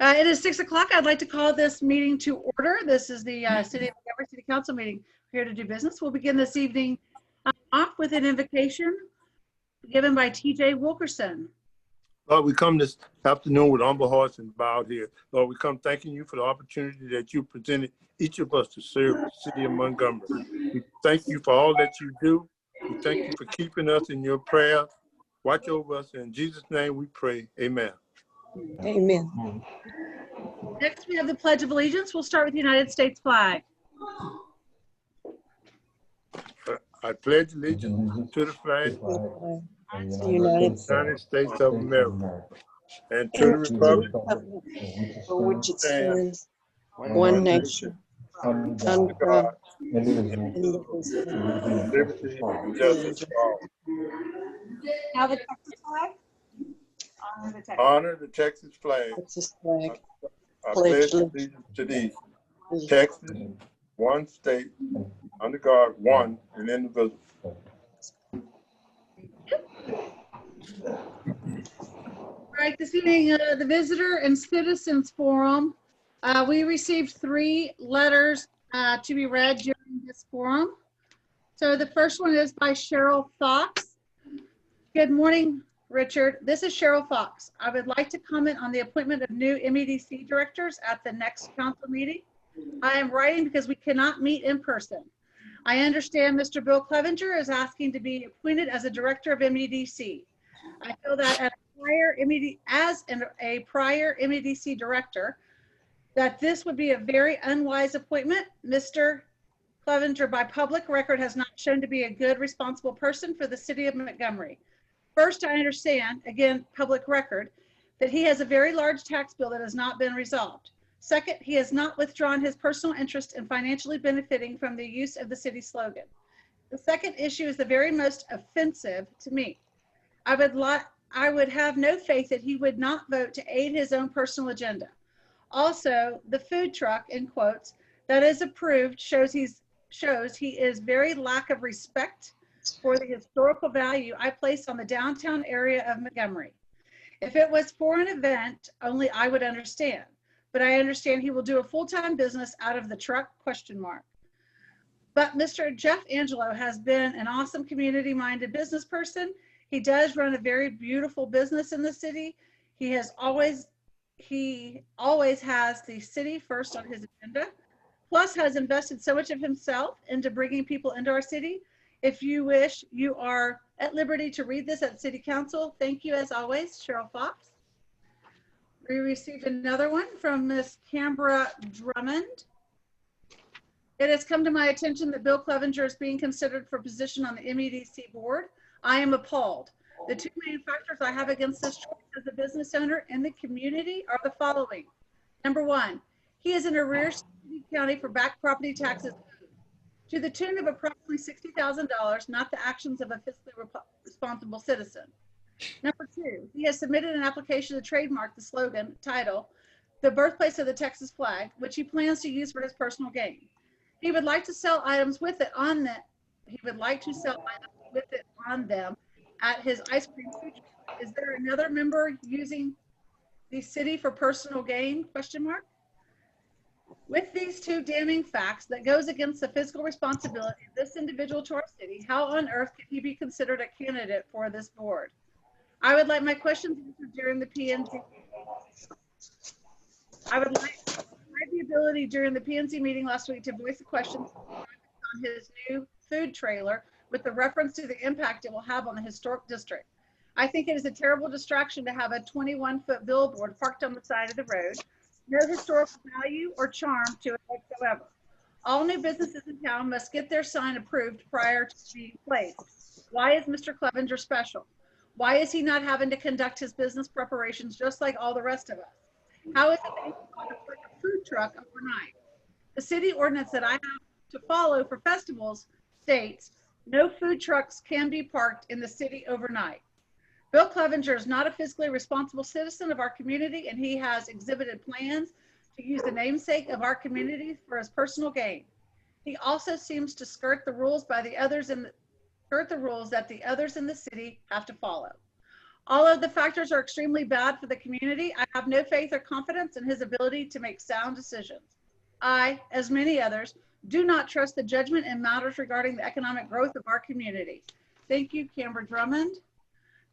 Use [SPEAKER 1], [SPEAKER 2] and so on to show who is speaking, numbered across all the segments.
[SPEAKER 1] It is 6 o'clock. I'd like to call this meeting to order. This is the City of Montgomery City Council meeting. We're here to do business. We'll begin this evening off with an invocation given by T.J. Wilkerson.
[SPEAKER 2] Lord, we come this afternoon with humble hearts and bowed here. Lord, we come thanking you for the opportunity that you presented each of us to serve the city of Montgomery. We thank you for all that you do. We thank you for keeping us in your prayer. Watch over us. In Jesus' name we pray. Amen.
[SPEAKER 3] Amen.
[SPEAKER 1] Next, we have the Pledge of Allegiance. We'll start with the United States flag.
[SPEAKER 2] I pledge allegiance to the flag
[SPEAKER 3] of
[SPEAKER 2] the United States of America and to the republic
[SPEAKER 3] for which it stands,
[SPEAKER 2] one
[SPEAKER 3] nation,
[SPEAKER 2] under God,
[SPEAKER 3] indivisible,
[SPEAKER 2] liberty and justice for all.
[SPEAKER 1] Now the Texas flag.
[SPEAKER 2] Honor the Texas flag.
[SPEAKER 3] Texas flag.
[SPEAKER 2] I pledge allegiance to thee, Texas, one state, under God, one and indivisible.
[SPEAKER 1] All right, this evening, the Visitor and Citizens Forum. We received 3 letters to be read during this forum. So the first one is by Cheryl Fox. Good morning, Richard. This is Cheryl Fox. I would like to comment on the appointment of new MEDC directors at the next council meeting. I am writing because we cannot meet in person. I understand Mr. Bill Clevenger is asking to be appointed as a director of MEDC. I feel that as a prior MEDC director, that this would be a very unwise appointment. Mr. Clevenger, by public record, has not shown to be a good, responsible person for the city of Montgomery. First, I understand, again, public record, that he has a very large tax bill that has not been resolved. Second, he has not withdrawn his personal interest in financially benefiting from the use of the city slogan. The second issue is the very most offensive to me. I would have no faith that he would not vote to aid his own personal agenda. Also, the food truck, in quotes, that is approved shows he is very lack of respect for the historical value I place on the downtown area of Montgomery. If it was for an event, only I would understand. But I understand he will do a full-time business out of the truck, ? But Mr. Jeff Angelo has been an awesome community-minded business person. He does run a very beautiful business in the city. He always has the city first on his agenda, plus has invested so much of himself into bringing people into our city. If you wish, you are at liberty to read this at City Council. Thank you, as always, Cheryl Fox. We received another one from Miss Canberra Drummond. It has come to my attention that Bill Clevenger is being considered for position on the MEDC board. I am appalled. The 2 main factors I have against this choice as a business owner in the community are the following. Number 1, he is in arrears to City County for back property taxes to the tune of approximately $60,000, not the actions of a fiscally responsible citizen. Number 2, he has submitted an application to trademark the slogan title, "The Birthplace of the Texas Flag," which he plans to use for his personal gain. He would like to sell items with it on them. At his ice cream food truck. Is there another member using the city for personal gain? ? With these 2 damning facts that goes against the fiscal responsibility of this individual to our city, how on earth can he be considered a candidate for this board? I would like my questions answered during the PNC. I would like the ability during the PNC meeting last week to voice the questions on his new food trailer with the reference to the impact it will have on the historic district. I think it is a terrible distraction to have a 21-foot billboard parked on the side of the road. No historical value or charm to it whatsoever. All new businesses in town must get their sign approved prior to being placed. Why is Mr. Clevenger special? Why is he not having to conduct his business preparations just like all the rest of us? How is it that he can put a food truck overnight? The city ordinance that I have to follow for festivals states no food trucks can be parked in the city overnight. Bill Clevenger is not a fiscally responsible citizen of our community, and he has exhibited plans to use the namesake of our community for his personal gain. He also seems to skirt the rules that the others in the city have to follow. All of the factors are extremely bad for the community. I have no faith or confidence in his ability to make sound decisions. I, as many others, do not trust the judgment in matters regarding the economic growth of our community. Thank you, Camber Drummond.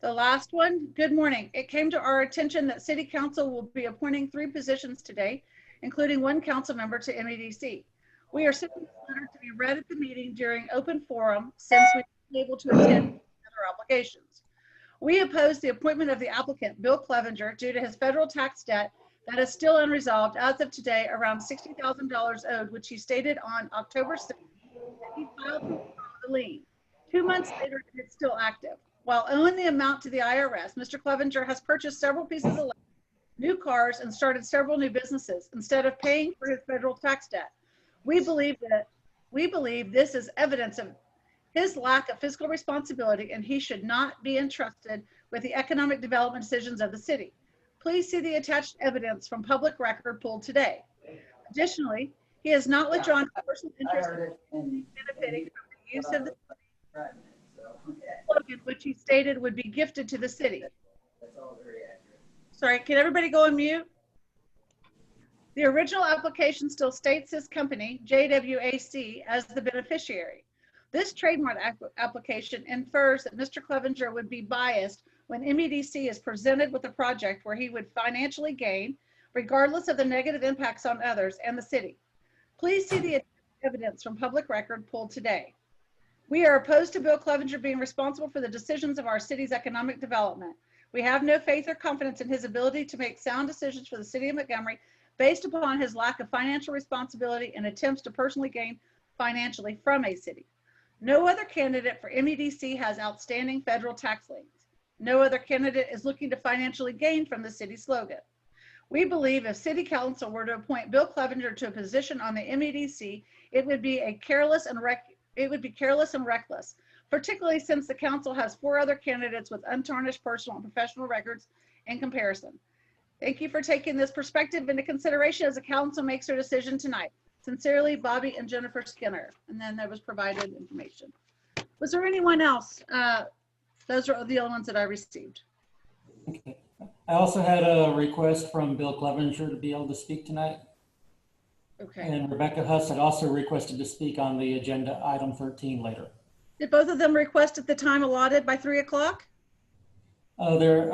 [SPEAKER 1] The last one, good morning. It came to our attention that City Council will be appointing 3 positions today, including 1 council member to MEDC. We are sending this letter to be read at the meeting during open forum since we were able to attend other obligations. We oppose the appointment of the applicant, Bill Clevenger, due to his federal tax debt that is still unresolved as of today, around $60,000 owed, which he stated on October 6th that he filed to withdraw the lien. 2 months later, it's still active. While owing the amount to the IRS, Mr. Clevenger has purchased several pieces of land, new cars, and started several new businesses instead of paying for his federal tax debt. We believe this is evidence of his lack of fiscal responsibility, and he should not be entrusted with the economic development decisions of the city. Please see the attached evidence from public record pulled today. Additionally, he has not withdrawn personal interest in benefiting from the use of the slogan, which he stated would be gifted to the city. Sorry, can everybody go on mute? The original application still states his company, JWAC, as the beneficiary. This trademark application infers that Mr. Clevenger would be biased when MEDC is presented with a project where he would financially gain, regardless of the negative impacts on others and the city. Please see the evidence from public record pulled today. We are opposed to Bill Clevenger being responsible for the decisions of our city's economic development. We have no faith or confidence in his ability to make sound decisions for the city of Montgomery based upon his lack of financial responsibility and attempts to personally gain financially from a city. No other candidate for MEDC has outstanding federal tax liens. No other candidate is looking to financially gain from the city slogan. We believe if City Council were to appoint Bill Clevenger to a position on the MEDC, it would be careless and reckless, particularly since the council has 4 other candidates with untarnished personal and professional records in comparison. Thank you for taking this perspective into consideration as the council makes their decision tonight. Sincerely, Bobby and Jennifer Skinner. And then there was provided information. Was there anyone else? Those are the only ones that I received.
[SPEAKER 4] Okay. I also had a request from Bill Clevenger to be able to speak tonight.
[SPEAKER 1] Okay.
[SPEAKER 4] And Rebecca Huss had also requested to speak on the agenda item 13 later.
[SPEAKER 1] Did both of them request at the time allotted by 3 o'clock?
[SPEAKER 4] Neither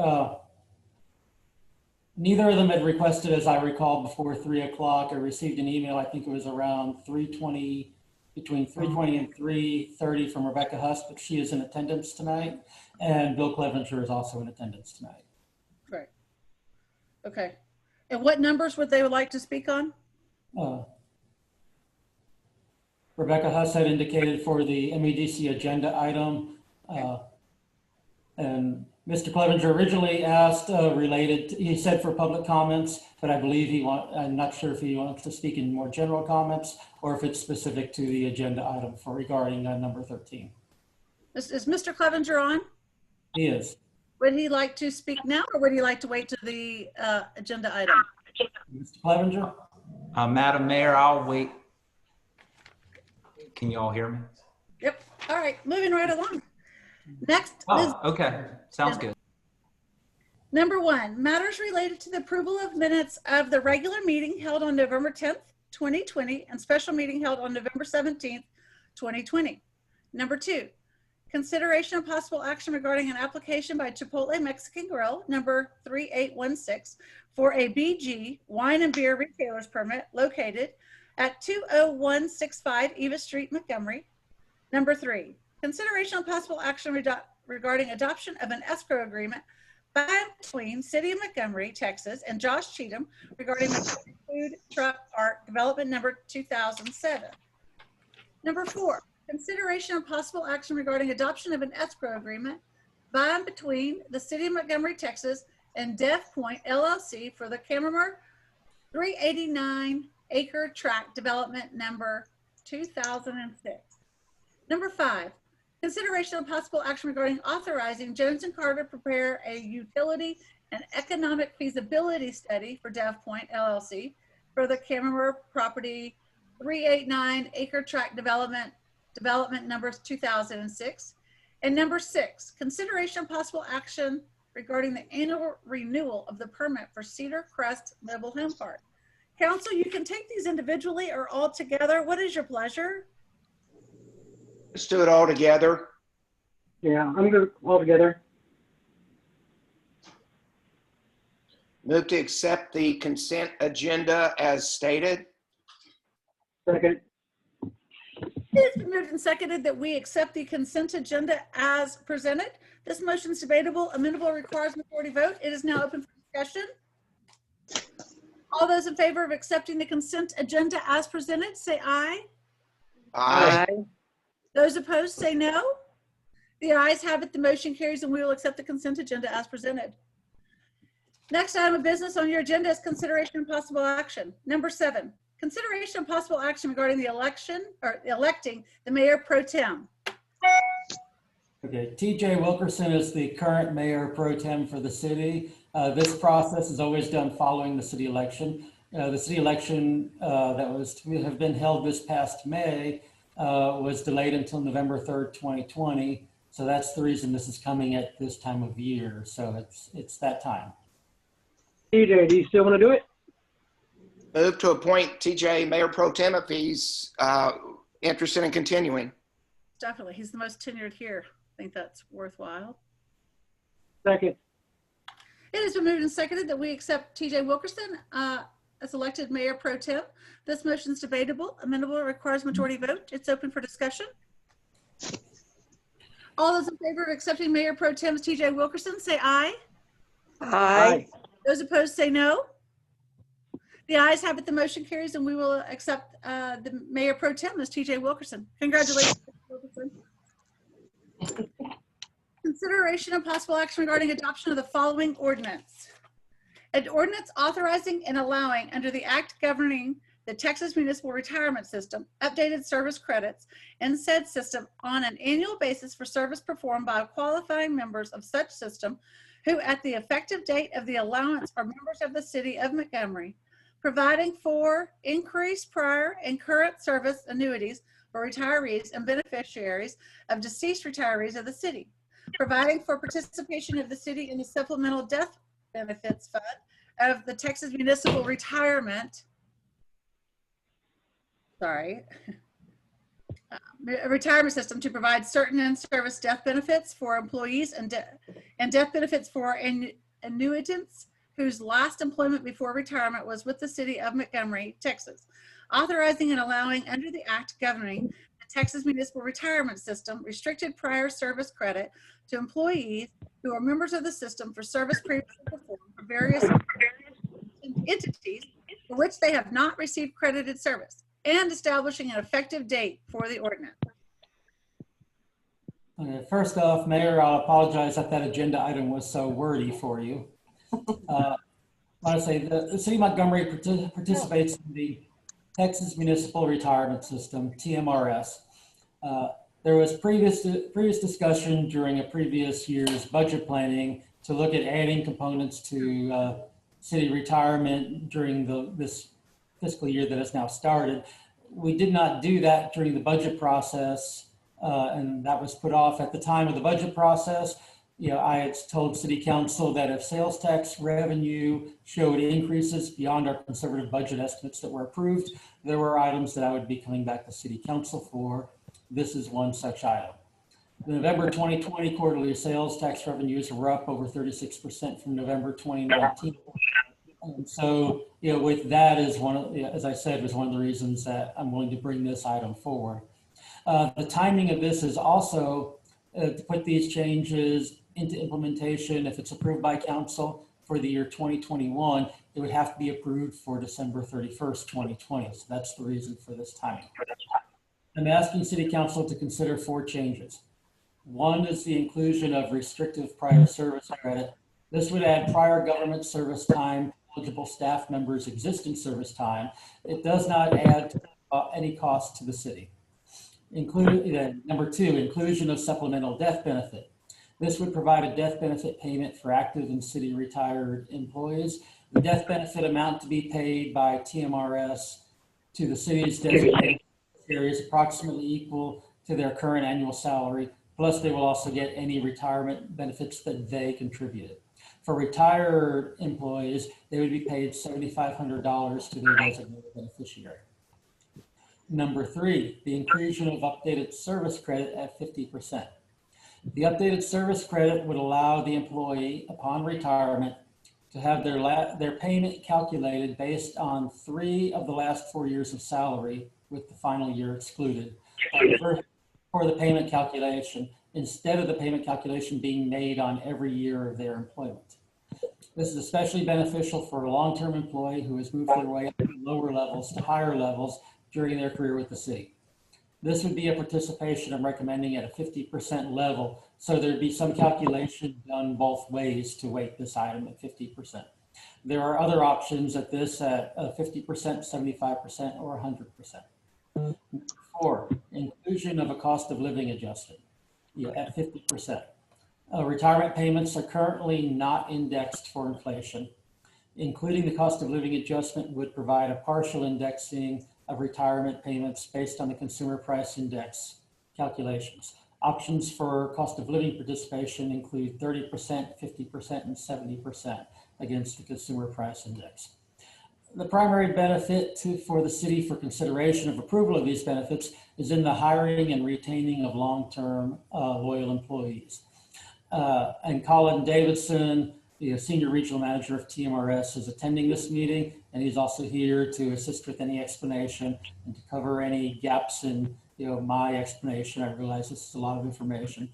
[SPEAKER 4] of them had requested, as I recall, before 3 o'clock. I received an email, I think it was around 3:20, between 3:20 and 3:30 from Rebecca Huss, but she is in attendance tonight. And Bill Clevenger is also in attendance tonight.
[SPEAKER 1] Right. Okay. And what numbers would they like to speak on?
[SPEAKER 4] Rebecca Huss had indicated for the MEDC agenda item, and Mr. Clevenger originally asked he said for public comments, but I believe I'm not sure if he wants to speak in more general comments or if it's specific to the agenda item regarding number 13.
[SPEAKER 1] Is Mr. Clevenger on?
[SPEAKER 4] He is.
[SPEAKER 1] Would he like to speak now or would he like to wait to the agenda item?
[SPEAKER 4] Mr. Clevenger?
[SPEAKER 5] Madam Mayor, I'll wait. Can you all hear me?
[SPEAKER 1] Yep. All right, moving right along. Next.
[SPEAKER 5] Oh, okay. Sounds good.
[SPEAKER 1] Number 1, matters related to the approval of minutes of the regular meeting held on November 10th, 2020 and special meeting held on November 17th, 2020. Number 2, consideration of possible action regarding an application by Chipotle Mexican Grill, number 3816, for a BG wine and beer retailer's permit located at 20165 Eva Street, Montgomery. Number 3, consideration of possible action regarding adoption of an escrow agreement by between City of Montgomery, Texas, and Josh Cheatham regarding the food truck art development number 2007. Number 4, consideration of possible action regarding adoption of an escrow agreement by and between the City of Montgomery, Texas, and Dev Point LLC for the Cameramer 389 acre tract development number 2006. Number 5, consideration of possible action regarding authorizing Jones & Carter prepare a utility and economic feasibility study for Dev Point LLC for the Cameramer property 389 acre tract development number 2006. And number 6, consideration of possible action regarding the annual renewal of the permit for Cedar Crest Mobile Home Park. Council, you can take these individually or all together. What is your pleasure?
[SPEAKER 6] Let's do it all together.
[SPEAKER 7] Yeah, I'm good all together.
[SPEAKER 6] Move to accept the consent agenda as stated.
[SPEAKER 7] Second.
[SPEAKER 1] It's been moved and seconded that we accept the consent agenda as presented. This motion is debatable, amendable, requires majority vote. It is now open for discussion. All those in favor of accepting the consent agenda as presented, say aye.
[SPEAKER 6] Aye.
[SPEAKER 1] Those opposed, say no. The ayes have it. The motion carries, and we will accept the consent agenda as presented. Next item of business on your agenda is consideration and possible action. Number 7, consideration and possible action regarding the election or electing the mayor pro tem.
[SPEAKER 4] Okay, TJ Wilkerson is the current mayor pro tem for the city. This process is always done following the city election. The city election that was to have been held this past May was delayed until November 3rd, 2020. So that's the reason this is coming at this time of year. So it's that time.
[SPEAKER 7] TJ, do you still want to do it?
[SPEAKER 6] Move to appoint TJ Mayor Pro Tem if he's interested in continuing.
[SPEAKER 1] Definitely. He's the most tenured here. I think that's worthwhile.
[SPEAKER 7] Second.
[SPEAKER 1] It has been moved and seconded that we accept TJ Wilkerson as elected mayor pro tem. This motion is debatable, amendable, requires majority vote. It's open for discussion. All those in favor of accepting mayor pro tem as TJ Wilkerson, say aye.
[SPEAKER 7] Aye.
[SPEAKER 1] Those opposed, say no. The ayes have it. The motion carries, and we will accept the mayor pro tem as TJ Wilkerson. Congratulations, Wilkerson. Consideration and possible action regarding adoption of the following ordinance. An ordinance authorizing and allowing under the act governing the Texas Municipal Retirement System updated service credits in said system on an annual basis for service performed by qualifying members of such system who at the effective date of the allowance are members of the city of Montgomery, providing for increased prior and current service annuities for retirees and beneficiaries of deceased retirees of the city, providing for participation of the city in the Supplemental Death Benefits Fund of the Texas Municipal Retirement, retirement system to provide certain in-service death benefits for employees and death benefits for annuitants whose last employment before retirement was with the city of Montgomery, Texas, authorizing and allowing under the act governing the Texas Municipal Retirement System restricted prior service credit to employees who are members of the system for service previously performed for various entities for which they have not received credited service, and establishing an effective date for the ordinance.
[SPEAKER 4] Okay, first off, Mayor, I'll apologize that that agenda item was so wordy for you. I want to say the city of Montgomery participates in the Texas Municipal Retirement System, TMRS. There was previous discussion during a previous year's budget planning to look at adding components to city retirement during this fiscal year that has now started. We did not do that during the budget process, and that was put off at the time of the budget process. You know, I had told City Council that if sales tax revenue showed increases beyond our conservative budget estimates that were approved, there were items that I would be coming back to City Council for. This is one such item. The November 2020 quarterly sales tax revenues were up over 36% from November 2019. And so, you know, with that is one of, as I said, was one of the reasons that I'm willing to bring this item forward. The timing of this is also to put these changes into implementation. If it's approved by council for the year 2021, it would have to be approved for December 31st, 2020. So that's the reason for this timing. I'm asking City Council to consider 4 changes. One is the inclusion of restrictive prior service credit. This would add prior government service time eligible staff members' existing service time. It does not add any cost to the city. Number 2, inclusion of supplemental death benefit. This would provide a death benefit payment for active and city retired employees. The death benefit amount to be paid by TMRS to the city's designated is approximately equal to their current annual salary. Plus, they will also get any retirement benefits that they contributed. For retired employees, they would be paid $7,500 to their designated beneficiary. Number 3, the inclusion of updated service credit at 50%. The updated service credit would allow the employee, upon retirement, to have their payment calculated based on 3 of the last 4 years of salary, with the final year excluded, for the payment calculation, instead of the payment calculation being made on every year of their employment. This is especially beneficial for a long-term employee who has moved their way up from lower levels to higher levels during their career with the city. This would be a participation I'm recommending at a 50% level, so there'd be some calculation done both ways to weight this item at 50%. There are other options at this at 50%, 75%, or 100%. 4, inclusion of a cost of living adjustment at 50%. Retirement payments are currently not indexed for inflation. Including the cost of living adjustment would provide a partial indexing of retirement payments based on the consumer price index calculations. Options for cost of living participation include 30%, 50%, and 70% against the consumer price index. The primary benefit for the city for consideration of approval of these benefits is in the hiring and retaining of long-term loyal employees. And Colin Davidson, the Senior Regional Manager of TMRS, is attending this meeting, and he's also here to assist with any explanation and to cover any gaps in my explanation. I realize this is a lot of information.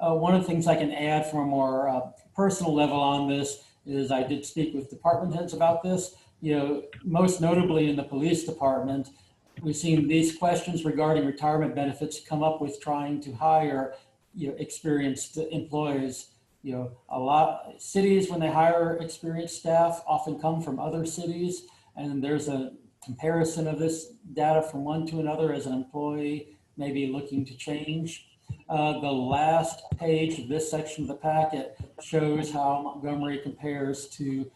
[SPEAKER 4] One of the things I can add from a more personal level on this is I did speak with department heads about this. Most notably in the police department, we've seen these questions regarding retirement benefits come up with trying to hire experienced employees. A lot cities, when they hire experienced staff, often come from other cities, and there's a comparison of this data from one to another as an employee may be looking to change. The last page of this section of the packet shows how Montgomery compares to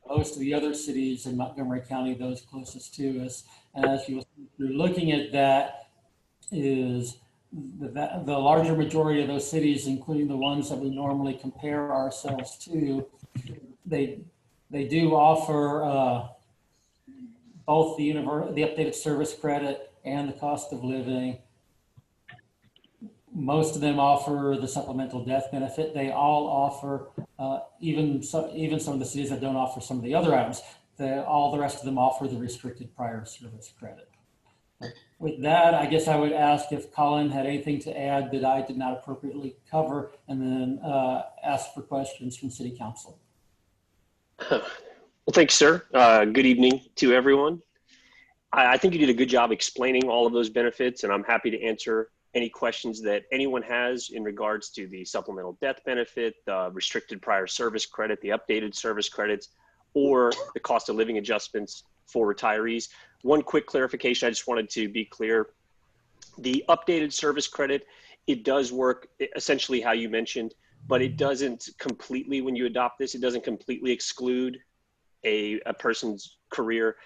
[SPEAKER 4] most of the other cities in Montgomery County, those closest to us. And as you're looking at that, is the larger majority of those cities, including the ones that we normally compare ourselves to, they do offer both the updated service credit and the cost of living. Most of them offer the supplemental death benefit. They all offer, even some of the cities that don't offer some of the other items, all the rest of them offer the restricted prior service credit. With that, I guess I would ask if Colin had anything to add that I did not appropriately cover, and then ask for questions from City Council.
[SPEAKER 8] Well, thanks, sir. Good evening to everyone. I think you did a good job explaining all of those benefits, and I'm happy to answer any questions that anyone has in regards to the supplemental death benefit, the restricted prior service credit, the updated service credits, or the cost of living adjustments for retirees. One quick clarification, I just wanted to be clear. The updated service credit, it does work essentially how you mentioned, but it doesn't completely, when you adopt this, it doesn't completely exclude a person's career.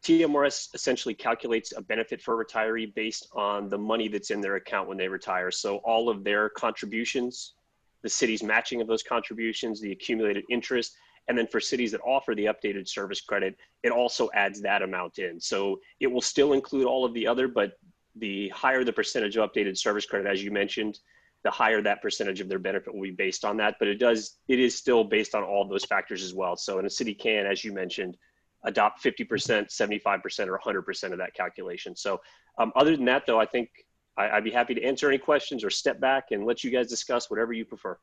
[SPEAKER 8] TMRS essentially calculates a benefit for a retiree based on the money that's in their account when they retire. So all of their contributions, the city's matching of those contributions, the accumulated interest, and then for cities that offer the updated service credit, it also adds that amount in. So it will still include all of the other, but the higher the percentage of updated service credit, as you mentioned, the higher that percentage of their benefit will be based on that. But it is still based on all of those factors as well. So in a city can, as you mentioned, adopt 50%, 75%, or 100% of that calculation. So other than that, though, I think I'd be happy to answer any questions or step back and let you guys discuss whatever you prefer.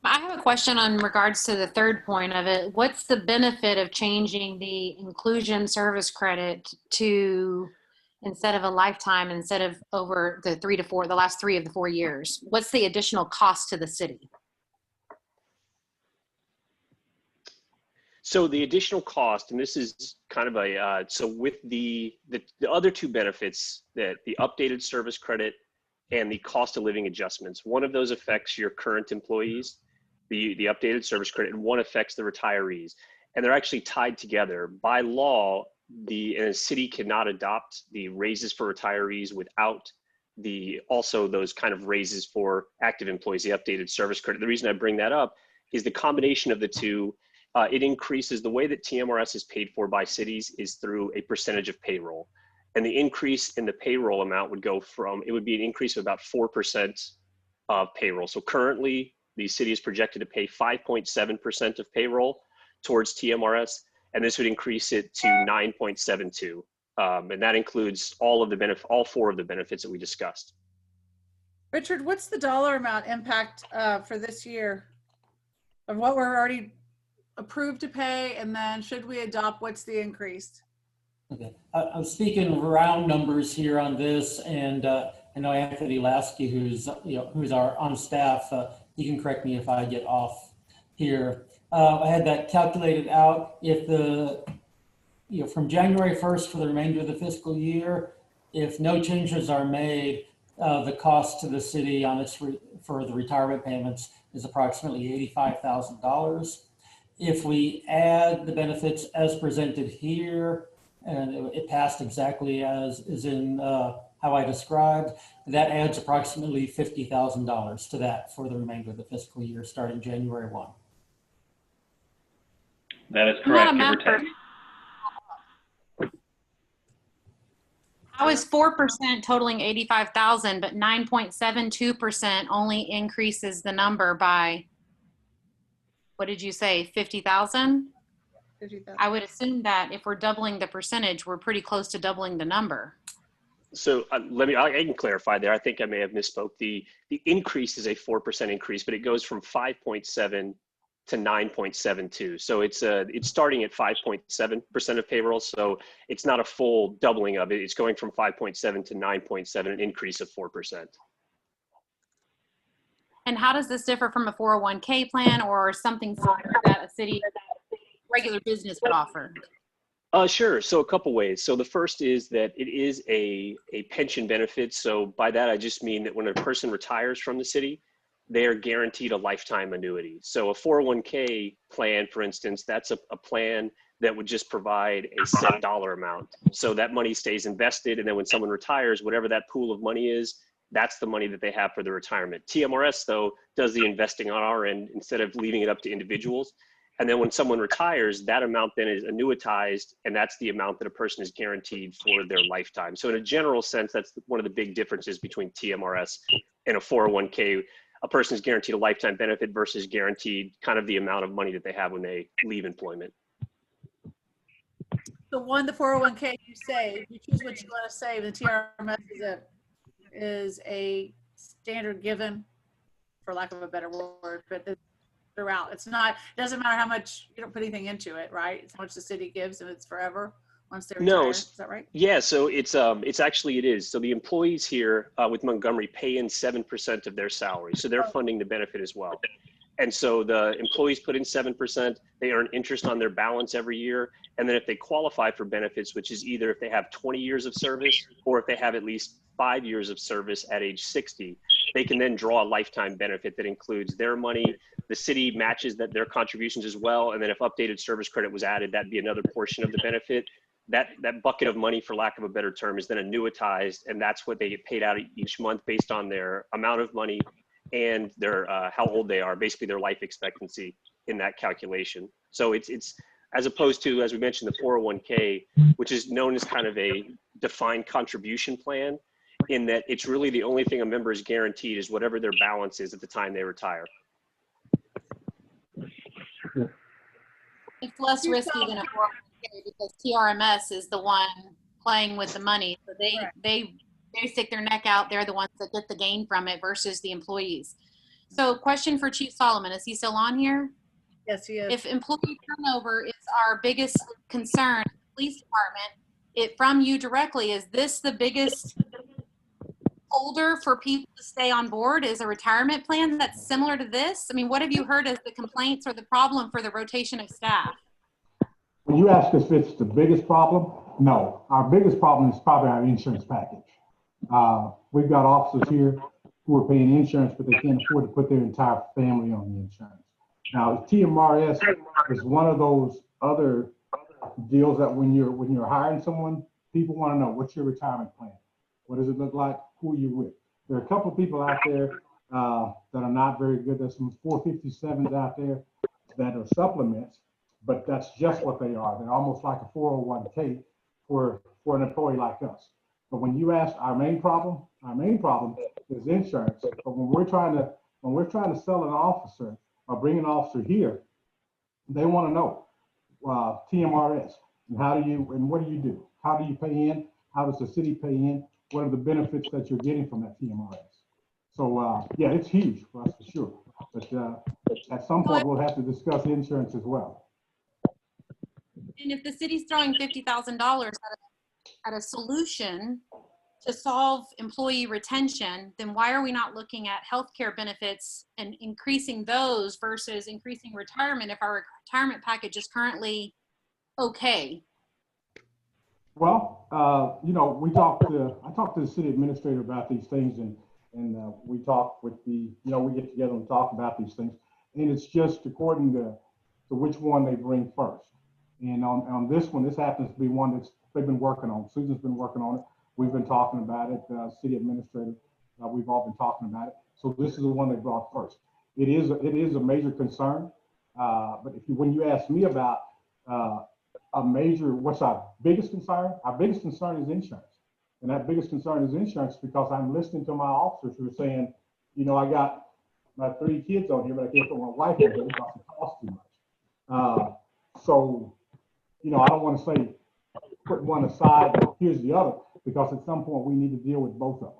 [SPEAKER 9] I have a question on regards to the third point of it. What's the benefit of changing the inclusion service credit to, instead of a lifetime, instead of over the the last 3 of the 4 years? What's the additional cost to the city?
[SPEAKER 8] So the additional cost, and this is kind of so with the other 2 benefits, that the updated service credit and the cost of living adjustments, one of those affects your current employees, the updated service credit, and one affects the retirees. And they're actually tied together. By law, the city cannot adopt the raises for retirees without also those kind of raises for active employees, the updated service credit. The reason I bring that up is the combination of the two. It increases the way that TMRS is paid for by cities is through a percentage of payroll. And the increase in the payroll amount would go from, it would be an increase of about 4% of payroll. So currently the city is projected to pay 5.7% of payroll towards TMRS, and this would increase it to 9.72. And that includes all four of the benefits that we discussed.
[SPEAKER 1] Richard, what's the dollar amount impact for this year of what we're already approved to pay, and then should we adopt, what's the increase?
[SPEAKER 4] Okay, I'm speaking round numbers here on this, and I know Anthony Lasky, who's our on staff. He can correct me if I get off here. I had that calculated out. If from January 1st for the remainder of the fiscal year, if no changes are made, the cost to the city on for the retirement payments is approximately $85,000. If we add the benefits as presented here, and it passed exactly as is in how I described, that adds approximately $50,000 to that for the remainder of the fiscal year starting January 1.
[SPEAKER 10] That is correct, give or take.
[SPEAKER 9] How is 4% totaling 85,000, but 9.72% only increases the number by, what did you say, 50,000?
[SPEAKER 1] 50,000.
[SPEAKER 9] I would assume that if we're doubling the percentage, we're pretty close to doubling the number.
[SPEAKER 8] So I can clarify there. I think I may have misspoke. The increase is a 4% increase, but it goes from 5.7 to 9.72. So it's starting at 5.7% of payroll. So it's not a full doubling of it. It's going from 5.7 to 9.7, an increase of 4%.
[SPEAKER 9] And how does this differ from a 401k plan or something similar that a city regular business would offer?
[SPEAKER 8] Sure. So a couple ways. So the first is that it is a pension benefit. So by that, I just mean that when a person retires from the city, they are guaranteed a lifetime annuity. So a 401k plan, for instance, that's a plan that would just provide a set dollar amount. So that money stays invested. And then when someone retires, whatever that pool of money is, that's the money that they have for their retirement. TMRS, though, does the investing on our end instead of leaving it up to individuals. And then when someone retires, that amount then is annuitized, and that's the amount that a person is guaranteed for their lifetime. So in a general sense, that's one of the big differences between TMRS and a 401k. A person is guaranteed a lifetime benefit versus guaranteed kind of the amount of money that they have when they leave employment.
[SPEAKER 1] The 401k you save, you choose what you want to save. The TRMS is a standard given, for lack of a better word, but throughout. It doesn't matter how much, you don't put anything into it, right? It's how much the city gives, and it's forever once they're retired. Is that right?
[SPEAKER 8] Yeah, so it's actually, it is. So the employees here with Montgomery pay in 7% of their salary. So they're funding the benefit as well. And so the employees put in 7%, they earn interest on their balance every year. And then if they qualify for benefits, which is either if they have 20 years of service or if they have at least 5 years of service at age 60, they can then draw a lifetime benefit that includes their money. The city matches their contributions as well. And then if updated service credit was added, that'd be another portion of the benefit. That bucket of money, for lack of a better term, is then annuitized. And that's what they get paid out each month based on their amount of money and their how old they are, basically their life expectancy in that calculation. So it's as opposed to, as we mentioned, the 401k, which is known as kind of a defined contribution plan, in that it's really the only thing a member is guaranteed is whatever their balance is at the time they retire.
[SPEAKER 9] It's less risky than a 401k because TRMS is the one playing with the money. So they stick their neck out. They're the ones that get the gain from it versus the employees. So question for Chief Solomon, is he still on here?
[SPEAKER 1] Yes, he is.
[SPEAKER 9] If employee turnover is our biggest concern in the police department, from you directly, is this the biggest holder for people to stay on board? Is a retirement plan that's similar to this? I mean, what have you heard as the complaints or the problem for the rotation of staff?
[SPEAKER 11] When you ask us if it's the biggest problem, no. Our biggest problem is probably our insurance package. We've got officers here who are paying insurance, but they can't afford to put their entire family on the insurance. Now, TMRS is one of those other deals that when you're hiring someone, people want to know, what's your retirement plan? What does it look like? Who are you with? There are a couple of people out there that are not very good. There's some 457s out there that are supplements, but that's just what they are. They're almost like a 401k for an employee like us. But when you ask our main problem is insurance. But when we're trying to sell an officer or bring an officer here, they want to know TMRS and what do you do? How do you pay in? How does the city pay in? What are the benefits that you're getting from that TMRS? So yeah, it's huge for us for sure. But at some point we'll have to discuss insurance as well.
[SPEAKER 9] And if the city's throwing $50,000 at a solution to solve employee retention, then why are we not looking at healthcare benefits and increasing those versus increasing retirement if our retirement package is currently okay?
[SPEAKER 11] Well, you know, I talked to the city administrator about these things, and we talk with we get together and talk about these things, and it's just according to which one they bring first. And on this one, this happens to be one that's they've been working on. Susan's been working on it. We've been talking about it. City administrator, we've all been talking about it. So this is the one they brought first. It is a major concern. But when you ask me about what's our biggest concern? Our biggest concern is insurance. And that biggest concern is insurance because I'm listening to my officers who are saying, you know, I got my 3 kids on here, but I can't put my wife on here because it costs too much. So, you know, I don't want to say put one aside, but here's the other, because at some point we need to deal with both of them.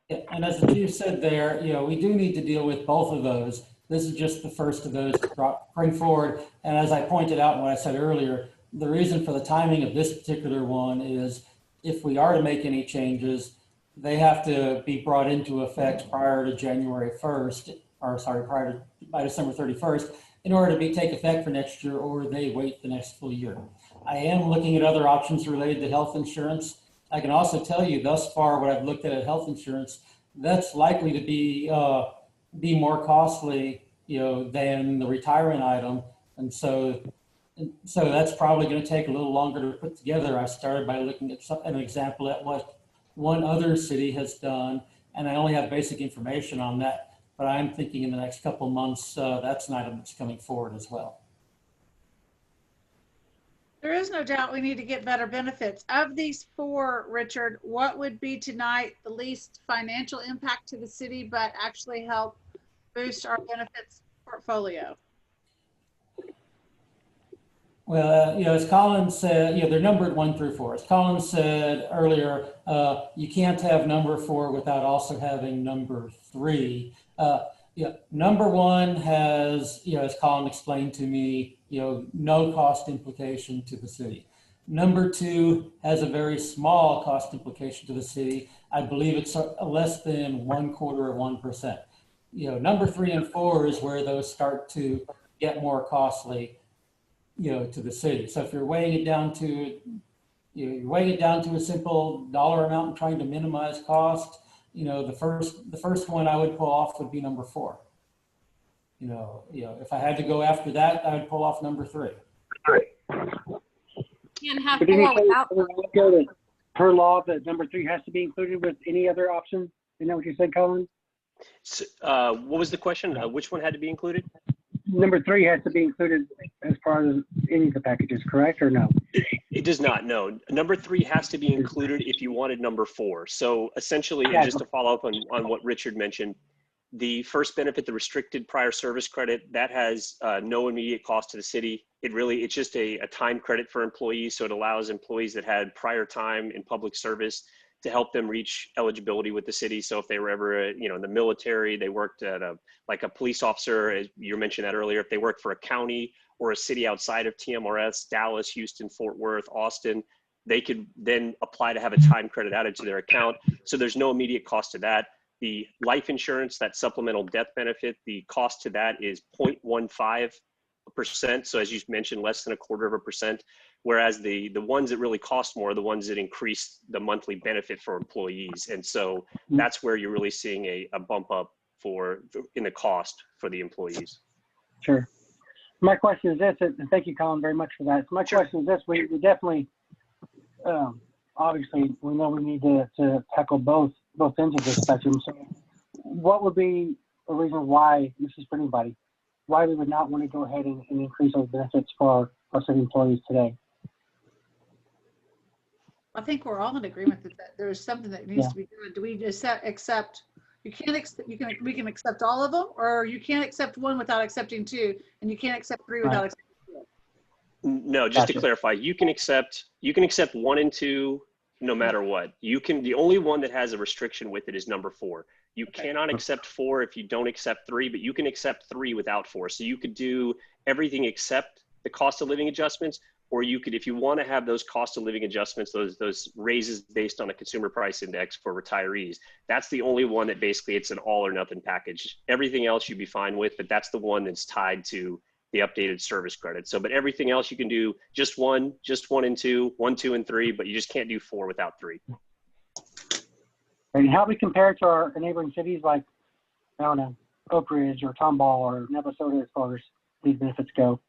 [SPEAKER 4] Yeah, and as the chief said there, you know, we do need to deal with both of those. This is just the first of those to bring forward. And as I pointed out in what I said earlier, the reason for the timing of this particular one is if we are to make any changes, they have to be brought into effect prior to January 1st, or sorry, by December 31st, in order to take effect for next year, or they wait the next full year. I am looking at other options related to health insurance. I can also tell you thus far what I've looked at health insurance, that's likely to be more costly, you know, than the retirement item. And so that's probably going to take a little longer to put together. I started by looking at an example at what one other city has done, and I only have basic information on that. But I'm thinking in the next couple of months, that's an item that's coming forward as well.
[SPEAKER 1] There is no doubt we need to get better benefits. Of these 4, Richard, what would be tonight the least financial impact to the city, but actually help boost our benefits portfolio?
[SPEAKER 4] Well, you know, as Colin said, you know, they're numbered 1 through 4. As Colin said earlier, you can't have number 4 without also having number 3. Yeah, number 1 has, you know, as Colin explained to me, you know, no cost implication to the city. Number 2 has a very small cost implication to the city. I believe it's less than 1/4 of 1%. You know, number 3 and 4 is where those start to get more costly, you know, to the city. So if you're weighing it down to, you're weighing it down to a simple dollar amount and trying to minimize cost, you know, the first one I would pull off would be number 4. You know, if I had to go after that, I would pull off number 3.
[SPEAKER 9] Can't have
[SPEAKER 7] But didn't
[SPEAKER 9] 4
[SPEAKER 7] you
[SPEAKER 9] without.
[SPEAKER 7] say per law that number 3 has to be included with any other option? Isn't that what you said, Colin?
[SPEAKER 8] So, what was the question? Which one had to be included?
[SPEAKER 7] Number 3 has to be included as part of any of the packages, correct or no?
[SPEAKER 8] It does not, no. Number 3 has to be included if you wanted number 4. So essentially, and just to follow up on what Richard mentioned, the first benefit, the restricted prior service credit, that has no immediate cost to the city. It's just a time credit for employees. So it allows employees that had prior time in public service to help them reach eligibility with the city. So if they were ever, you know, in the military, they worked at like a police officer, as you mentioned that earlier, if they worked for a county or a city outside of TMRS, Dallas, Houston, Fort Worth, Austin, they could then apply to have a time credit added to their account. So there's no immediate cost to that. The life insurance, that supplemental death benefit, the cost to that is 0.15%. So as you mentioned, less than 1/4%. Whereas the ones that really cost more are the ones that increase the monthly benefit for employees. And so that's where you're really seeing a bump up in the cost for the employees.
[SPEAKER 7] Sure. My question is this, and thank you, Colin, very much for that. My question is this: we definitely, obviously, we know we need to tackle both ends of the spectrum. So, what would be a reason why, this is for anybody, why we would not want to go ahead and increase those benefits for our city employees today?
[SPEAKER 1] I think we're all in agreement that there's something that needs to be done. Do we just accept, we can accept all of them, or you can't accept one without accepting two, and you can't accept three without accepting two?
[SPEAKER 8] No, just to clarify, you can accept 1 and 2 no matter what. The only one that has a restriction with it is number 4. You cannot accept 4 if you don't accept 3, but you can accept 3 without 4. So you could do everything except the cost of living adjustments, or you could, if you want to have those cost of living adjustments, those raises based on a consumer price index for retirees, that's the only one that basically it's an all or nothing package. Everything else you'd be fine with, but that's the one that's tied to the updated service credit. So, but everything else you can do just 1 and 2, 1, 2, and 3, but you just can't do 4 without 3.
[SPEAKER 7] And how we compare to our neighboring cities like, I don't know, Oak Ridge or Tomball or Navasota as far as these benefits go?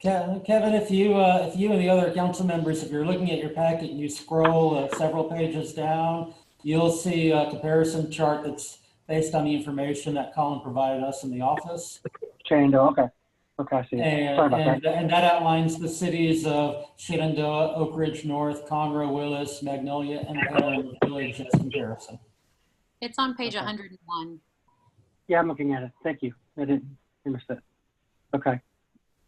[SPEAKER 4] Kevin, if you and the other council members, if you're looking at your packet and you scroll several pages down, you'll see a comparison chart that's based on the information that Colin provided us in the office.
[SPEAKER 7] Shenandoah, okay. Okay, I see. Sorry about that.
[SPEAKER 4] And that outlines the cities of Shenandoah, Oak Ridge North, Conroe, Willis, Magnolia, and Warren Village as comparison.
[SPEAKER 9] It's on page 101.
[SPEAKER 7] Yeah, I'm looking at it. Thank you. I missed it. Okay.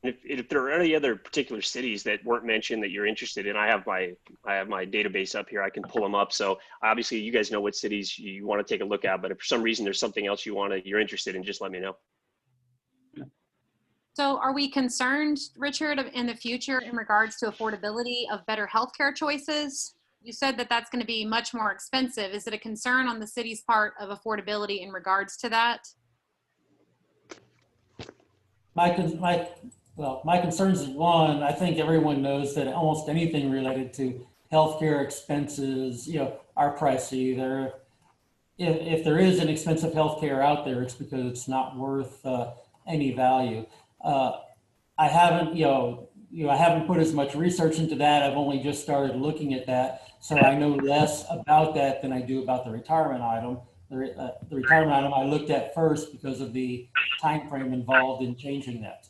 [SPEAKER 8] If there are any other particular cities that weren't mentioned that you're interested in, I have my database up here. I can pull them up. So obviously you guys know what cities you want to take a look at, but if for some reason there's something else you're interested in, just let me know.
[SPEAKER 9] So are we concerned, Richard, in the future in regards to affordability of better healthcare choices? You said that that's going to be much more expensive. Is it a concern on the city's part of affordability in regards to that?
[SPEAKER 4] My concerns is, one, I think everyone knows that almost anything related to healthcare expenses, are pricey. If there is an expensive healthcare out there, it's because it's not worth any value. I haven't put as much research into that. I've only just started looking at that, so I know less about that than I do about the retirement item. The retirement item I looked at first because of the time frame involved in changing that.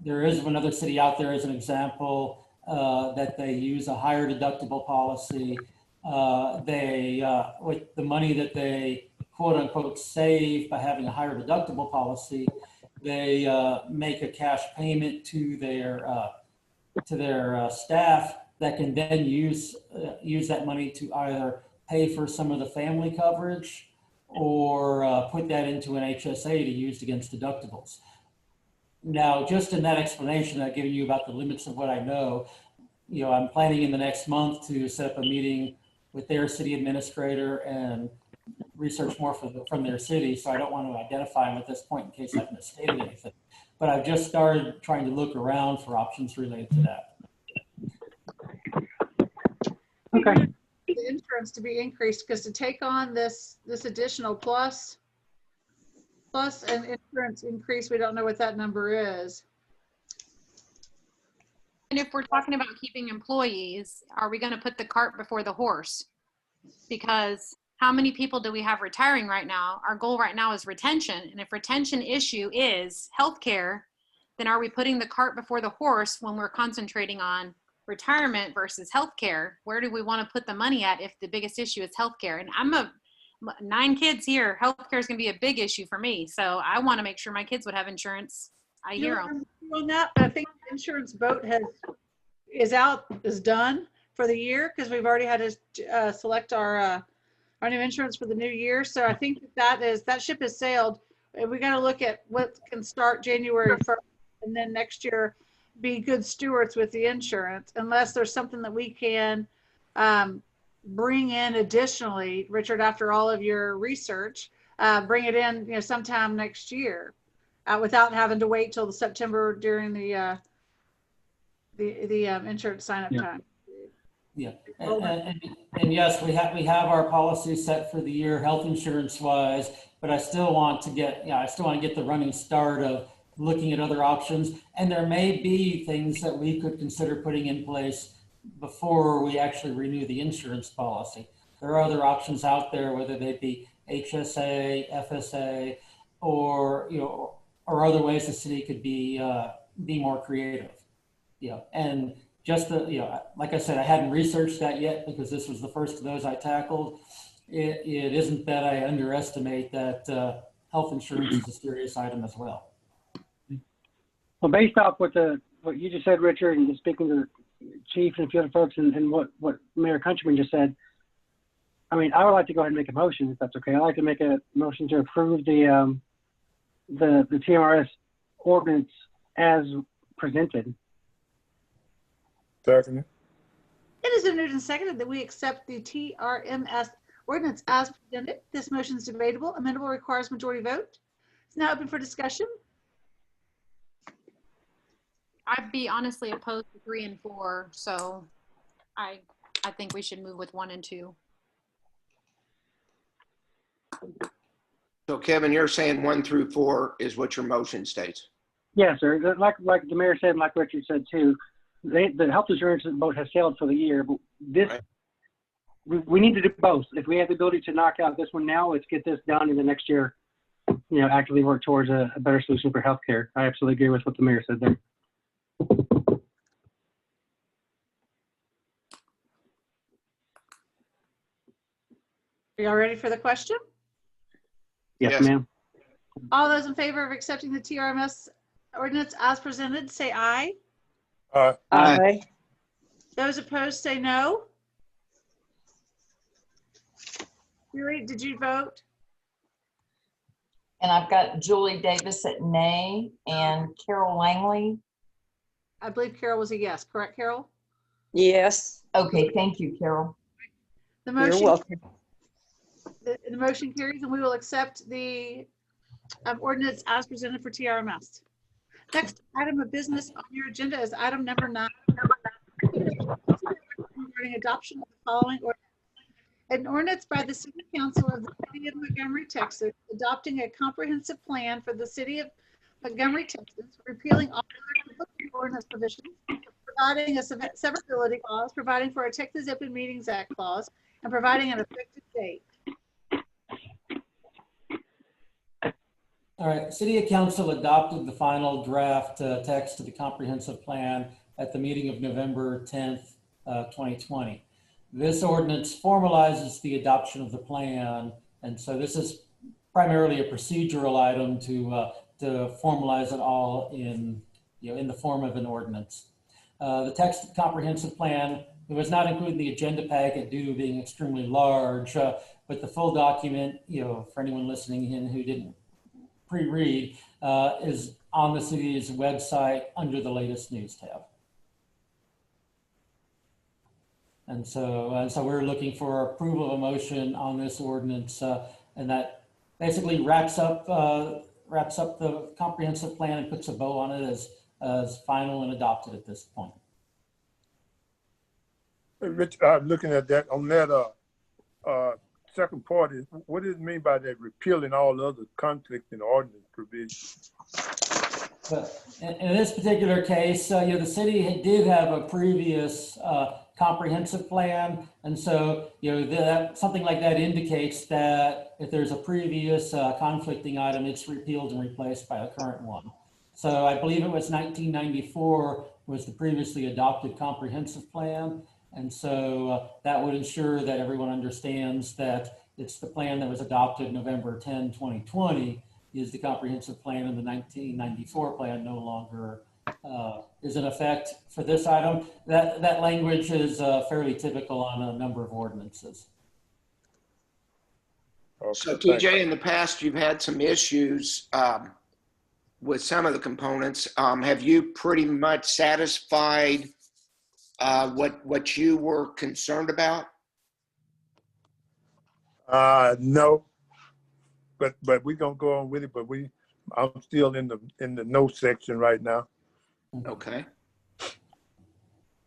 [SPEAKER 4] There is another city out there as an example that they use a higher deductible policy. With the money that they quote unquote save by having a higher deductible policy, they make a cash payment to their staff that can then use that money to either pay for some of the family coverage or put that into an HSA to use against deductibles. Now, just in that explanation I've given you about the limits of what I know, I'm planning in the next month to set up a meeting with their city administrator and research more from their city. So I don't want to identify them at this point in case I've misstated anything. But I've just started trying to look around for options related to that.
[SPEAKER 7] Okay.
[SPEAKER 1] The insurance to be increased, because to take on this additional plus an insurance increase, we don't know what that number is.
[SPEAKER 9] And if we're talking about keeping employees, are we going to put the cart before the horse? Because how many people do we have retiring right now? Our goal right now is retention. And if retention issue is healthcare, then are we putting the cart before the horse when we're concentrating on retirement versus healthcare? Where do we want to put the money at if the biggest issue is healthcare? And I'm 9 kids here. Healthcare is going to be a big issue for me. So I want to make sure my kids would have insurance. I hear them.
[SPEAKER 1] On that, I think the insurance boat is done for the year, because we've already had to select our new insurance for the new year. So I think that ship has sailed. We got to look at what can start January 1st, and then next year be good stewards with the insurance, unless there's something that we can bring in additionally, Richard, after all of your research, bring it in, sometime next year, without having to wait till the September during the insurance sign-up time.
[SPEAKER 4] Yeah, and yes, we have our policy set for the year, health insurance wise, but I still want to get the running start of looking at other options. And there may be things that we could consider putting in place before we actually renew the insurance policy. There are other options out there, whether they be HSA, FSA, or, you know, or other ways the city could be more creative. Yeah, and just the, you know, like I said, I hadn't researched that yet because this was the first of those I tackled. It isn't that I underestimate that health insurance is a serious item as well.
[SPEAKER 7] Well, based off what you just said, Richard, and just speaking to the chief and a few other folks, and what Mayor Countryman just said, I mean, I would like to go ahead and make a motion, if that's okay. I'd like to make a motion to approve the TMRS ordinance as presented.
[SPEAKER 2] Second.
[SPEAKER 1] It is moved and seconded that we accept the TRMS ordinance as presented. This motion is debatable. Amendable requires majority vote. It's now open for discussion.
[SPEAKER 9] I'd be honestly opposed to 3 and 4, so I think we should move with 1 and 2.
[SPEAKER 6] So Kevin, you're saying 1 through 4 is what your motion states?
[SPEAKER 7] Yes, sir. Like the mayor said, and like Richard said too, the health insurance boat has sailed for the year, but this,
[SPEAKER 6] right.
[SPEAKER 7] we need to do both. If we have the ability to knock out this one now, let's get this done in the next year, you know, actively work towards a better solution for healthcare. I absolutely agree with what the mayor said there.
[SPEAKER 1] Are y'all ready for the question?
[SPEAKER 7] Yes, ma'am.
[SPEAKER 1] All those in favor of accepting the TRMS ordinance as presented, say aye.
[SPEAKER 3] Aye.
[SPEAKER 1] Those opposed, say no. Yuri, did you vote?
[SPEAKER 12] And I've got Julie Davis at nay and Carol Langley.
[SPEAKER 1] I believe Carol was a yes. Correct, Carol?
[SPEAKER 3] Yes.
[SPEAKER 12] Okay, thank you, Carol.
[SPEAKER 1] The motion,
[SPEAKER 3] You're welcome.
[SPEAKER 1] the motion carries, and we will accept the ordinance as presented for TRMS. Next item of business on your agenda is item number 9, regarding adoption of the following ordinance. An ordinance by the City Council of the City of Montgomery, Texas, adopting a comprehensive plan for the City of Montgomery, Texas, repealing all other ordinance provisions, providing a severability clause, providing for a Texas Open Meetings Act clause, and providing an effective date.
[SPEAKER 4] All right, City Council adopted the final draft text of the comprehensive plan at the meeting of November 10th, 2020. This ordinance formalizes the adoption of the plan, and so this is primarily a procedural item to formalize it all in the form of an ordinance. The text of the comprehensive plan, it was not included in the agenda packet due to being extremely large, but the full document, for anyone listening in who didn't pre-read, is on the city's website under the latest news tab. And so we're looking for approval of a motion on this ordinance, and that basically wraps up the comprehensive plan and puts a bow on it as final and adopted at this point.
[SPEAKER 2] Rich, looking at that, on that second part, is what does it mean by that repealing all other conflicting ordinance provisions?
[SPEAKER 4] In this particular case, the city did have a previous comprehensive plan, and so something like that indicates that if there's a previous conflicting item, it's repealed and replaced by a current one. So I believe it was 1994 was the previously adopted comprehensive plan, and so that would ensure that everyone understands that it's the plan that was adopted November 10, 2020 is the comprehensive plan, and the 1994 plan no longer is in effect for this item. That language is fairly typical on a number of ordinances.
[SPEAKER 6] Okay, so TJ, in the past, you've had some issues with some of the components. Have you pretty much satisfied what you were concerned about?
[SPEAKER 2] No, but we're gonna go on with it. But I'm still in the no section right now.
[SPEAKER 6] Okay.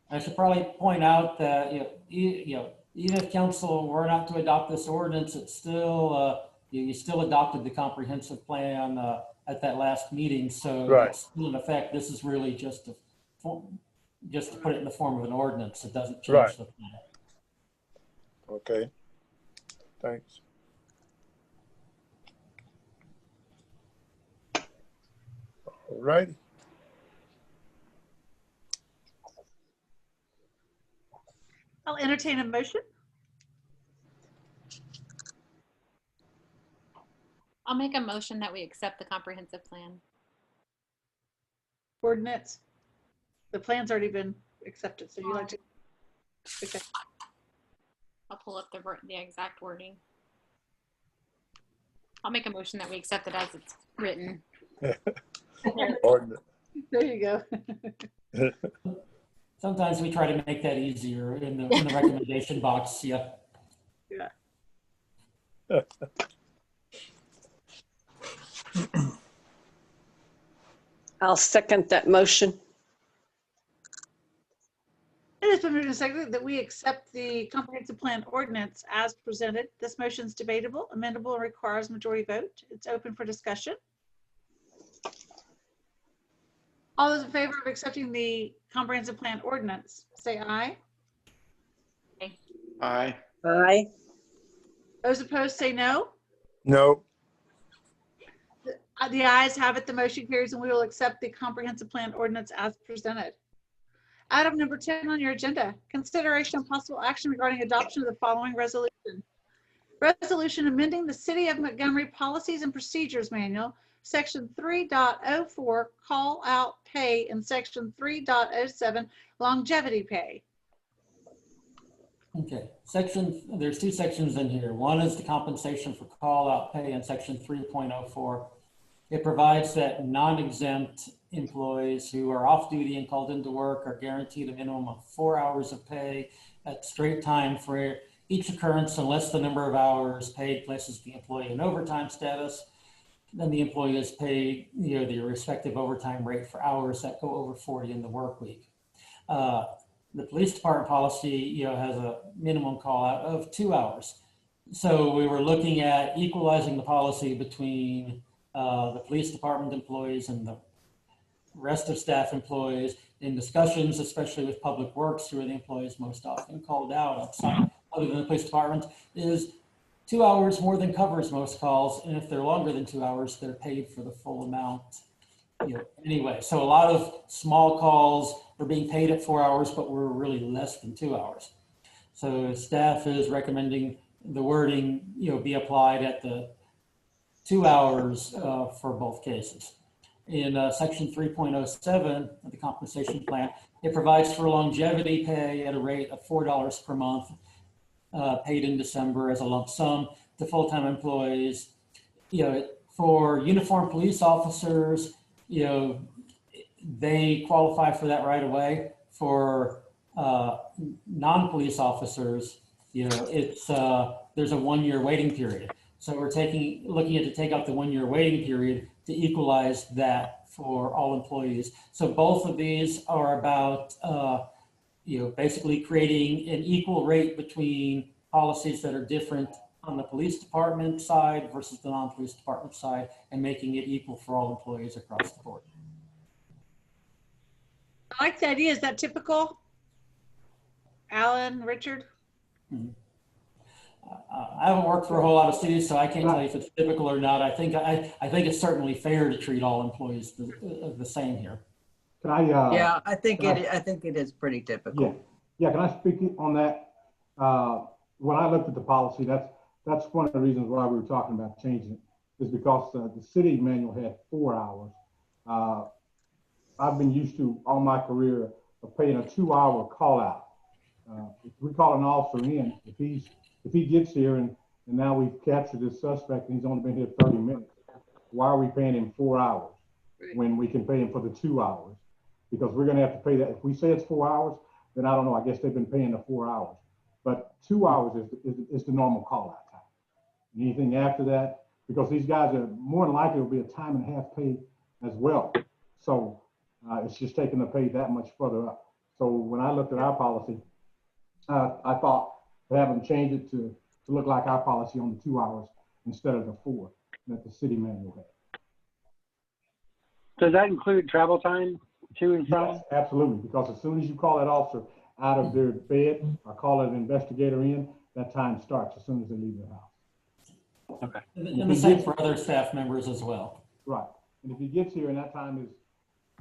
[SPEAKER 4] I should probably point out that even if council were not to adopt this ordinance, it still You still adopted the comprehensive plan at that last meeting, so
[SPEAKER 2] Right.
[SPEAKER 4] it's still in effect. This is really just to put it in the form of an ordinance. It doesn't change
[SPEAKER 2] Right.
[SPEAKER 4] the plan.
[SPEAKER 2] Okay. Thanks. All right.
[SPEAKER 1] I'll entertain a motion.
[SPEAKER 9] I'll make a motion that we accept the comprehensive plan.
[SPEAKER 1] Ordinance. The plan's already been accepted, so you like to, okay.
[SPEAKER 9] I'll pull up the exact wording. I'll make a motion that we accept it as it's written.
[SPEAKER 2] Ordinance.
[SPEAKER 1] There you go.
[SPEAKER 4] Sometimes we try to make that easier in the recommendation box. Yeah.
[SPEAKER 1] Yeah.
[SPEAKER 3] I'll second that motion.
[SPEAKER 1] It has been moved and seconded that we accept the comprehensive plan ordinance as presented. This motion is debatable, amendable, and requires majority vote. It's open for discussion. All those in favor of accepting the comprehensive plan ordinance, say aye.
[SPEAKER 6] Aye.
[SPEAKER 3] Aye.
[SPEAKER 1] Those opposed, say no.
[SPEAKER 2] No.
[SPEAKER 1] The ayes have it. The motion carries, and we will accept the comprehensive plan ordinance as presented. Item number 10 on your agenda, consideration and possible action regarding adoption of the following resolution. Resolution amending the City of Montgomery Policies and Procedures Manual, Section 3.04, call out pay, and Section 3.07, longevity pay.
[SPEAKER 4] Okay. There's two sections in here. One is the compensation for call out pay in Section 3.04. It provides that non-exempt employees who are off duty and called into work are guaranteed a minimum of 4 hours of pay at straight time for each occurrence unless the number of hours paid places the employee in overtime status. Then the employee is paid the respective overtime rate for hours that go over 40 in the work week. The police department policy has a minimum call out of 2 hours. So we were looking at equalizing the policy between the police department employees and the rest of staff employees in discussions, especially with public works, who are the employees most often called out outside, other than the police department, is 2 hours more than covers most calls. And if they're longer than 2 hours, they're paid for the full amount. Anyway, so a lot of small calls were being paid at 4 hours, but were really less than 2 hours. So staff is recommending the wording, be applied at the 2 hours for both cases. In Section 3.07 of the compensation plan, it provides for longevity pay at a rate of $4 per month, paid in December as a lump sum to full-time employees. For uniformed police officers, they qualify for that right away. For non-police officers, there's a 1 year waiting period. So we're looking at to take out the 1 year waiting period to equalize that for all employees. So both of these are about, basically creating an equal rate between policies that are different on the police department side versus the non-police department side, and making it equal for all employees across the board.
[SPEAKER 1] I like the idea. Is that typical? Alan, Richard?
[SPEAKER 4] Mm-hmm. I haven't worked for a whole lot of cities, so I can't tell you if it's typical or not. I think it's certainly fair to treat all employees the same here.
[SPEAKER 11] Can I?
[SPEAKER 13] Yeah, I think it is pretty typical.
[SPEAKER 11] Yeah. Can I speak on that? When I looked at the policy, that's one of the reasons why we were talking about changing it, is because the city manual had 4 hours. I've been used to all my career of paying a 2 hour call out. If we call an officer in, if he gets here and now we've captured this suspect and he's only been here 30 minutes, why are we paying him 4 hours when we can pay him for the 2 hours? Because we're going to have to pay that. If we say it's 4 hours, then I don't know. I guess they've been paying the 4 hours. But 2 hours is the normal call out time. Anything after that, because these guys are more than likely will be a time and a half pay as well. So it's just taking the pay that much further up. So when I looked at our policy, I thought to have them change it to look like our policy on the 2 hours instead of the 4 that the city manual had.
[SPEAKER 7] Does that include travel time to and from?
[SPEAKER 11] Yes, absolutely, because as soon as you call that officer out of their bed or call an investigator in, that time starts as soon as they leave their house.
[SPEAKER 7] Okay.
[SPEAKER 4] And the same for other staff members as well.
[SPEAKER 11] Right. And if he gets here and that time is,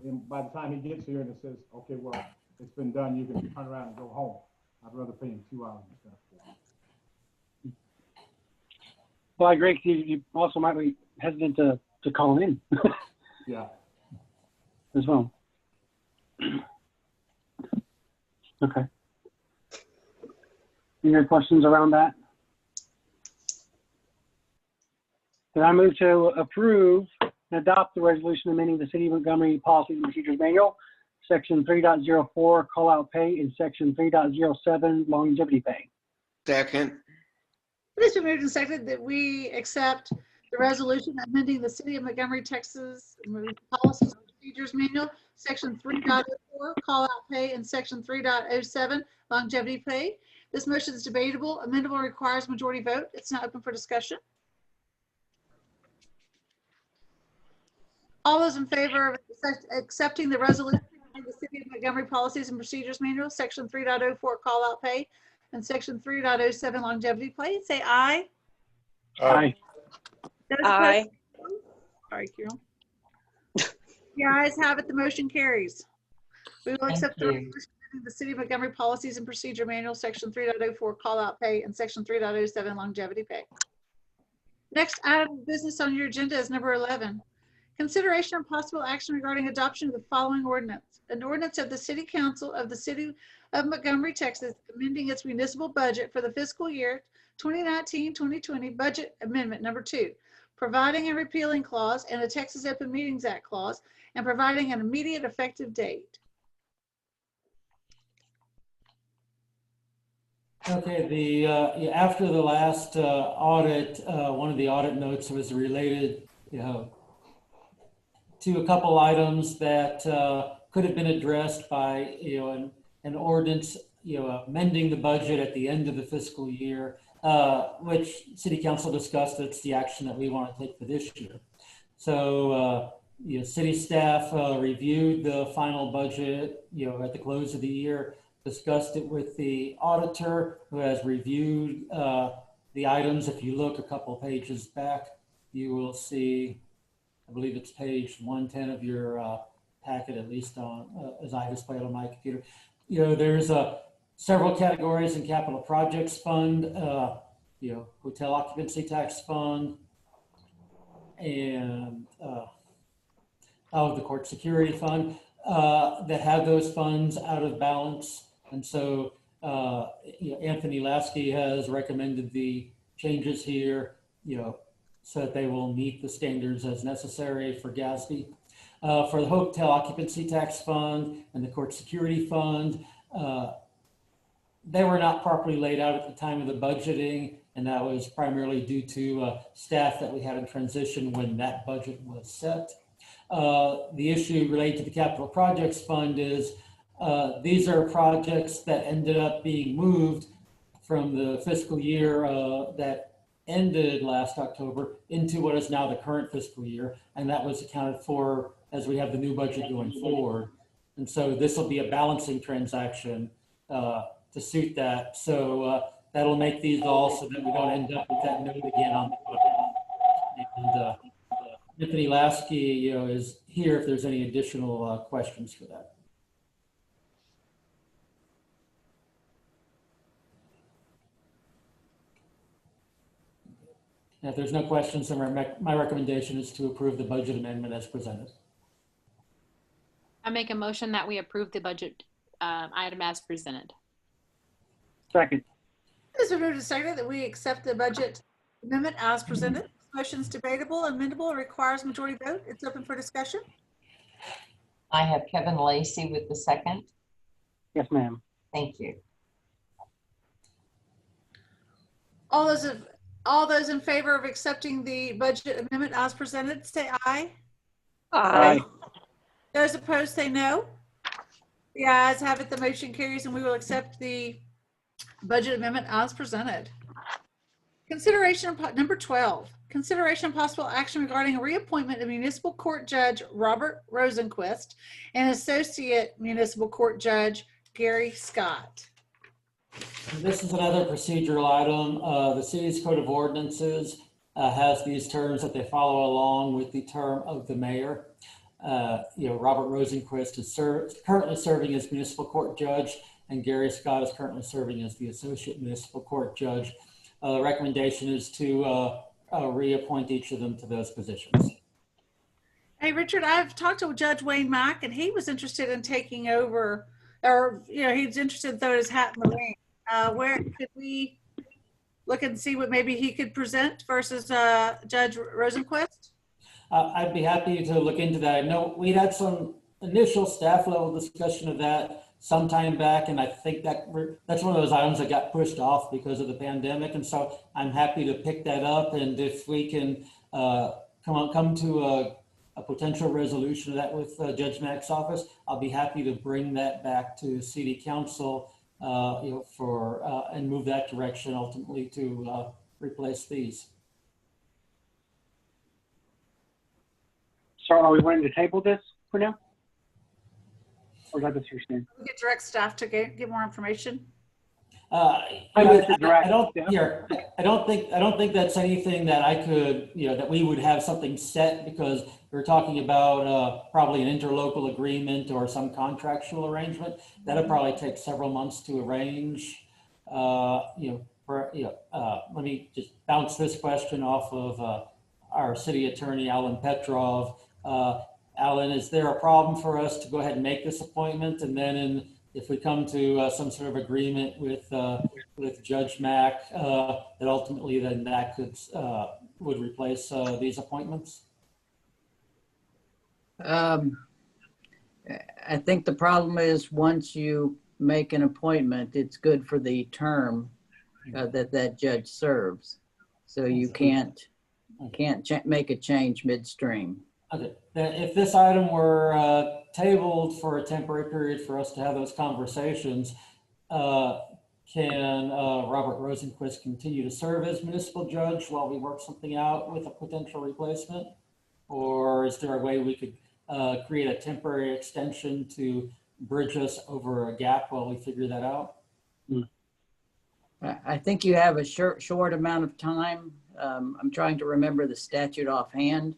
[SPEAKER 11] and by the time he gets here and it says, okay, well, it's been done, you can turn around and go home. I'd rather pay him 2 hours instead of 4.
[SPEAKER 7] Well, I agree. 'Cause you also might be hesitant to call in
[SPEAKER 11] Yeah.
[SPEAKER 7] as well. Okay. Any other questions around that? Then I move to approve and adopt the resolution amending the City of Montgomery Policies and Procedures Manual, Section 3.04 call out pay and Section 3.07 longevity pay.
[SPEAKER 6] Second.
[SPEAKER 1] It has been moved and seconded that we accept the resolution amending the City of Montgomery, Texas Policies and Procedures Manual, Section 3.04 call out pay and Section 3.07 longevity pay. This motion is debatable, amendable, and requires majority vote. It's now open for discussion. All those in favor of accepting the resolution of the City of Montgomery Policies and Procedures Manual, Section 3.04 call out pay and Section 3.07 longevity pay, say aye.
[SPEAKER 7] Aye.
[SPEAKER 1] Those
[SPEAKER 3] Aye.
[SPEAKER 1] opposed? Sorry, Carol. The ayes have it, the motion carries. We will accept the
[SPEAKER 12] you.
[SPEAKER 1] resolution amending the City of Montgomery Policies and Procedure Manual, Section 3.04 call out pay and Section 3.07 longevity pay. Next item of business on your agenda is number 11. Consideration and possible action regarding adoption of the following ordinance. An ordinance of the City Council of the City of Montgomery, Texas, amending its municipal budget for the fiscal year 2019-2020 budget amendment number 2, providing a repealing clause and a Texas Open Meetings Act clause, and providing an immediate effective date.
[SPEAKER 4] Okay, after the last audit, one of the audit notes was related, to a couple items that could have been addressed by, an ordinance, amending the budget at the end of the fiscal year, which City Council discussed. It's the action that we want to take for this year. So, city staff reviewed the final budget, at the close of the year, discussed it with the auditor, who has reviewed the items. If you look a couple pages back, you will see, I believe it's page 110 of your packet, at least on as I display it on my computer. There's several categories in capital projects fund, hotel occupancy tax fund, and the court security fund that have those funds out of balance. And so Anthony Lasky has recommended the changes here, so that they will meet the standards as necessary for GASB. For the hotel occupancy tax fund and the court security fund, they were not properly laid out at the time of the budgeting, and that was primarily due to staff that we had in transition when that budget was set. The issue related to the capital projects fund is these are projects that ended up being moved from the fiscal year that ended last October into what is now the current fiscal year, and that was accounted for as we have the new budget going forward. And so this will be a balancing transaction to suit that. So that'll make these all so that we don't end up with that note again on the budget. And Anthony Lasky, is here if there's any additional questions for that. If there's no questions, then my recommendation is to approve the budget amendment as presented.
[SPEAKER 9] I make a motion that we approve the budget item as presented.
[SPEAKER 7] Second.
[SPEAKER 1] This is moved and seconded that we accept the budget amendment as presented. Motion is debatable, amendable, and requires majority vote. It's open for discussion.
[SPEAKER 12] I have Kevin Lacey with the second.
[SPEAKER 7] Yes, ma'am.
[SPEAKER 12] Thank you.
[SPEAKER 1] All those in favor of accepting the budget amendment as presented, say aye.
[SPEAKER 3] Aye.
[SPEAKER 1] Those opposed, say no. The ayes have it, the motion carries, and we will accept the budget amendment as presented. Number 12, consideration and possible action regarding a reappointment of Municipal Court Judge Robert Rosenquist and Associate Municipal Court Judge Gary Scott.
[SPEAKER 4] This is another procedural item. The city's code of ordinances has these terms that they follow along with the term of the mayor. Robert Rosenquist is currently serving as municipal court judge, and Gary Scott is currently serving as the associate municipal court judge. The recommendation is to reappoint each of them to those positions.
[SPEAKER 1] Hey, Richard, I've talked to Judge Wayne Mack, and he was interested in taking over, or, he's interested in throwing his hat in the ring. Where could we look and see what maybe he could present versus Judge Rosenquist?
[SPEAKER 4] I'd be happy to look into that. I know we'd had some initial staff level discussion of that some time back, and I think that's one of those items that got pushed off because of the pandemic. And so I'm happy to pick that up, and if we can come to a potential resolution of that with Judge Mack's office, I'll be happy to bring that back to City Council, and move that direction ultimately to replace these.
[SPEAKER 7] So are we wanting to table this for now? Or is that what you're saying?
[SPEAKER 1] We get direct staff to get more information.
[SPEAKER 4] I don't think that's anything that I could, that we would have something set, because we're talking about probably an interlocal agreement or some contractual arrangement. That'll probably take several months to arrange. Let me just bounce this question off of our city attorney, Alan Petrov. Alan, is there a problem for us to go ahead and make this appointment? And then if we come to some sort of agreement with Judge Mack, that ultimately then that would replace these appointments?
[SPEAKER 13] I think the problem is once you make an appointment, it's good for the term that judge serves. So you can't make a change midstream.
[SPEAKER 4] Okay. If this item were tabled for a temporary period for us to have those conversations, can Robert Rosenquist continue to serve as municipal judge while we work something out with a potential replacement? Or is there a way we could create a temporary extension to bridge us over a gap while we figure that out?
[SPEAKER 13] I think you have a short amount of time. I'm trying to remember the statute offhand,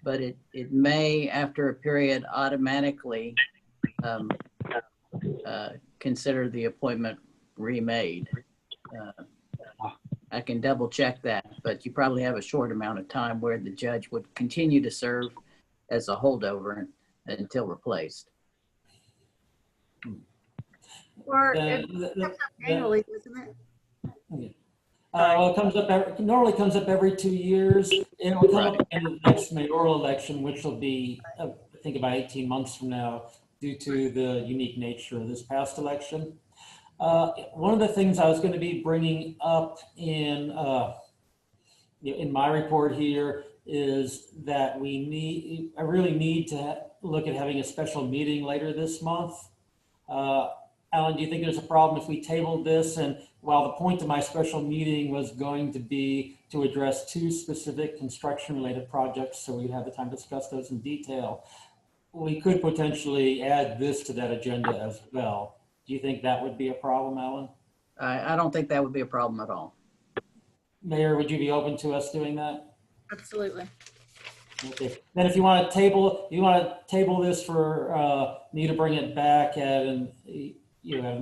[SPEAKER 13] but it may, after a period, automatically consider the appointment remade. I can double check that, but you probably have a short amount of time where the judge would continue to serve as a holdover until replaced.
[SPEAKER 1] Or it comes up annually, isn't it?
[SPEAKER 4] Okay. Well, it normally comes up every 2 years, and it will come up in the next mayoral election, which will be, I think, about 18 months from now, due to the unique nature of this past election. One of the things I was going to be bringing up in my report here is that I really need to look at having a special meeting later this month. Alan, do you think there's a problem if we tabled this? And while the point of my special meeting was going to be to address 2 specific construction-related projects, so we'd have the time to discuss those in detail, we could potentially add this to that agenda as well. Do you think that would be a problem, Alan?
[SPEAKER 13] I don't think that would be a problem at all.
[SPEAKER 4] Mayor, would you be open to us doing that?
[SPEAKER 1] Absolutely.
[SPEAKER 4] Okay. Then if you want to table this for me to bring it back at an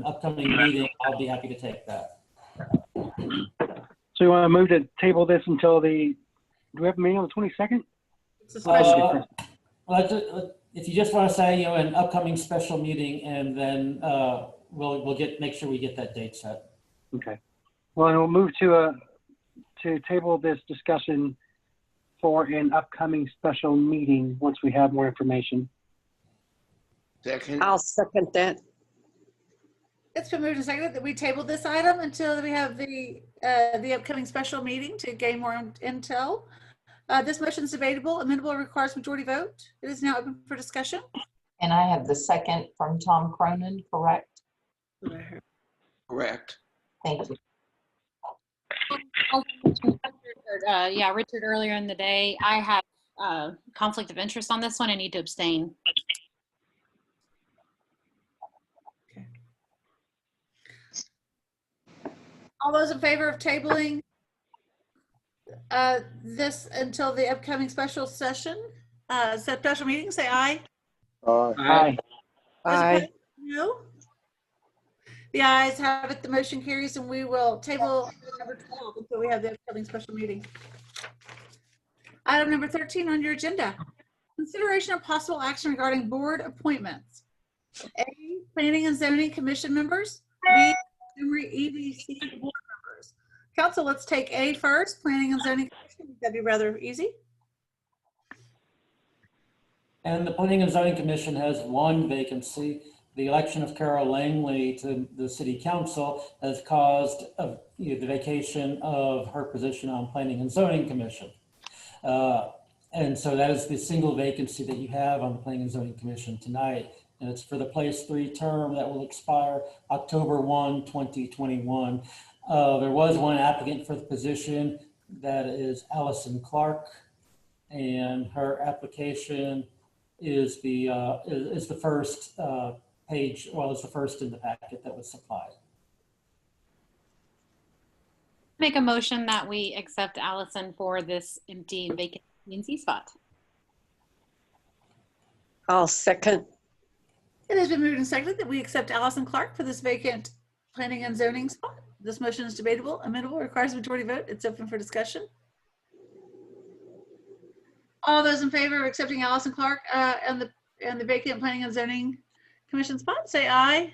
[SPEAKER 4] upcoming meeting, I'll be happy to take that.
[SPEAKER 7] So you want to move to table this until do we have a meeting on the 22nd?
[SPEAKER 1] It's a special.
[SPEAKER 4] If you just want to say, an upcoming special meeting, and then we'll make sure we get that date set.
[SPEAKER 7] Okay. Well, and we'll move to table this discussion for an upcoming special meeting once we have more information.
[SPEAKER 6] Second.
[SPEAKER 3] I'll second that.
[SPEAKER 1] It's been moved and seconded that we table this item until we have the upcoming special meeting to gain more intel. This motion is debatable. Amendable requires majority vote. It is now open for discussion.
[SPEAKER 12] And I have the second from Tom Cronin, correct?
[SPEAKER 6] Correct.
[SPEAKER 12] Thank you.
[SPEAKER 9] Richard earlier in the day, I have conflict of interest on this one. I need to abstain.
[SPEAKER 1] All those in favor of tabling this until the upcoming special session, special meeting, say aye.
[SPEAKER 7] Aye.
[SPEAKER 3] Aye.
[SPEAKER 1] No. The ayes have it. The motion carries, and we will table number 12 until we have the upcoming special meeting. Item number 13 on your agenda. Consideration of possible action regarding board appointments. A, Planning and Zoning Commission members. B, Montgomery EDC board members. Council, let's take A first. Planning and Zoning Commission. That'd be rather easy.
[SPEAKER 4] And the Planning and Zoning Commission has one vacancy. The election of Carol Langley to the City Council has caused the vacation of her position on Planning and Zoning Commission. And so that is the single vacancy that you have on the Planning and Zoning Commission tonight. And it's for the place 3 term that will expire October 1, 2021. There was one applicant for the position, that is Allison Clark, and her application is the first page, well, it's the first in the packet that was supplied.
[SPEAKER 9] Make a motion that we accept Allison for this empty vacant P&Z spot.
[SPEAKER 3] I'll second.
[SPEAKER 1] It has been moved and seconded that we accept Allison Clark for this vacant planning and zoning spot. This motion is debatable, amendable, requires a majority vote. It's open for discussion. All those in favor of accepting Allison Clark and the vacant planning and zoning commission spot, say aye.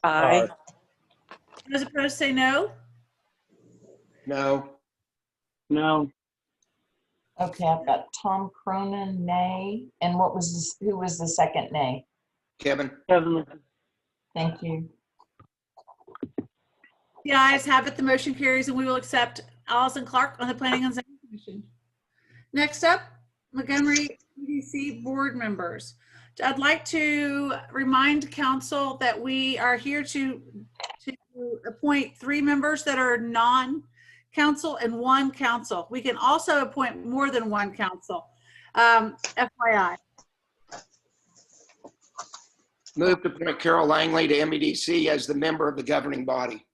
[SPEAKER 3] Aye.
[SPEAKER 1] Those opposed, say no.
[SPEAKER 6] No.
[SPEAKER 7] No.
[SPEAKER 12] Okay, I've got Tom Cronin, nay. And what was this, who was the second nay?
[SPEAKER 6] Kevin?
[SPEAKER 7] Kevin.
[SPEAKER 12] Thank you.
[SPEAKER 1] The ayes have it. The motion carries, and we will accept Allison Clark on the planning and zoning commission. Next up, Montgomery EDC board members. I'd like to remind council that we are here to appoint 3 members that are non-council and 1 council. We can also appoint more than 1 council, FYI.
[SPEAKER 6] Move to appoint Carol Langley to MEDC as the member of the governing body.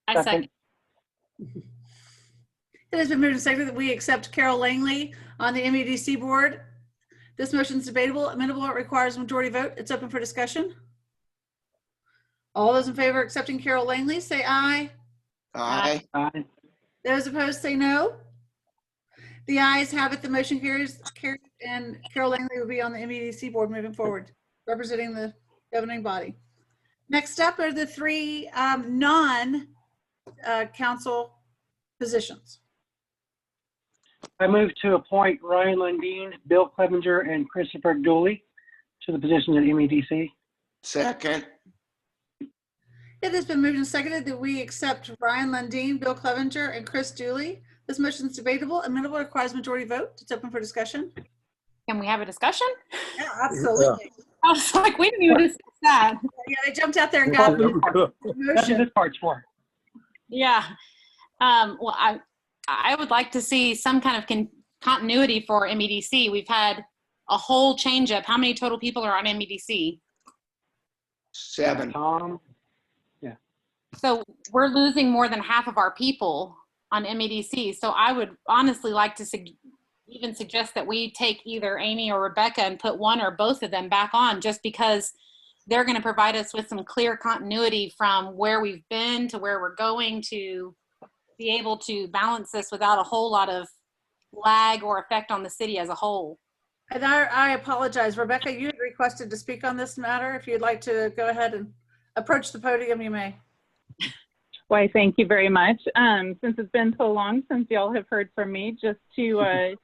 [SPEAKER 9] I second.
[SPEAKER 1] It has been moved and seconded that we accept Carol Langley on the MEDC board. This motion is debatable, amendable, it requires a majority vote. It's open for discussion. All those in favor of accepting Carol Langley, say aye.
[SPEAKER 6] Aye.
[SPEAKER 7] Aye.
[SPEAKER 1] Those opposed, say no. The ayes have it. The motion carries, and Carol Langley will be on the MEDC board moving forward, representing the governing body. Next up are the 3 non-council positions.
[SPEAKER 7] I move to appoint Ryan Lundeen, Bill Clevenger, and Christopher Dooley to the positions at MEDC.
[SPEAKER 6] Second.
[SPEAKER 1] It has been moved and seconded that we accept Ryan Lundeen, Bill Clevenger, and Chris Dooley. This motion is debatable, amendable, requires majority vote. It's open for discussion.
[SPEAKER 9] Can we have a discussion?
[SPEAKER 1] Yeah, absolutely.
[SPEAKER 9] I was like, we didn't even discuss that.
[SPEAKER 1] Yeah, they jumped out there and got the
[SPEAKER 7] That's what
[SPEAKER 1] motion.
[SPEAKER 7] this part's for.
[SPEAKER 9] Yeah. Well, I would like to see some kind of continuity for MEDC. We've had a whole change up. How many total people are on MEDC?
[SPEAKER 6] 7.
[SPEAKER 7] Yeah.
[SPEAKER 9] So we're losing more than half of our people on MEDC. So I would honestly like to even suggest that we take either Amy or Rebecca and put one or both of them back on, just because they're going to provide us with some clear continuity from where we've been to where we're going, to be able to balance this without a whole lot of lag or effect on the city as a whole.
[SPEAKER 1] And I apologize. Rebecca, you had requested to speak on this matter. If you'd like to go ahead and approach the podium, you may.
[SPEAKER 14] Why, thank you very much. Since it's been so long since y'all have heard from me, just to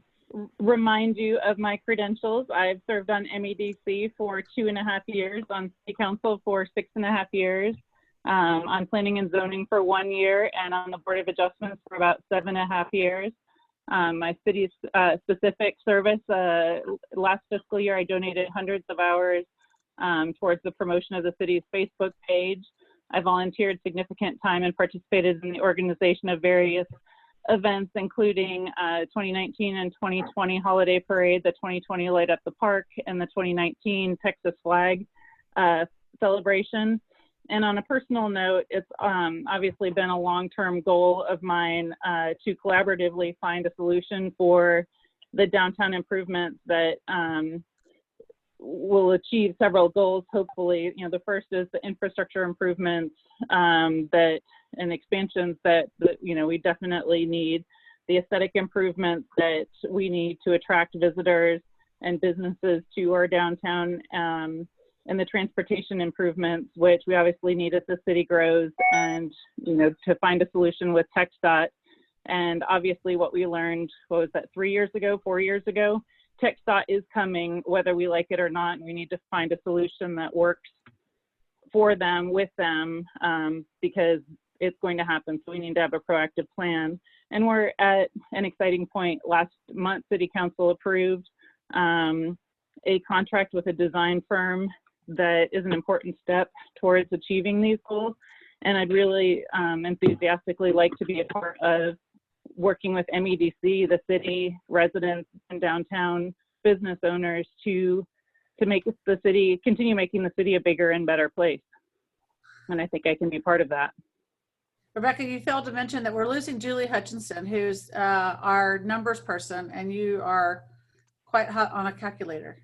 [SPEAKER 14] remind you of my credentials. I've served on MEDC for 2.5 years, on City Council for 6.5 years, on Planning and Zoning for 1 year, and on the Board of Adjustments for about 7.5 years. My city's specific service, last fiscal year, I donated hundreds of hours towards the promotion of the city's Facebook page. I volunteered significant time and participated in the organization of various events, including 2019 and 2020 holiday parade, the 2020 Light Up the Park, and the 2019 Texas Flag celebration. And on a personal note, it's obviously been a long-term goal of mine to collaboratively find a solution for the downtown improvements that will achieve several goals, hopefully. The first is the infrastructure improvements and expansions that we definitely need, the aesthetic improvements that we need to attract visitors and businesses to our downtown, and the transportation improvements, which we obviously need as the city grows, and to find a solution with TxDOT. And obviously what we learned, what was that, 4 years ago? TxDOT is coming, whether we like it or not, and we need to find a solution that works for them, with them, because it's going to happen. So we need to have a proactive plan. And we're at an exciting point. Last month, City Council approved a contract with a design firm that is an important step towards achieving these goals. And I'd really enthusiastically like to be a part of working with MEDC, the city, residents, and downtown business owners to make the city, continue making the city a bigger and better place. And I think I can be part of that.
[SPEAKER 1] Rebecca, you failed to mention that we're losing Julie Hutchinson, who's our numbers person, and you are quite hot on a calculator.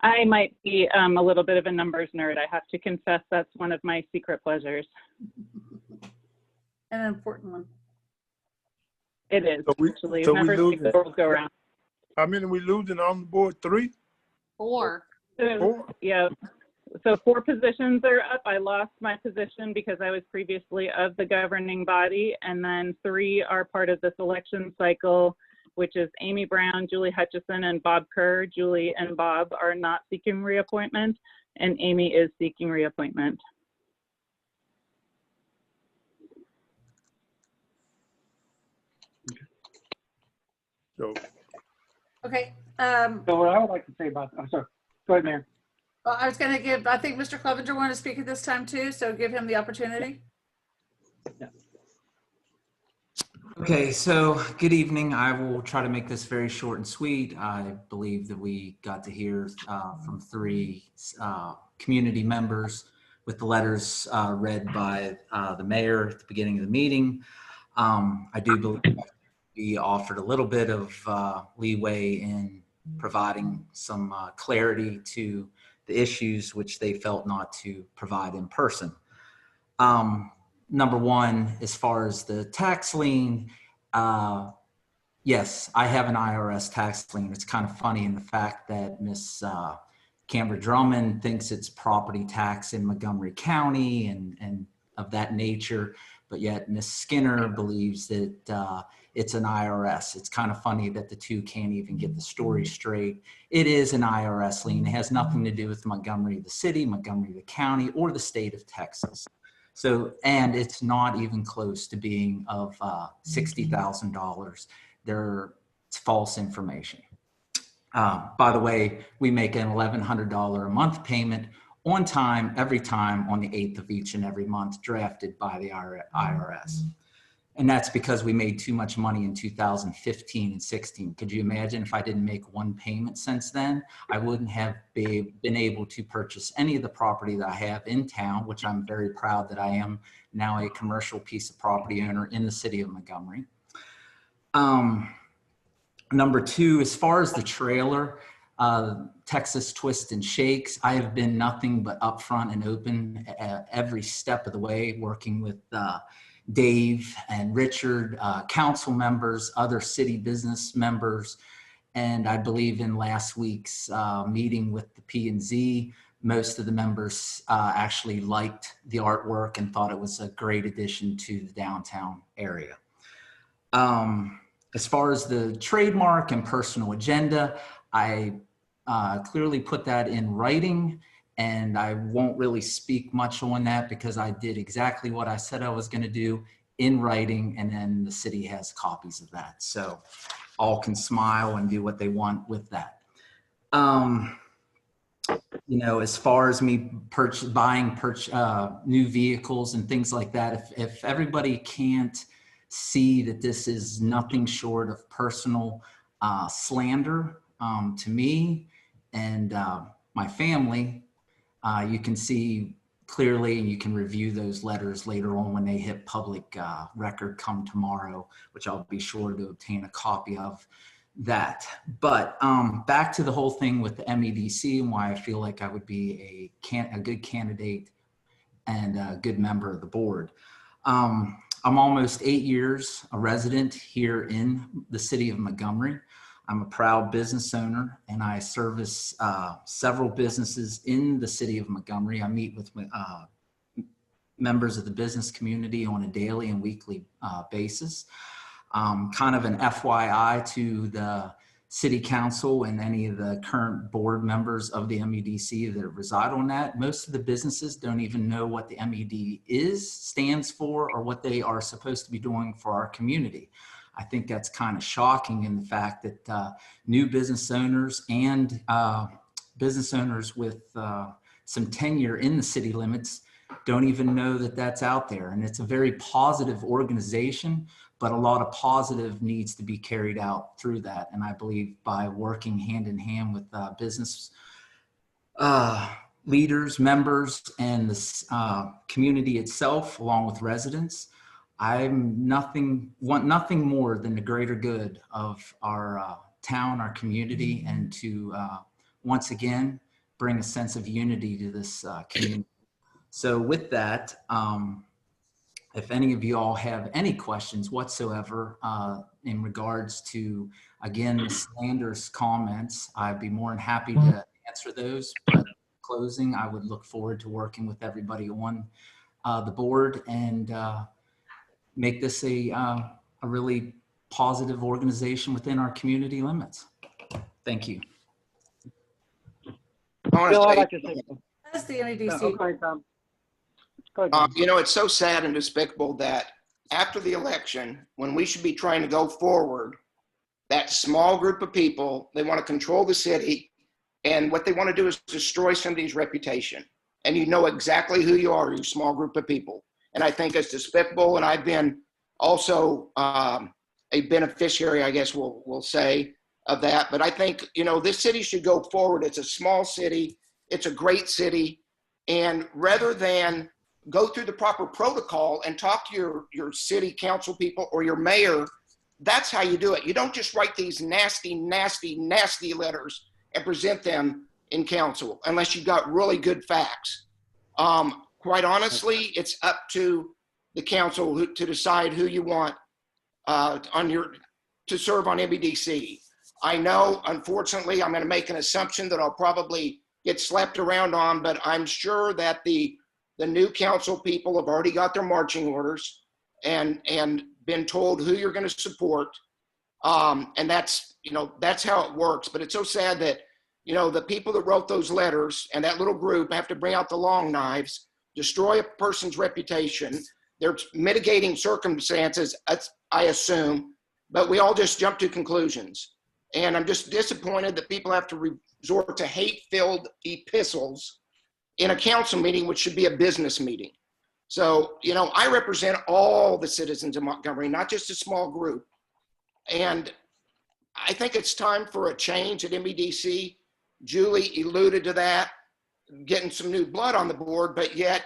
[SPEAKER 14] I might be a little bit of a numbers nerd. I have to confess that's one of my secret pleasures.
[SPEAKER 1] An important one.
[SPEAKER 14] It is.
[SPEAKER 2] So we
[SPEAKER 14] numbers make the world go around.
[SPEAKER 2] How many we losing on the board? 3?
[SPEAKER 9] 4.
[SPEAKER 2] Four?
[SPEAKER 14] Yeah. So 4 positions are up. I lost my position because I was previously of the governing body, and then 3 are part of this election cycle, which is Amy Brown, Julie Hutchison, and Bob Kerr. Julie and Bob are not seeking reappointment, and Amy is seeking reappointment.
[SPEAKER 2] So,
[SPEAKER 1] okay.
[SPEAKER 7] So what I would like to say about, I'm sorry, go ahead, Mayor.
[SPEAKER 1] Well, I was going to give, I think Mr. Clevenger wanted to speak at this time too, so give him the opportunity.
[SPEAKER 7] Yeah.
[SPEAKER 5] Okay, so good evening. I will try to make this very short and sweet. I believe that we got to hear from 3 community members with the letters read by the mayor at the beginning of the meeting. I do believe we offered a little bit of leeway in providing some clarity to the issues which they felt not to provide in person. Number one, as far as the tax lien, yes, I have an IRS tax lien. It's kind of funny in the fact that Miss Camber Drummond thinks it's property tax in Montgomery County and of that nature, but yet Miss Skinner believes that it's an IRS. It's kind of funny that the two can't even get the story straight. It is an IRS lien. It has nothing to do with Montgomery, the city, Montgomery, the county, or the state of Texas. So, and it's not even close to being of $60,000. It's false information. By the way, we make an $1,100 a month payment on time, every time, on the 8th of each and every month, drafted by the IRS. And that's because we made too much money in 2015 and 16. Could you imagine if I didn't make one payment since then? I wouldn't have been able to purchase any of the property that I have in town, which I'm very proud that I am now a commercial piece of property owner in the city of Montgomery. Number 2, as far as the trailer, Texas Twist and Shakes, I have been nothing but upfront and open every step of the way, working with Dave and Richard, council members, other city business members. And I believe in last week's meeting with the P&Z, most of the members actually liked the artwork and thought it was a great addition to the downtown area. As far as the trademark and personal agenda, I clearly put that in writing, and I won't really speak much on that because I did exactly what I said I was going to do in writing, and then the city has copies of that. So all can smile and do what they want with that. you know, as far as me buying new vehicles and things like that, if everybody can't see that this is nothing short of personal slander to me and my family, you can see clearly, and you can review those letters later on when they hit public record come tomorrow, which I'll be sure to obtain a copy of that. But back to the whole thing with the MEDC and why I feel like I would be a good candidate and a good member of the board. I'm almost 8 years a resident here in the city of Montgomery. I'm a proud business owner and I service several businesses in the city of Montgomery. I meet with members of the business community on a daily and weekly basis. Kind of an FYI to the city council and any of the current board members of the MEDC that reside on that. Most of the businesses don't even know what the MED stands for, or what they are supposed to be doing for our community. I think that's kind of shocking in the fact that new business owners and business owners with some tenure in the city limits don't even know that that's out there. And it's a very positive organization, but a lot of positive needs to be carried out through that. And I believe by working hand in hand with business leaders, members, and the community itself, along with residents, I want nothing more than the greater good of our town, our community, and to once again bring a sense of unity to this community. So with that, if any of you all have any questions whatsoever in regards to, again, the slanderous comments, I'd be more than happy to answer those. But closing, I would look forward to working with everybody on the board and make this a really positive organization within our community limits. Thank you.
[SPEAKER 7] Bill, I'd like to say something.
[SPEAKER 13] That's the MEDC.
[SPEAKER 7] Okay, Tom. Go ahead.
[SPEAKER 6] You know, it's so sad and despicable that after the election, when we should be trying to go forward, that small group of people, they want to control the city, and what they want to do is destroy somebody's reputation. And you know exactly who you are, you small group of people. And I think it's despicable, and I've been also a beneficiary, I guess we'll say, of that. But I think, you know, this city should go forward. It's a small city. It's a great city. And rather than go through the proper protocol and talk to your city council people or your mayor, that's how you do it. You don't just write these nasty, nasty, nasty letters and present them in council unless you've got really good facts. Quite honestly, it's up to the council to decide who you want to serve on MEDC. I know, unfortunately, I'm going to make an assumption that I'll probably get slapped around on, but I'm sure that the new council people have already got their marching orders and been told who you're going to support. And that's, you know, that's how it works. But it's so sad that, you know, the people that wrote those letters and that little group have to bring out the long knives, destroy a person's reputation. There's mitigating circumstances, I assume, but we all just jump to conclusions. And I'm just disappointed that people have to resort to hate-filled epistles in a council meeting, which should be a business meeting. So, you know, I represent all the citizens of Montgomery, not just a small group. And I think it's time for a change at MEDC. Julie alluded to that, getting some new blood on the board, but yet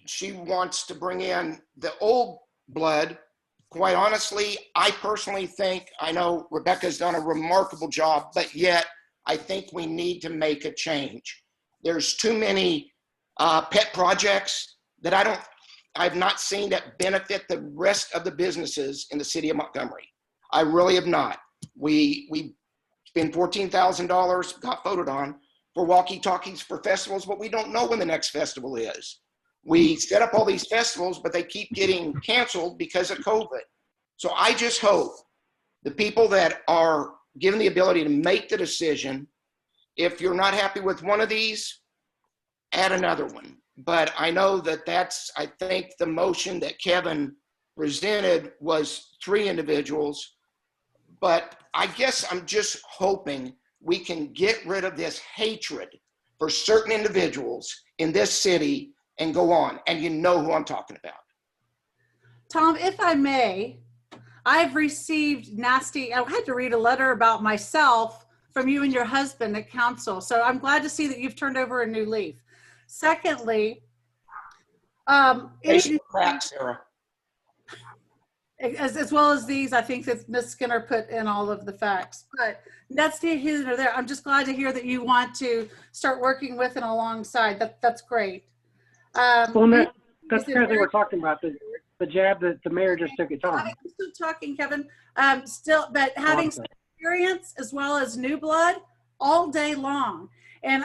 [SPEAKER 6] she wants to bring in the old blood. Quite honestly, I personally think, I know Rebecca's done a remarkable job, but yet I think we need to make a change. There's too many pet projects that I've not seen that benefit the rest of the businesses in the city of Montgomery. I really have not. We spend $14,000, got voted on, for walkie-talkies for festivals, but we don't know when the next festival is. We set up all these festivals, but they keep getting canceled because of COVID. So I just hope the people that are given the ability to make the decision, if you're not happy with one of these, add another one. But I know I think the motion that Kevin presented was 3 individuals. But I guess I'm just hoping we can get rid of this hatred for certain individuals in this city and go on. And you know who I'm talking about.
[SPEAKER 1] Tom, if I may, I've received nasty, I had to read a letter about myself from you and your husband at council. So I'm glad to see that you've turned over a new leaf. Secondly,
[SPEAKER 6] Crap, Sarah.
[SPEAKER 1] as well as these, I think that Ms. Skinner put in all of the facts, but that's neither here nor there. I'm just glad to hear that you want to start working with and alongside. That's great.
[SPEAKER 7] Well, that's the kind of thing we're talking about, the jab that the mayor just took its on.
[SPEAKER 1] I'm still talking, Kevin. But having some experience as well as new blood all day long. And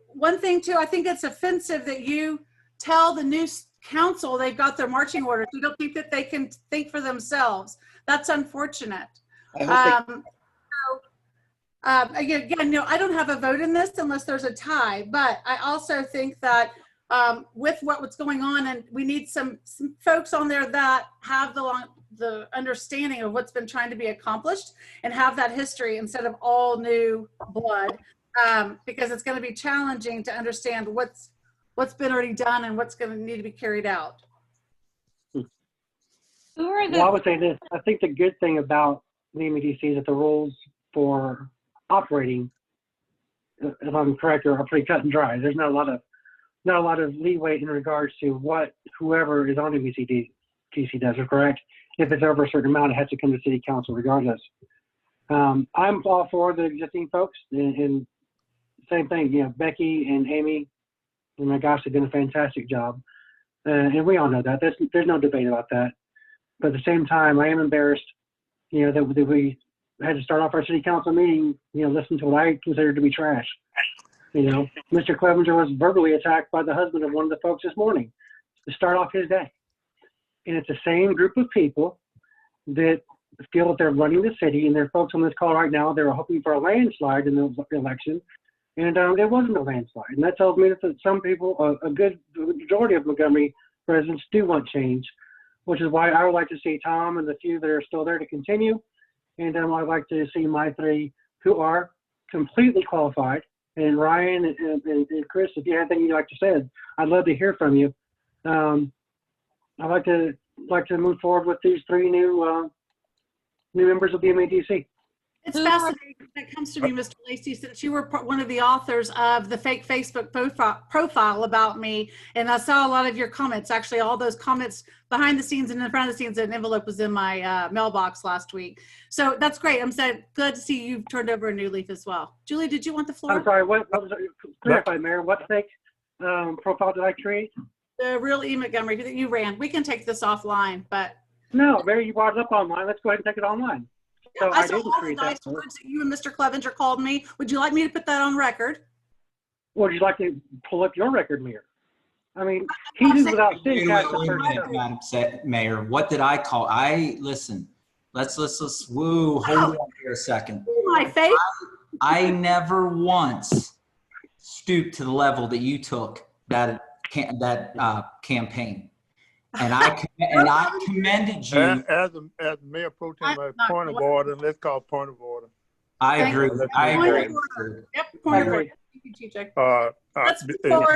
[SPEAKER 1] one thing too, I think it's offensive that you tell the new council they've got their marching orders. You don't think that they can think for themselves. That's unfortunate. Again, I don't have a vote in this unless there's a tie, but I also think that with what's going on, and we need some folks on there that have the understanding of what's been trying to be accomplished and have that history instead of all new blood, because it's going to be challenging to understand what's been already done and what's going to need to be carried out.
[SPEAKER 7] Well, I would say this. I think the good thing about the MEDC is that the rules for operating, if I'm correct, are pretty cut and dry. There's not a lot of leeway in regards to what whoever is on MEDC does, or correct? If it's over a certain amount, it has to come to city council regardless. I'm all for the existing folks, and same thing, Becky and Amy, oh my gosh, they've done a fantastic job. And we all know that. There's no debate about that. But at the same time, I am embarrassed, that we had to start off our city council meeting, listening to what I consider to be trash. Mr. Clevenger was verbally attacked by the husband of one of the folks this morning to start off his day. And it's the same group of people that feel that they're running the city, and there are folks on this call right now, they were hoping for a landslide in the election, and it wasn't a landslide. And that tells me that some people, a good majority of Montgomery residents do want change, which is why I would like to see Tom and the few that are still there to continue. And I'd like to see my three who are completely qualified. And Ryan and Chris, if you have anything you'd like to say, I'd love to hear from you. I'd like to move forward with these three new members of the MADC.
[SPEAKER 1] It's fascinating when it comes to me, Mr. Lacey, since you were one of the authors of the fake Facebook profile about me, and I saw a lot of your comments. Actually, all those comments behind the scenes and in front of the scenes, an envelope was in my mailbox last week. So that's great. I'm so glad to see you've turned over a new leaf as well. Julie, did you want the floor?
[SPEAKER 7] I'm sorry, what was it? Clarify, Mayor, what fake profile did I create?
[SPEAKER 1] The real E. Montgomery that you ran. We can take this offline, but.
[SPEAKER 7] No, Mary, you brought it up online. Let's go ahead and take it online. So
[SPEAKER 1] I saw all the nice words that you and Mr. Clevenger called me. Would you like me to put that on record?
[SPEAKER 7] Would you like to pull up your record, Mayor? I mean, he knew without seeing past the first
[SPEAKER 5] Madam Mayor, what did I call? Listen, let's hold on here a second.
[SPEAKER 1] My face.
[SPEAKER 5] I never once stooped to the level that you took that campaign. And I commended you.
[SPEAKER 2] As Mayor Pro Tem, point of order. Let's call point of order.
[SPEAKER 5] I agree.
[SPEAKER 1] Yep, point of order. Thank you, TJ.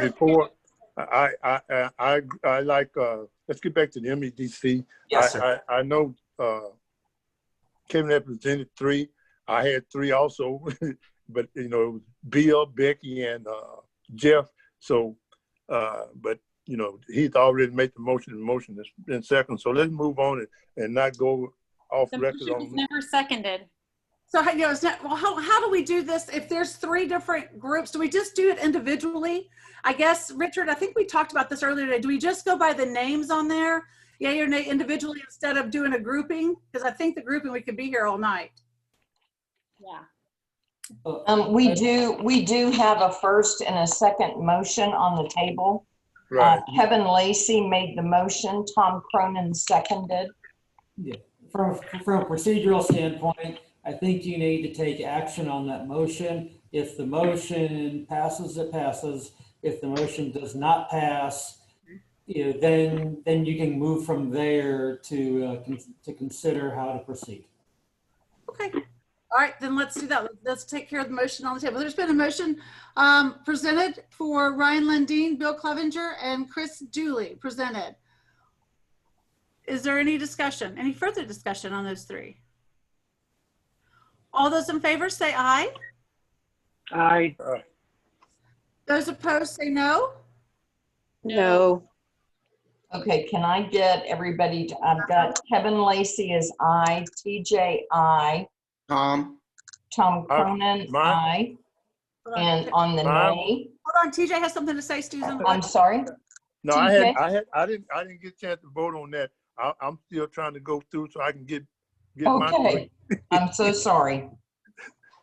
[SPEAKER 2] Before I like. Let's get back to the MEDC.
[SPEAKER 5] Yes, sir.
[SPEAKER 2] I know Kevin had presented three. I had three also, but it was Bill, Becky, and Jeff. So, but. He's already made the motion. The motion is in second. So let's move on and not go off record on.
[SPEAKER 9] It's never seconded.
[SPEAKER 1] So how do we do this? If there's three different groups, do we just do it individually? I guess, Richard, I think we talked about this earlier today. Do we just go by the names on there? Yay or nay individually instead of doing a grouping? Because I think the grouping, we could be here all night.
[SPEAKER 9] Yeah.
[SPEAKER 12] We do have a first and a second motion on the table.
[SPEAKER 2] Right.
[SPEAKER 12] Kevin Lacey made the motion. Tom Cronin seconded.
[SPEAKER 4] Yeah. From a procedural standpoint, I think you need to take action on that motion. If the motion passes, it passes. If the motion does not pass, then you can move from there to consider how to proceed.
[SPEAKER 1] Okay. All right, then let's do that. Let's take care of the motion on the table. There's been a motion presented for Ryan Lundeen, Bill Clevenger, and Chris Dooley presented. Is there any discussion, any further discussion on those three? All those in favor say aye.
[SPEAKER 7] Aye.
[SPEAKER 1] Those opposed say no.
[SPEAKER 3] No.
[SPEAKER 12] Okay, can I get everybody to, I've got Kevin Lacey as aye, TJ aye,
[SPEAKER 6] Tom,
[SPEAKER 12] Tom Cronin aye, and on the nay.
[SPEAKER 1] Hold on, TJ has something to say, Susan.
[SPEAKER 12] I'm sorry.
[SPEAKER 2] No,
[SPEAKER 12] TJ?
[SPEAKER 2] I didn't get a chance to vote on that. I'm still trying to go through so I can get my
[SPEAKER 12] Okay, I'm so sorry.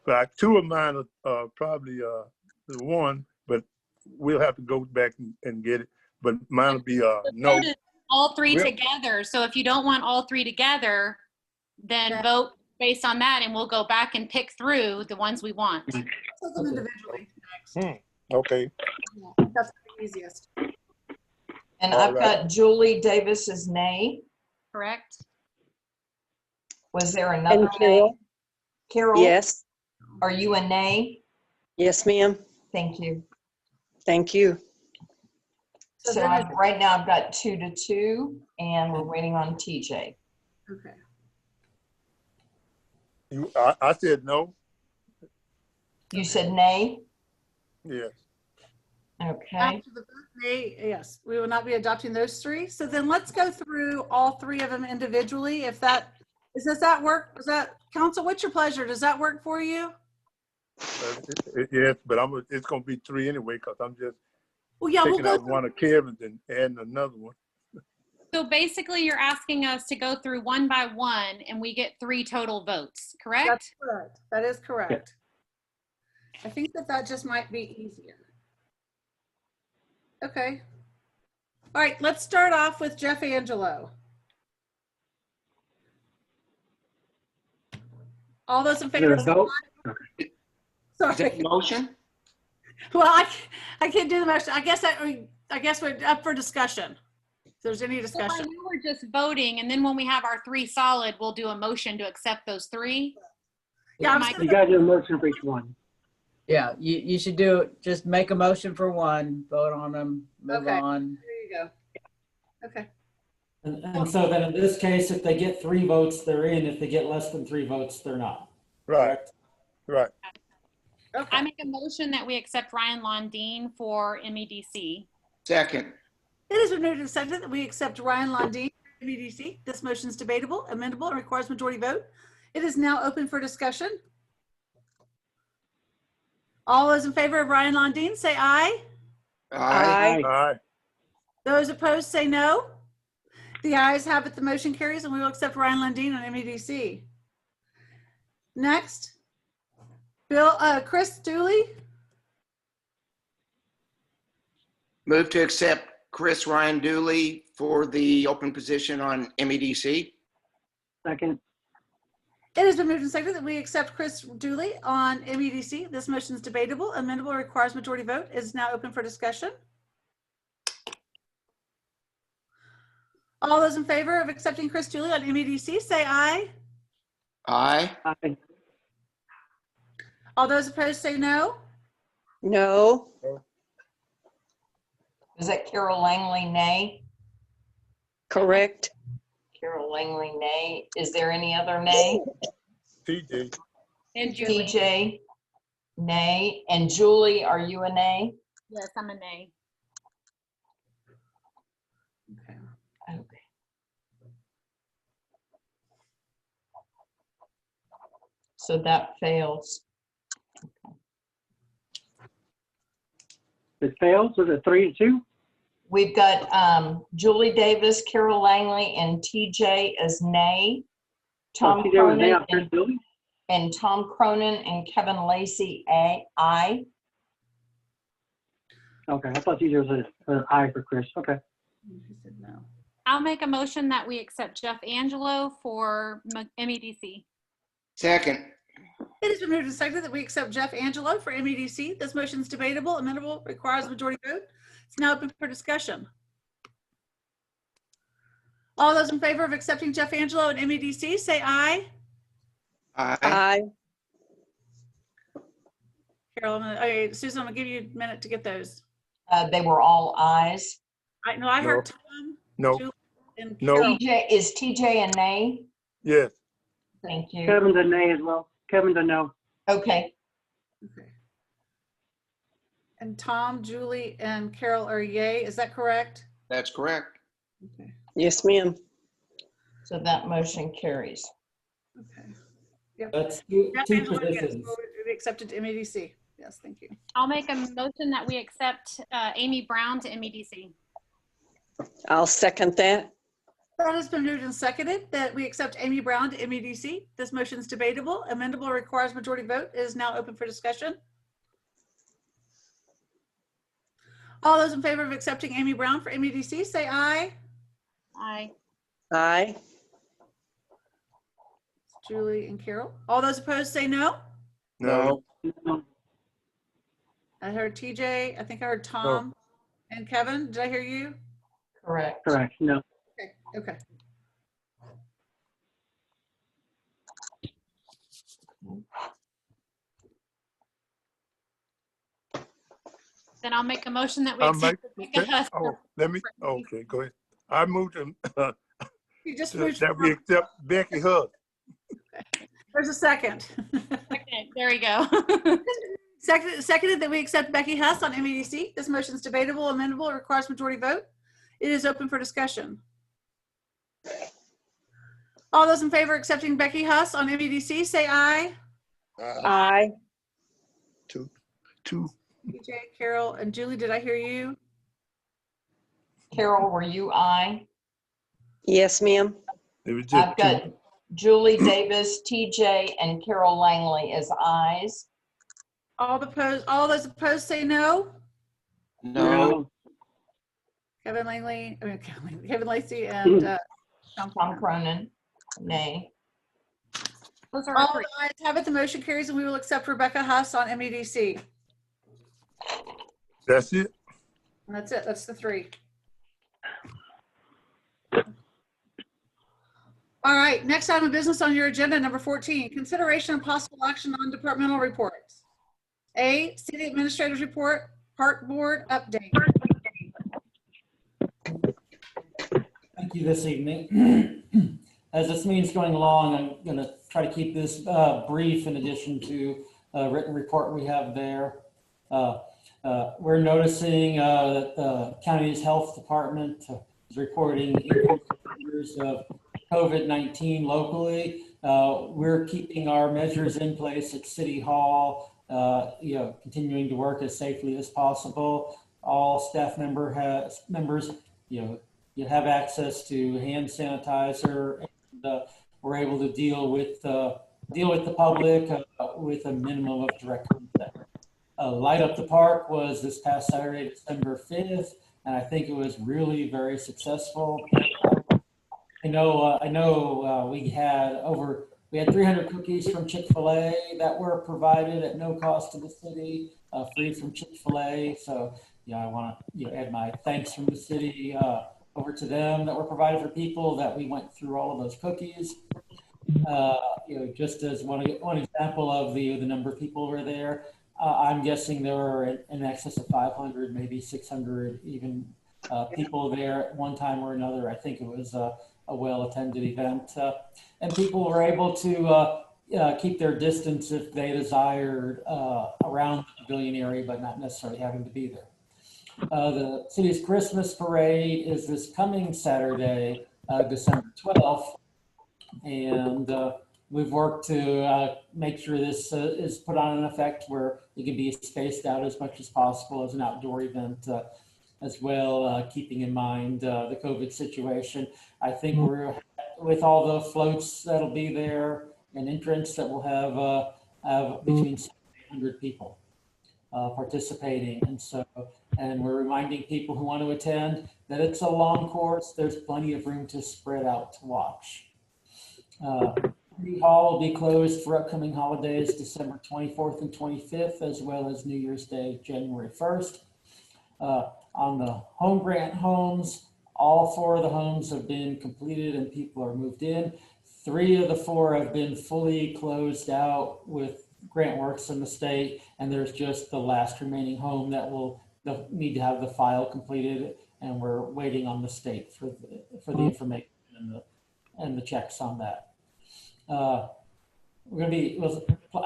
[SPEAKER 2] But two of mine are probably the one, but we'll have to go back and get it. But mine will be no.
[SPEAKER 9] All three together. So if you don't want all three together, then vote based on that, and we'll go back and pick through the ones we want.
[SPEAKER 1] Take them individually next.
[SPEAKER 2] Okay.
[SPEAKER 1] That's the easiest.
[SPEAKER 12] And
[SPEAKER 2] All
[SPEAKER 12] I've
[SPEAKER 2] right.
[SPEAKER 12] got Julie Davis as nay.
[SPEAKER 9] Correct?
[SPEAKER 12] Was there another
[SPEAKER 3] And
[SPEAKER 12] nay?
[SPEAKER 3] Carol?
[SPEAKER 12] Carol?
[SPEAKER 3] Yes.
[SPEAKER 12] Are you a nay?
[SPEAKER 3] Yes, ma'am.
[SPEAKER 12] Thank you.
[SPEAKER 3] Thank you.
[SPEAKER 12] So right now I've got 2-2, and we're waiting on TJ.
[SPEAKER 1] Okay.
[SPEAKER 2] I said no.
[SPEAKER 12] You said nay?
[SPEAKER 2] Yes.
[SPEAKER 12] Okay.
[SPEAKER 1] After the vote, nay, yes, we will not be adopting those three. So then let's go through all three of them individually. If that, does that work? Is that, council, what's your pleasure? Does that work for you?
[SPEAKER 2] Yes, but it's going to be three anyway because I'm just taking out one of Kevin's and adding another one.
[SPEAKER 9] So basically you're asking us to go through one by one and we get 3 total votes, correct?
[SPEAKER 1] That's correct. That is correct. I think that just might be easier. Okay. All right, let's start off with Jeff Angelo. All those in favor? Sorry.
[SPEAKER 6] is that the motion?
[SPEAKER 1] Well, I can't do the motion. I guess we're up for discussion. If there's any discussion.
[SPEAKER 9] Well, I know we're just voting, and then when we have our 3 solid, we'll do a motion to accept those 3.
[SPEAKER 1] Yeah,
[SPEAKER 7] you gotta do a motion for each one.
[SPEAKER 13] Yeah, you should do, just make a motion for one, vote on them, move on.
[SPEAKER 1] There you go. Okay.
[SPEAKER 4] And so then in this case, if they get 3 votes, they're in. If they get less than 3 votes, they're not.
[SPEAKER 2] Right. Right.
[SPEAKER 1] Okay.
[SPEAKER 9] I make a motion that we accept Ryan Lundeen for MEDC.
[SPEAKER 6] Second.
[SPEAKER 1] It has been moved and seconded that we accept Ryan Lundeen, MEDC. This motion is debatable, amendable, and requires majority vote. It is now open for discussion. All those in favor of Ryan Lundeen say aye.
[SPEAKER 6] Aye.
[SPEAKER 2] Aye.
[SPEAKER 1] Those opposed say no. The ayes have it, the motion carries, and we will accept Ryan Lundeen on MEDC. Next, Chris Dooley.
[SPEAKER 6] Move to accept Chris Ryan Dooley for the open position on MEDC.
[SPEAKER 7] Second.
[SPEAKER 1] It has been moved and seconded that we accept Chris Dooley on MEDC. This motion is debatable, amendable, requires majority vote. It is now open for discussion. All those in favor of accepting Chris Dooley on MEDC say aye.
[SPEAKER 6] Aye.
[SPEAKER 7] Aye.
[SPEAKER 1] All those opposed say no.
[SPEAKER 3] No.
[SPEAKER 12] Is that Carol Langley, nay?
[SPEAKER 3] Correct.
[SPEAKER 12] Carol Langley, nay. Is there any other nay?
[SPEAKER 2] TJ.
[SPEAKER 9] And Julie.
[SPEAKER 12] TJ, nay. And Julie, are you a nay?
[SPEAKER 9] Yes, I'm a nay.
[SPEAKER 12] Okay. So that fails.
[SPEAKER 7] It fails, was it 3-2?
[SPEAKER 12] We've got Julie Davis, Carol Langley, and TJ as nay. Tom
[SPEAKER 7] TJ was nay
[SPEAKER 12] Cronin
[SPEAKER 7] on Chris Dooley?
[SPEAKER 12] and Tom Cronin and Kevin Lacey, aye.
[SPEAKER 7] Okay, I thought TJ was an aye for Chris, okay.
[SPEAKER 1] He said no.
[SPEAKER 9] I'll make a motion that we accept Jeff Angelo for MEDC.
[SPEAKER 6] Second.
[SPEAKER 1] It has been moved and seconded that we accept Jeff Angelo for MEDC. This motion is debatable, amendable, requires a majority vote. It's now open for discussion. All those in favor of accepting Jeff Angelo and MEDC say aye.
[SPEAKER 6] Aye.
[SPEAKER 3] Aye.
[SPEAKER 15] Carol. Okay, Susan, I'm gonna give you a minute to get those.
[SPEAKER 12] They were all ayes.
[SPEAKER 15] I know I heard Tom,
[SPEAKER 2] No,
[SPEAKER 15] Julie, and
[SPEAKER 2] no,
[SPEAKER 15] Carol.
[SPEAKER 12] Is TJ a nay?
[SPEAKER 2] yes.
[SPEAKER 12] Thank you.
[SPEAKER 7] Kevin's a nay as well. Kevin's a no.
[SPEAKER 12] Okay.
[SPEAKER 15] Okay. And Tom, Julie, and Carol are yay. Is that correct?
[SPEAKER 6] That's correct.
[SPEAKER 15] Okay.
[SPEAKER 3] Yes, ma'am.
[SPEAKER 12] So that motion carries.
[SPEAKER 15] Okay. Yep.
[SPEAKER 4] That's two
[SPEAKER 15] Angela, yes,
[SPEAKER 4] positions.
[SPEAKER 15] we accepted MEDC. Yes, thank you.
[SPEAKER 9] I'll make a motion that we accept Amy Brown to MEDC.
[SPEAKER 3] I'll second that.
[SPEAKER 15] That has been moved and seconded that we accept Amy Brown to MEDC. This motion is debatable. Amendable requires majority vote. It is now open for discussion. All those in favor of accepting Amy Brown for MEDC, say aye.
[SPEAKER 9] Aye.
[SPEAKER 3] Aye.
[SPEAKER 15] Julie and Carol. All those opposed, say no.
[SPEAKER 2] No.
[SPEAKER 15] I heard TJ. I think I heard Tom and Kevin. Did I hear you?
[SPEAKER 12] Correct.
[SPEAKER 7] Correct, no.
[SPEAKER 15] Okay. Okay.
[SPEAKER 9] Then I'll make a motion that we
[SPEAKER 2] I'll
[SPEAKER 9] accept
[SPEAKER 2] make-
[SPEAKER 9] Rebecca Huss.
[SPEAKER 2] Okay, go ahead. I moved
[SPEAKER 15] You just moved.
[SPEAKER 2] that we accept Becky Huss.
[SPEAKER 15] There's a second.
[SPEAKER 9] Okay, there we go.
[SPEAKER 15] Seconded that we accept Becky Huss on MEDC. This motion is debatable, amendable, it requires majority vote. It is open for discussion. All those in favor of accepting Becky Huss on MEDC, say aye.
[SPEAKER 3] Aye.
[SPEAKER 2] Two.
[SPEAKER 15] TJ, Carol, and Julie, did I hear you?
[SPEAKER 12] Carol, were you aye?
[SPEAKER 3] Yes, ma'am.
[SPEAKER 2] It was just
[SPEAKER 12] I've got Julie Davis, TJ, and Carol Langley as ayes.
[SPEAKER 15] All those opposed say no.
[SPEAKER 6] No.
[SPEAKER 15] Kevin Lacey, and
[SPEAKER 12] Tom Cronin, nay.
[SPEAKER 9] Those are
[SPEAKER 15] all
[SPEAKER 9] three.
[SPEAKER 15] the ayes have it. The motion carries, and we will accept Rebecca Huss on MEDC.
[SPEAKER 2] That's it.
[SPEAKER 15] And that's it. That's the three. All right. Next item of business on your agenda, number 14, consideration and possible action on departmental reports. A, City Administrator's Report, Park Board Update.
[SPEAKER 4] Thank you this evening. As this meeting's going along, I'm going to try to keep this brief in addition to a written report we have there. We're noticing that the county's health department is reporting increases of COVID-19 locally. We're keeping our measures in place at City Hall, continuing to work as safely as possible. All staff members, you have access to hand sanitizer, and we're able to deal with the public with a minimum of direct contact. Light Up the Park was this past Saturday, December 5th, and I think it was really very successful. I know we had 300 cookies from Chipotle that were provided at no cost to the city, free from Chipotle. So I want to add my thanks from the city over to them that were provided for people that we went through all of those cookies. Just as one example of the number of people who were there, I'm guessing there were in excess of 500, maybe 600 even people there at one time or another. I think it was a well-attended event, and people were able to keep their distance if they desired around the pavilion area, but not necessarily having to be there. The city's Christmas parade is this coming Saturday, December 12th, and we've worked to make sure this is put on in effect where it can be spaced out as much as possible as an outdoor event as well, keeping in mind the COVID situation. I think we're, with all the floats that'll be there and entrance, that we'll have between 700 people participating. And we're reminding people who want to attend that it's a long course. There's plenty of room to spread out to watch. City Hall will be closed for upcoming holidays, December 24th and 25th, as well as New Year's Day, January 1st. On the home grant homes, all 4 of the homes have been completed and people are moved in. 3 of the 4 have been fully closed out with grant works in the state, and there's just the last remaining home that will need to have the file completed, and we're waiting on the state for the information and the checks on that. I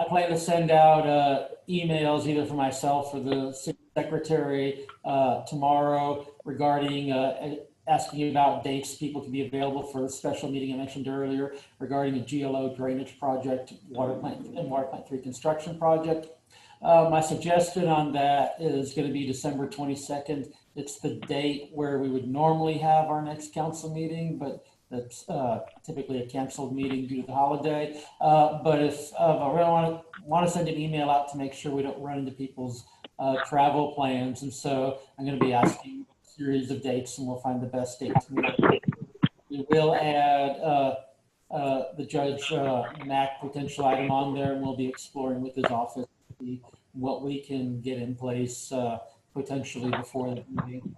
[SPEAKER 4] plan to send out emails either for myself or the city secretary tomorrow regarding asking about dates people can be available for the special meeting I mentioned earlier regarding the GLO drainage project, water plant 3 construction project. My suggestion on that is going to be December 22nd. It's the date where we would normally have our next council meeting, but that's typically a canceled meeting due to the holiday. But if I really want to send an email out to make sure we don't run into people's travel plans, and so I'm going to be asking a series of dates, and we'll find the best date to meet. We will add the Judge Mack potential item on there, and we'll be exploring with his office what we can get in place potentially before the meeting.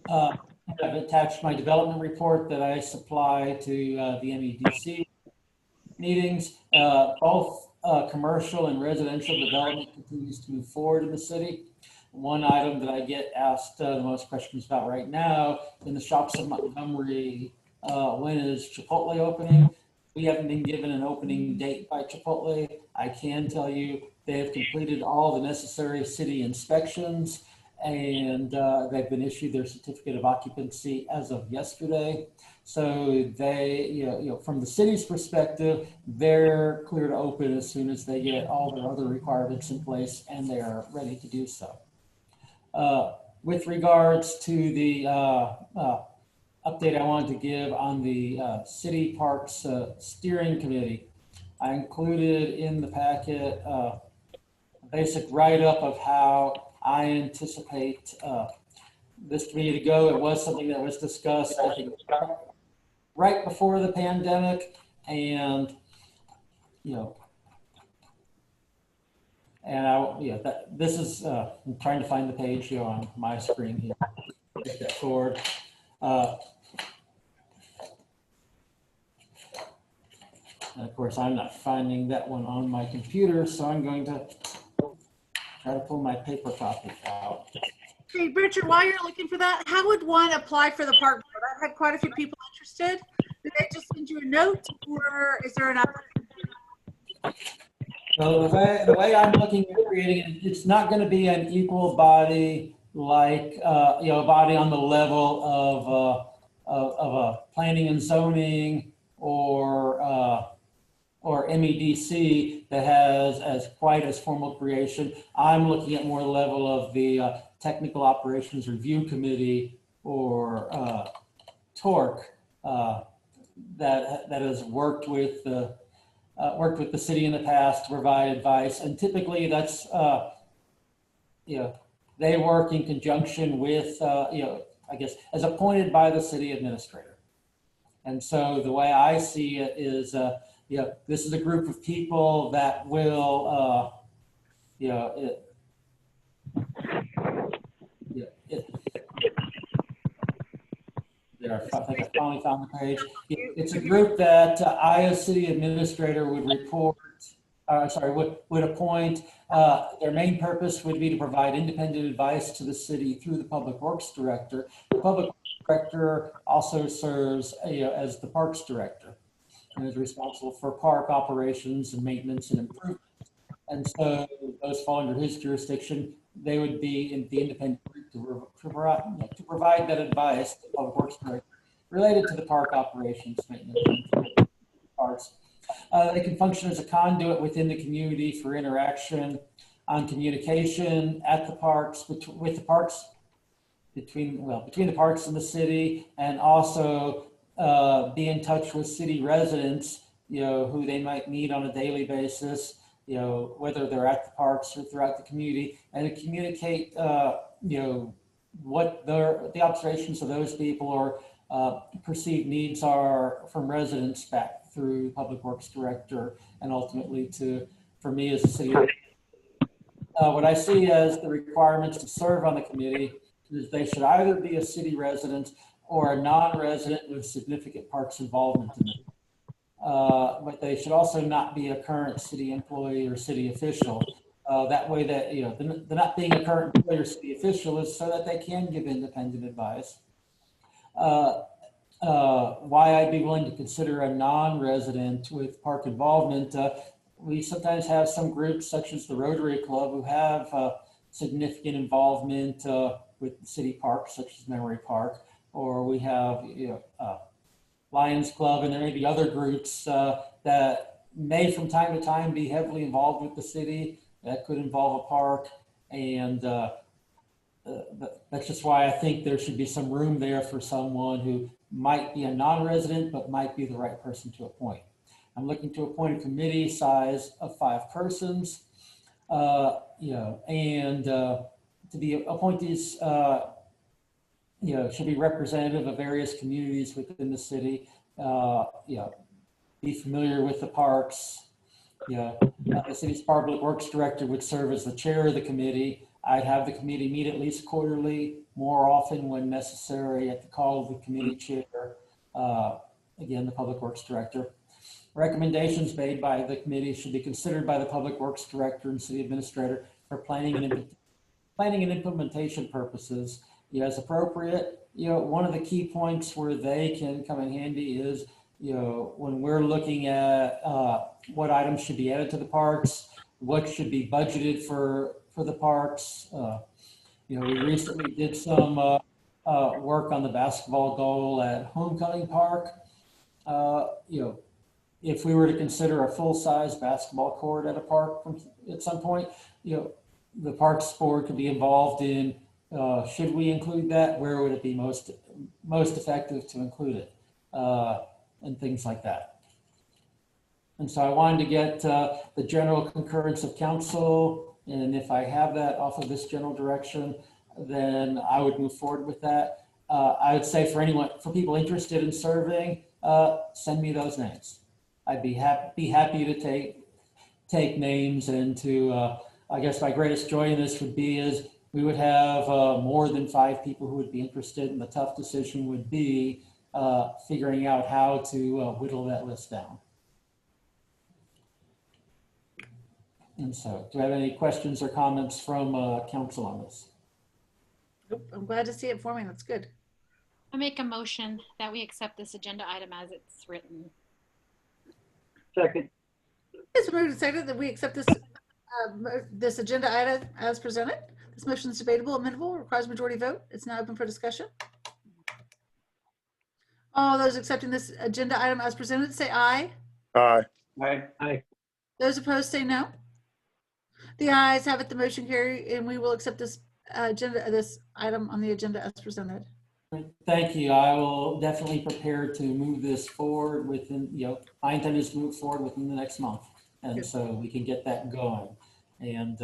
[SPEAKER 4] I've attached my development report that I supply to the MEDC meetings. Both commercial and residential development continues to move forward in the city. One item that I get asked the most questions about right now in the shops of Montgomery, when is Chipotle opening? We haven't been given an opening date by Chipotle. I can tell you they have completed all the necessary city inspections, and they've been issued their certificate of occupancy as of yesterday. So they, from the city's perspective, they're clear to open as soon as they get all their other requirements in place, and they are ready to do so. With regards to the update I wanted to give on the City Parks Steering Committee, I included in the packet a basic write-up of how I anticipate this committee to go. It was something that was discussed, I think, right before the pandemic, and this is I'm trying to find the page here on my screen here. Take that forward. And of course, I'm not finding that one on my computer, so I'm going to try to pull my paper copy out.
[SPEAKER 15] Hey, Richard, while you're looking for that, how would one apply for the park board? I've had quite a few people interested. Did they just send you a note, or is there an application?
[SPEAKER 4] So the way I'm looking at creating it, it's not going to be an equal body like a body on the level of planning and zoning or MEDC that has as quite as formal creation. I'm looking at more the level of the Technical Operations Review Committee or TORC that has worked with the city in the past to provide advice, and typically that's they work in conjunction with I guess as appointed by the city administrator. And so the way I see it is this is a group of people that will there, I think I finally found the page. It's a group that I, as city administrator, would report, would appoint. Their main purpose would be to provide independent advice to the city through the Public Works Director. The Public Works Director also serves as the Parks Director and is responsible for park operations and maintenance and improvement. And so those fall under his jurisdiction. They would be in the independent group to provide that advice to the Public Works Director related to the park operations, maintenance, and parks. They can function as a conduit within the community for interaction on communication at the parks, with the parks, between the parks and the city, and also be in touch with city residents, who they might meet on a daily basis, whether they're at the parks or throughout the community, and to communicate, what the observations of those people or perceived needs are from residents back through Public Works Director, and ultimately for me as a city. What I see as the requirements to serve on the committee is they should either be a city resident or a non-resident with significant parks involvement in it. but they should also not be a current city employee or city official. That way that, you know, they're not being a current employee or city official is so that they can give independent advice. Why I'd be willing to consider a non-resident with park involvement. We sometimes have some groups such as the Rotary Club who have significant involvement with city parks such as Memory Park, or we have, you know, Lions Club, and there may be other groups that may from time to time be heavily involved with the city that could involve a park. And that's just why I think there should be some room there for someone who might be a non-resident, but might be the right person to appoint. I'm looking to appoint a committee size of 5 persons, you know, and to be appointees, you know, should be representative of various communities within the city, you know, be familiar with the parks. You know, the city's public works director would serve as the chair of the committee. I'd have the committee meet at least quarterly, more often when necessary at the call of the committee chair. Again, the public works director. Recommendations made by the committee should be considered by the public works director and city administrator for planning and implementation purposes, you know, as appropriate. You know, one of the key points where they can come in handy is, you know, when we're looking at what items should be added to the parks, what should be budgeted for the parks. You know, we recently did some work on the basketball goal at Homecoming Park. You know, if we were to consider a full-size basketball court at a park at some point, you know, the Parks Board could be involved in, should we include that? Where would it be most effective to include it? And things like that. And so I wanted to get the general concurrence of council. And if I have that off of this general direction, then I would move forward with that. I would say for people interested in serving, send me those names. I'd be happy to take names, and to, I guess my greatest joy in this would be is we would have more than 5 people who would be interested, and the tough decision would be figuring out how to whittle that list down. And so, do I have any questions or comments from council on this?
[SPEAKER 15] Nope, I'm glad to see it forming. That's good.
[SPEAKER 9] I make a motion that we accept this agenda item as it's written.
[SPEAKER 7] Second.
[SPEAKER 15] It's moved and seconded that we accept this this agenda item as presented. This motion is debatable, amendable, requires majority vote. It's now open for discussion. All those accepting this agenda item as presented, say aye.
[SPEAKER 2] Aye.
[SPEAKER 7] Aye. Aye.
[SPEAKER 15] Those opposed, say no. The ayes have it. The motion carried, and we will accept this this item on the agenda as presented.
[SPEAKER 4] Thank you. I will definitely prepare to move this forward within, you know, my intent is to move forward within the next month. And
[SPEAKER 15] Good.
[SPEAKER 4] so we can get that going. And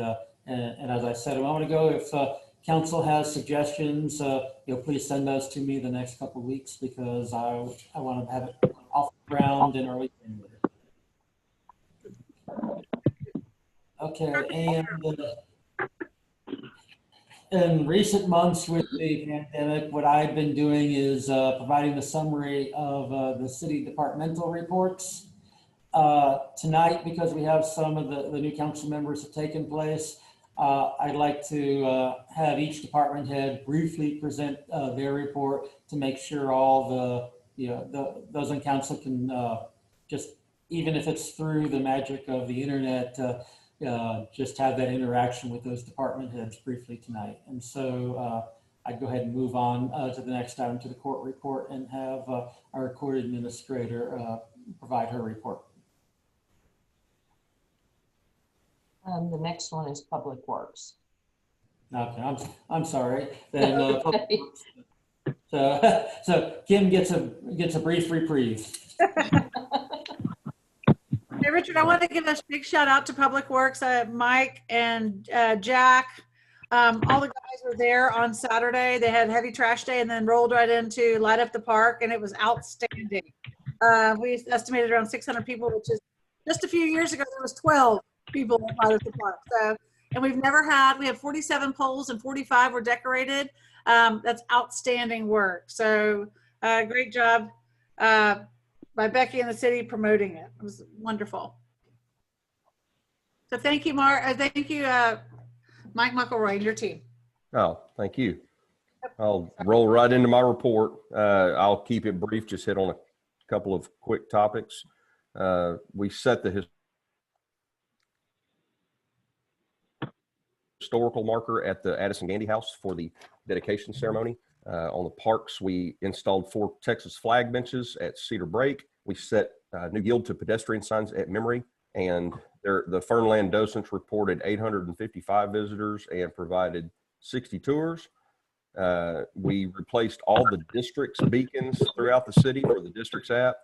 [SPEAKER 4] as I said a moment ago, if council has suggestions, you know, please send those to me the next couple of weeks, because I want to have it off the ground in early January. Okay, and in recent months with the pandemic, what I've been doing is providing the summary of the city departmental reports. Tonight, because we have some of the new council members have taken place, I'd like to have each department head briefly present their report to make sure all those on council can just, even if it's through the magic of the internet, just have that interaction with those department heads briefly tonight. And so I'd go ahead and move on to the next item, to the court report, and have our court administrator provide her report.
[SPEAKER 12] The next one is Public Works.
[SPEAKER 4] Okay, I'm sorry. Then so Kim gets a brief reprieve.
[SPEAKER 15] Hey, Richard, I want to give a big shout out to Public Works, Mike and Jack. All the guys were there on Saturday. They had heavy trash day and then rolled right into Light Up the Park, and it was outstanding. We estimated around 600 people, which is just a few years ago, there was 12 people at Light Up the Park. So, and we have 47 poles and 45 were decorated. That's outstanding work. So great job. by Becky and the city promoting it. It was wonderful. So thank you, Mike McElroy and your team.
[SPEAKER 16] Oh, thank you. I'll roll right into my report. I'll keep it brief, just hit on a couple of quick topics. We set the historical marker at the Addison Gandy House for the dedication ceremony. On the parks, we installed 4 Texas flag benches at Cedar Break. We set new yield to pedestrian signs at Memory, and the Fernland docents reported 855 visitors and provided 60 tours. We replaced all the district's beacons throughout the city for the district's app,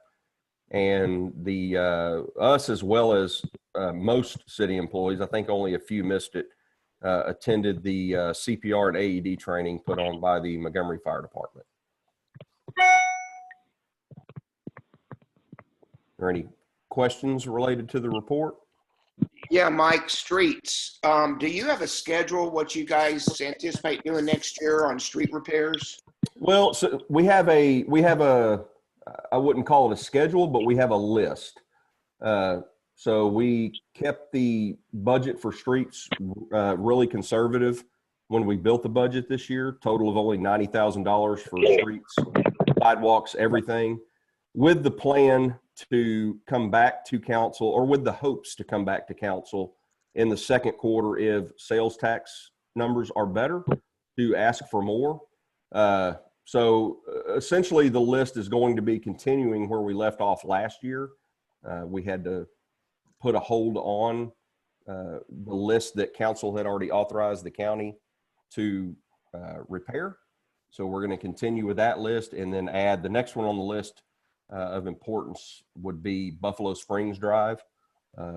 [SPEAKER 16] and us as well as most city employees, I think only a few missed it, attended the CPR and AED training put on by the Montgomery Fire Department. Are there any questions related to the report?
[SPEAKER 6] Yeah, Mike, streets. Do you have a schedule, what you guys anticipate doing next year on street repairs?
[SPEAKER 16] Well, so we have a, I wouldn't call it a schedule, but we have a list. So we kept the budget for streets really conservative when we built the budget this year, total of only $90,000 for streets, sidewalks, everything, with the plan to come back to council, or with the hopes to come back to council in the second quarter if sales tax numbers are better, to ask for more. So essentially the list is going to be continuing where we left off last year. We had to put a hold on the list that council had already authorized the county to repair. So we're going to continue with that list and then add the next one on the list of importance would be Buffalo Springs Drive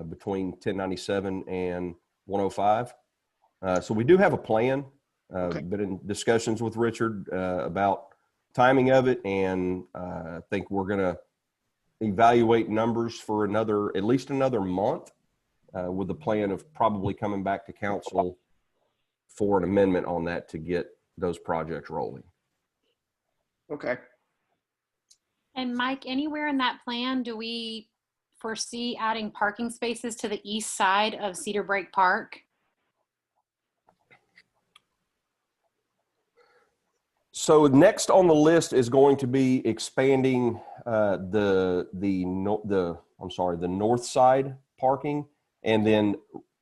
[SPEAKER 16] between 1097 and 105. So we do have a plan. Been in discussions with Richard about timing of it, and I think we're going to evaluate numbers for at least another month with the plan of probably coming back to council for an amendment on that to get those projects rolling.
[SPEAKER 6] Okay.
[SPEAKER 9] And Mike, anywhere in that plan, do we foresee adding parking spaces to the east side of Cedar Break Park?
[SPEAKER 16] So next on the list is going to be expanding the north side parking, and then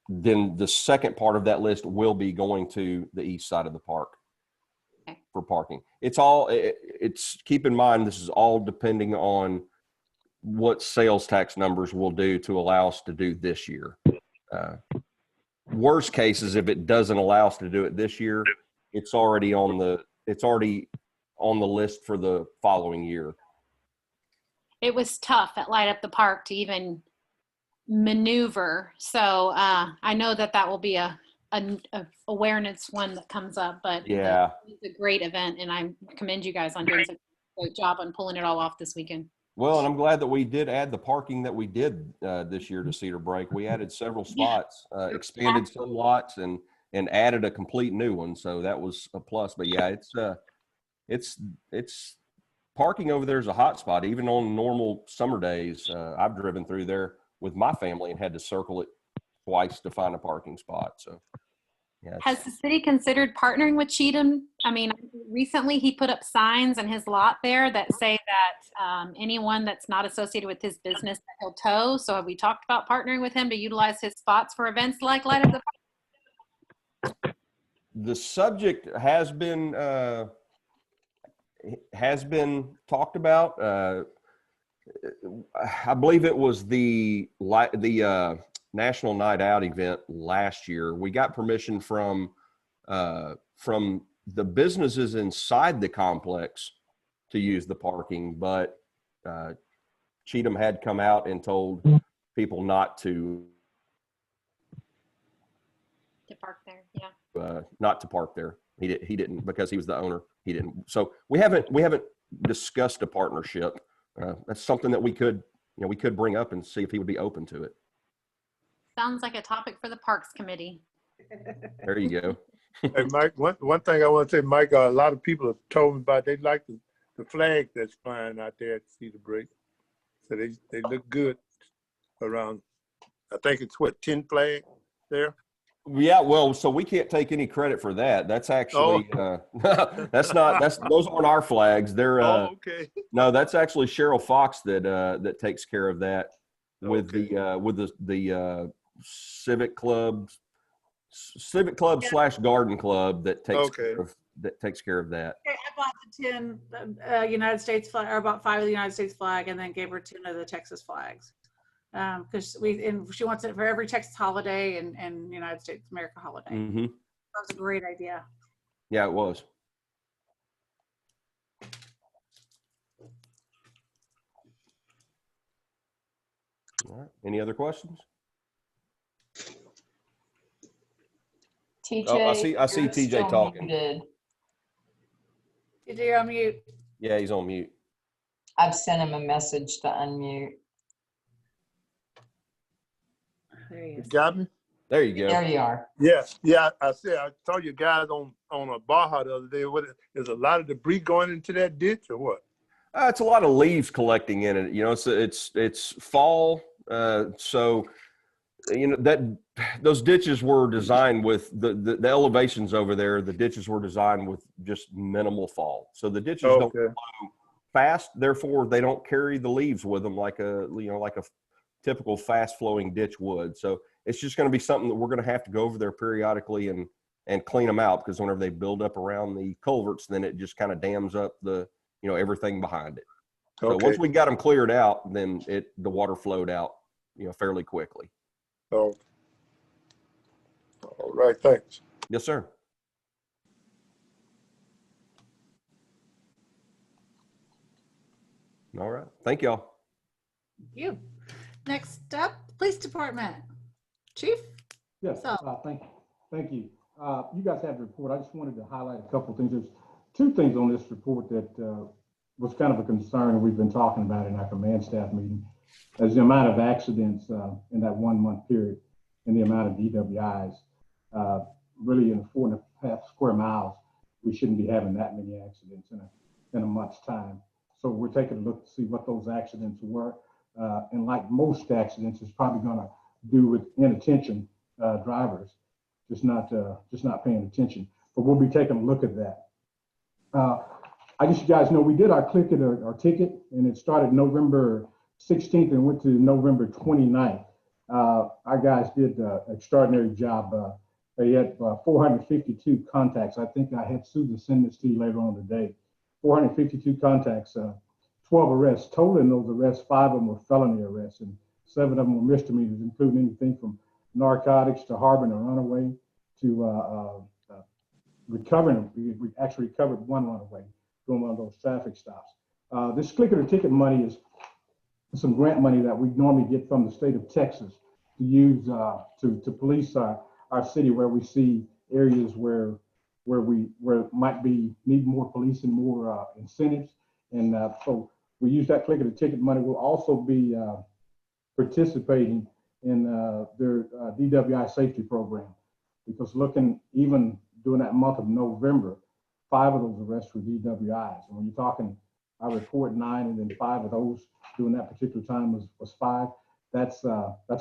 [SPEAKER 16] the second part of that list will be going to the east side of the park for parking. It's keep in mind, this is all depending on what sales tax numbers will do to allow us to do this year. Worst case is if it doesn't allow us to do it this year, it's already on the list for the following year.
[SPEAKER 9] It was tough at Light Up the Park to even maneuver. So I know that will be a awareness one that comes up, but
[SPEAKER 16] yeah,
[SPEAKER 9] it's a great event, and I commend you guys on doing such a great job on pulling it all off this weekend.
[SPEAKER 16] Well, and I'm glad that we did add the parking that we did this year to Cedar Break. We added several spots, expanded some lots, and added a complete new one. So that was a plus. But yeah, it's parking over there is a hot spot. Even on normal summer days, I've driven through there with my family and had to circle it twice to find a parking spot. So yeah.
[SPEAKER 9] Has the city considered partnering with Cheatham? I mean, recently he put up signs in his lot there that say that anyone that's not associated with his business that he'll tow. So have we talked about partnering with him to utilize his spots for events like Light Up the Park?
[SPEAKER 16] The subject has been talked about. I believe it was the National Night Out event last year. We got permission from the businesses inside the complex to use the parking, but Cheatham had come out and told people not to
[SPEAKER 9] park there. Yeah.
[SPEAKER 16] Not to park there. He didn't because he was the owner. He didn't. So we haven't discussed a partnership. That's something that we could bring up and see if he would be open to it.
[SPEAKER 9] Sounds like a topic for the Parks Committee.
[SPEAKER 16] There you go.
[SPEAKER 2] Hey, Mike, one thing I want to say, Mike, a lot of people have told me about they like the flag that's flying out there at Cedar Break. So they look good around, I think it's what, 10 flag there?
[SPEAKER 16] Yeah, well, so we can't take any credit for that. That's actually, those aren't our flags. They're,
[SPEAKER 2] okay.
[SPEAKER 16] no, that's actually Cheryl Fox that takes care of that with
[SPEAKER 2] Okay.
[SPEAKER 16] the civic club / garden club that takes care of that.
[SPEAKER 15] Okay, I bought the 10 United States flag, or about 5 of the United States flag, and then gave her 10 of the Texas flags. Because she wants it for every Texas holiday and United States America holiday.
[SPEAKER 16] Mm-hmm.
[SPEAKER 15] That was a great idea.
[SPEAKER 16] Yeah, it was. All right. Any other questions?
[SPEAKER 12] TJ,
[SPEAKER 16] Oh, I see
[SPEAKER 12] you're
[SPEAKER 16] TJ
[SPEAKER 12] still
[SPEAKER 16] talking.
[SPEAKER 12] muted.
[SPEAKER 15] Did you unmute?
[SPEAKER 16] Yeah, he's on mute.
[SPEAKER 12] I've sent him a message to unmute.
[SPEAKER 15] There he
[SPEAKER 2] You
[SPEAKER 15] is.
[SPEAKER 2] got me?
[SPEAKER 16] There you go.
[SPEAKER 12] There you are.
[SPEAKER 2] Yeah. I saw you guys on a Baja the other day. There's a lot of debris going into that ditch or what?
[SPEAKER 16] It's a lot of leaves collecting in it. You know, it's fall, so you know that those ditches were designed with the elevations over there. The ditches were designed with just minimal fall, so the ditches don't flow fast. Therefore, they don't carry the leaves with them like a typical fast flowing ditch would. So it's just going to be something that we're going to have to go over there periodically and clean them out, because whenever they build up around the culverts, then it just kind of dams up everything behind it. So once we got them cleared out, then the water flowed out, fairly quickly.
[SPEAKER 2] Oh, all right. Thanks.
[SPEAKER 16] Yes, sir. All right. Thank y'all.
[SPEAKER 15] Thank you. Next up, Police Department. Chief?
[SPEAKER 11] Yes, thank you. You guys have the report. I just wanted to highlight a couple of things. There's two things on this report that was kind of a concern, and we've been talking about in our command staff meeting, as the amount of accidents in that 1 month period and the amount of DWIs. Really, in 4.5 square miles, we shouldn't be having that many accidents in a month's time. So we're taking a look to see what those accidents were. And like most accidents, it's probably going to do with inattention drivers, just not paying attention. But we'll be taking a look at that. I guess you guys know we did our click it or ticket, and it started November 16th and went to November 29th. Our guys did an extraordinary job. They had 452 contacts. I think I had Susan send this to you later on today. 452 contacts, 12 arrests. Total in those arrests, 5 of them were felony arrests, and 7 of them were misdemeanors, including anything from narcotics to harboring a runaway to recovering. We actually recovered 1 runaway during one of those traffic stops. This click it or ticket money is some grant money that we normally get from the state of Texas to use to police our city, where we see areas where might need more police and more incentives. And so we use that click it or ticket money. We'll also be participating in their DWI safety program, because looking even during that month of November, 5 of those arrests were DWIs. And when you're talking, I report 9, and then 5 of those during that particular time was 5. That's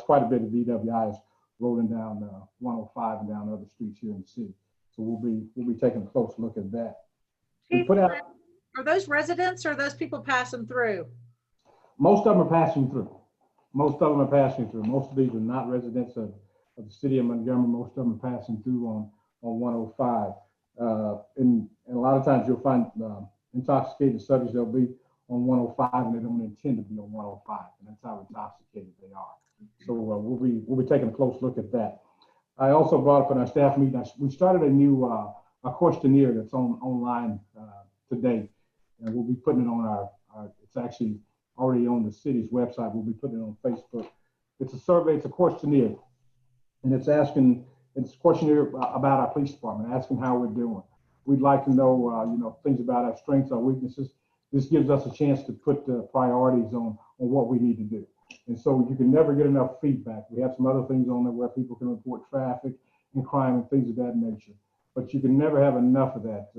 [SPEAKER 11] quite a bit of DWIs rolling down 105 and down other streets here in the city. So we'll be taking a close look at that. We put out.
[SPEAKER 15] Are those residents or are those people passing through?
[SPEAKER 11] Most of them are passing through. Most of these are not residents of the city of Montgomery. Most of them are passing through on 105. And a lot of times you'll find intoxicated subjects. They'll be on 105 and they don't intend to be on 105, and that's how intoxicated they are. So we'll be taking a close look at that. I also brought up in our staff meeting, we started a new a questionnaire that's online today, and we'll be putting it on our it's actually already on the city's website. We'll be putting it on Facebook. It's a survey, it's a questionnaire, and it's a questionnaire about our police department, asking how we're doing. We'd like to know, things about our strengths, our weaknesses. This gives us a chance to put priorities on what we need to do. And so you can never get enough feedback. We have some other things on there where people can report traffic and crime and things of that nature, but you can never have enough of that.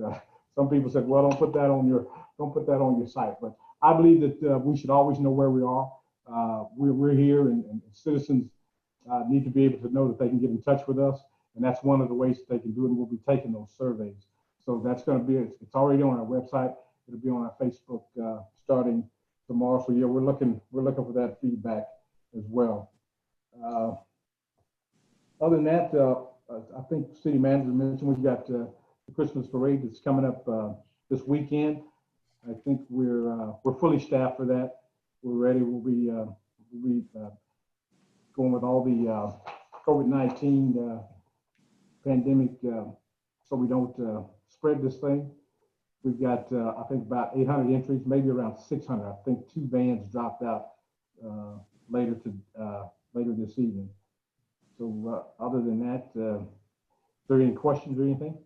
[SPEAKER 11] Some people said, well, don't put that on your site. But I believe that we should always know where we are. we're here, and citizens need to be able to know that they can get in touch with us, and that's one of the ways that they can do it. And we'll be taking those surveys. So that's going to be, it's already on our website. It'll be on our Facebook starting tomorrow. So yeah, we're looking for that feedback as well. Other than that, I think City Manager mentioned we've got the Christmas parade that's coming up this weekend. I think we're fully staffed for that. We're ready. We'll be going with all the COVID-19 pandemic so we don't spread this thing. We've got, I think, about 800 entries, maybe around 600. I think 2 vans dropped out later this evening. So other than that, are there any questions or anything?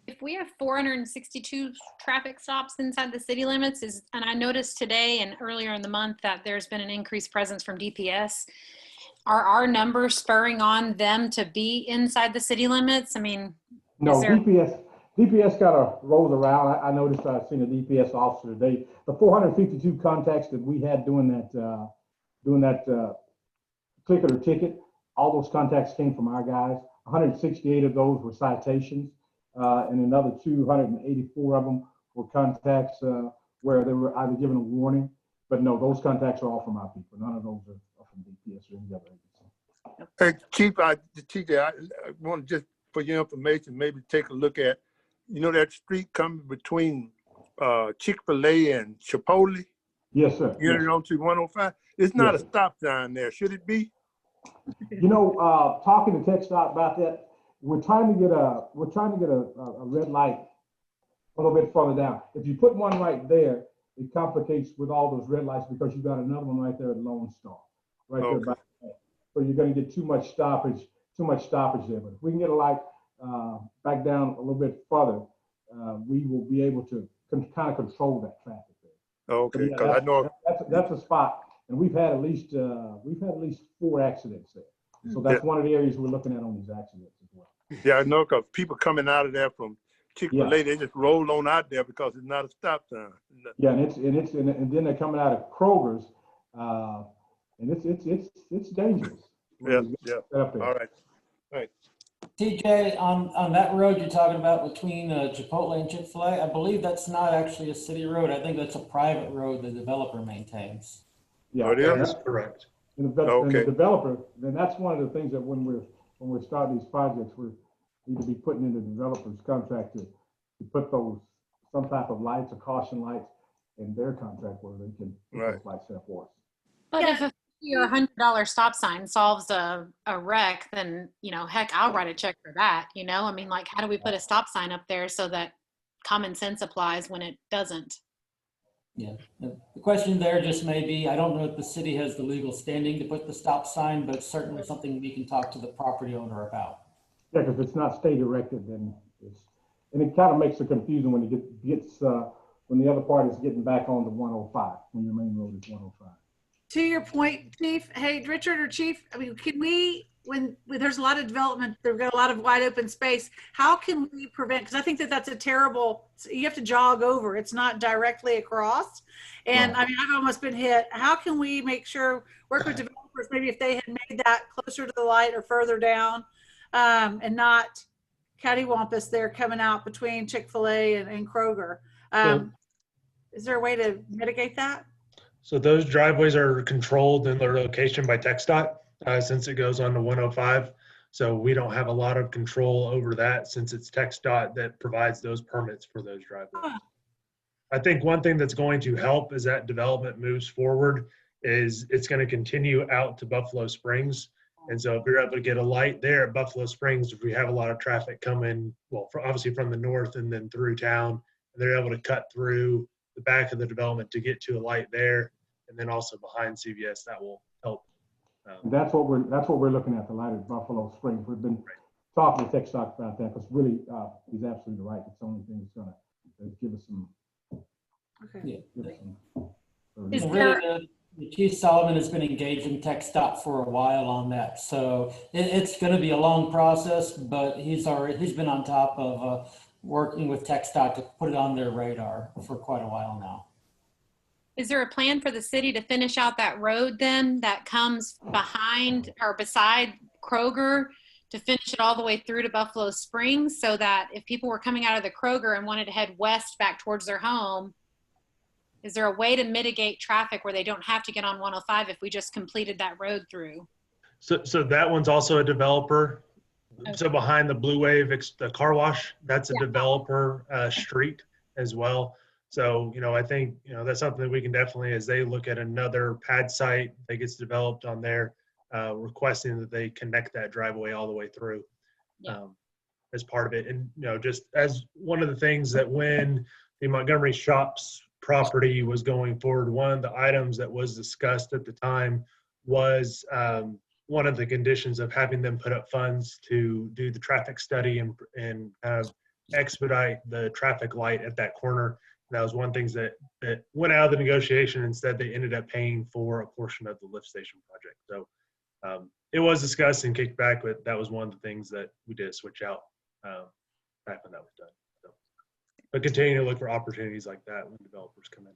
[SPEAKER 9] If we have 462 traffic stops inside the city limits, and I noticed today and earlier in the month that there's been an increased presence from DPS, are our numbers spurring on them to be inside the city limits? I mean,
[SPEAKER 11] no, DPS kind of rolls around. I noticed I've seen a DPS officer today. The 452 contacts that we had doing that click it or ticket, all those contacts came from our guys. 168 of those were citations, and another 284 of them were contacts where they were either given a warning. But no, those contacts are all from our people. None of those are from DPS or any other agency.
[SPEAKER 2] Hey, Chief, TJ, I want to just, for your information, maybe take a look at, that street coming between Chick-fil-A and Chipotle?
[SPEAKER 11] Yes, sir.
[SPEAKER 2] You know, to 105. It's not a stop sign there. Should it be?
[SPEAKER 11] Talking to TxDOT about that, we're trying to get a red light a little bit further down. If you put one right there, it complicates with all those red lights because you've got another one right there at Lone Star, right there. By so you're going to get too much stoppage there. But if we can get a light back down a little bit further, we will be able to kind of control that traffic there.
[SPEAKER 2] Okay, because I know
[SPEAKER 11] that's a spot, and we've had at least 4 accidents there. So that's one of the areas we're looking at on these accidents as well.
[SPEAKER 2] Yeah, I know, because people coming out of there from Chick-fil-A, they just roll on out there because it's not a stop sign.
[SPEAKER 11] Yeah, and then they're coming out of Kroger's, and it's dangerous.
[SPEAKER 2] Yeah. All right.
[SPEAKER 4] TJ, on that road you're talking about between Chipotle and Chick-fil-A, I believe that's not actually a city road. I think that's a private road the developer maintains.
[SPEAKER 11] Yeah,
[SPEAKER 10] that's correct.
[SPEAKER 11] And the developer, then that's one of the things that when we're starting these projects, we need to be putting in the developer's contract to put some type of lights or caution lights in their contract where they can put those lights there for us.
[SPEAKER 9] But if a $50 or $100 stop sign solves a wreck, then, heck, I'll write a check for that, I mean, like, how do we put a stop sign up there so that common sense applies when it doesn't?
[SPEAKER 4] Yeah, the question there just may be, I don't know if the city has the legal standing to put the stop sign, but it's certainly something we can talk to the property owner about.
[SPEAKER 11] Yeah, because if it's not state erected, then and it kind of makes it confusing when it gets when the other part is getting back onto 105, when your main road is 105.
[SPEAKER 15] To your point, Chief, hey, Richard or Chief, I mean, can we, when there's a lot of development, they've got a lot of wide open space, how can we prevent, because I think that's a terrible, you have to jog over, it's not directly across. And I mean, I've almost been hit. How can we make sure, work with developers, maybe if they had made that closer to the light or further down, and not cattywampus there coming out between Chick-fil-A and Kroger. Is there a way to mitigate that?
[SPEAKER 10] So those driveways are controlled in their location by TxDOT since it goes on to 105. So we don't have a lot of control over that since it's TxDOT that provides those permits for those driveways. I think one thing that's going to help as that development moves forward is it's going to continue out to Buffalo Springs. And so if you're able to get a light there at Buffalo Springs, if we have a lot of traffic coming, well, obviously from the north and then through town, and they're able to cut through the back of the development to get to a light there, and then also behind CVS, that will help.
[SPEAKER 11] That's what we're looking at, the light at Buffalo Springs. We've been talking to TxDOT about that because really, he's absolutely right. It's the only thing that's going to give us some.
[SPEAKER 15] Okay.
[SPEAKER 4] Chief Solomon has been engaged in TxDOT for a while on that, so it's going to be a long process. But he's been on top of working with TxDOT to put it on their radar for quite a while now.
[SPEAKER 9] Is there a plan for the city to finish out that road then that comes behind or beside Kroger to finish it all the way through to Buffalo Springs so that if people were coming out of the Kroger and wanted to head west back towards their home, is there a way to mitigate traffic where they don't have to get on 105 if we just completed that road through?
[SPEAKER 10] So that one's also a developer.
[SPEAKER 9] Okay.
[SPEAKER 10] So behind the Blue Wave, the car wash, that's a developer street as well. So, I think, that's something that we can definitely, as they look at another pad site that gets developed on there, requesting that they connect that driveway all the way through as part of it. And, just as one of the things that when the Montgomery Shops property was going forward, one of the items that was discussed at the time was one of the conditions of having them put up funds to do the traffic study and kind of expedite the traffic light at that corner. That was one thing that went out of the negotiation. Instead, they ended up paying for a portion of the lift station project. So it was discussed and kicked back, but that was one of the things that we did switch out back when that was done. So, but continue to look for opportunities like that when developers come in.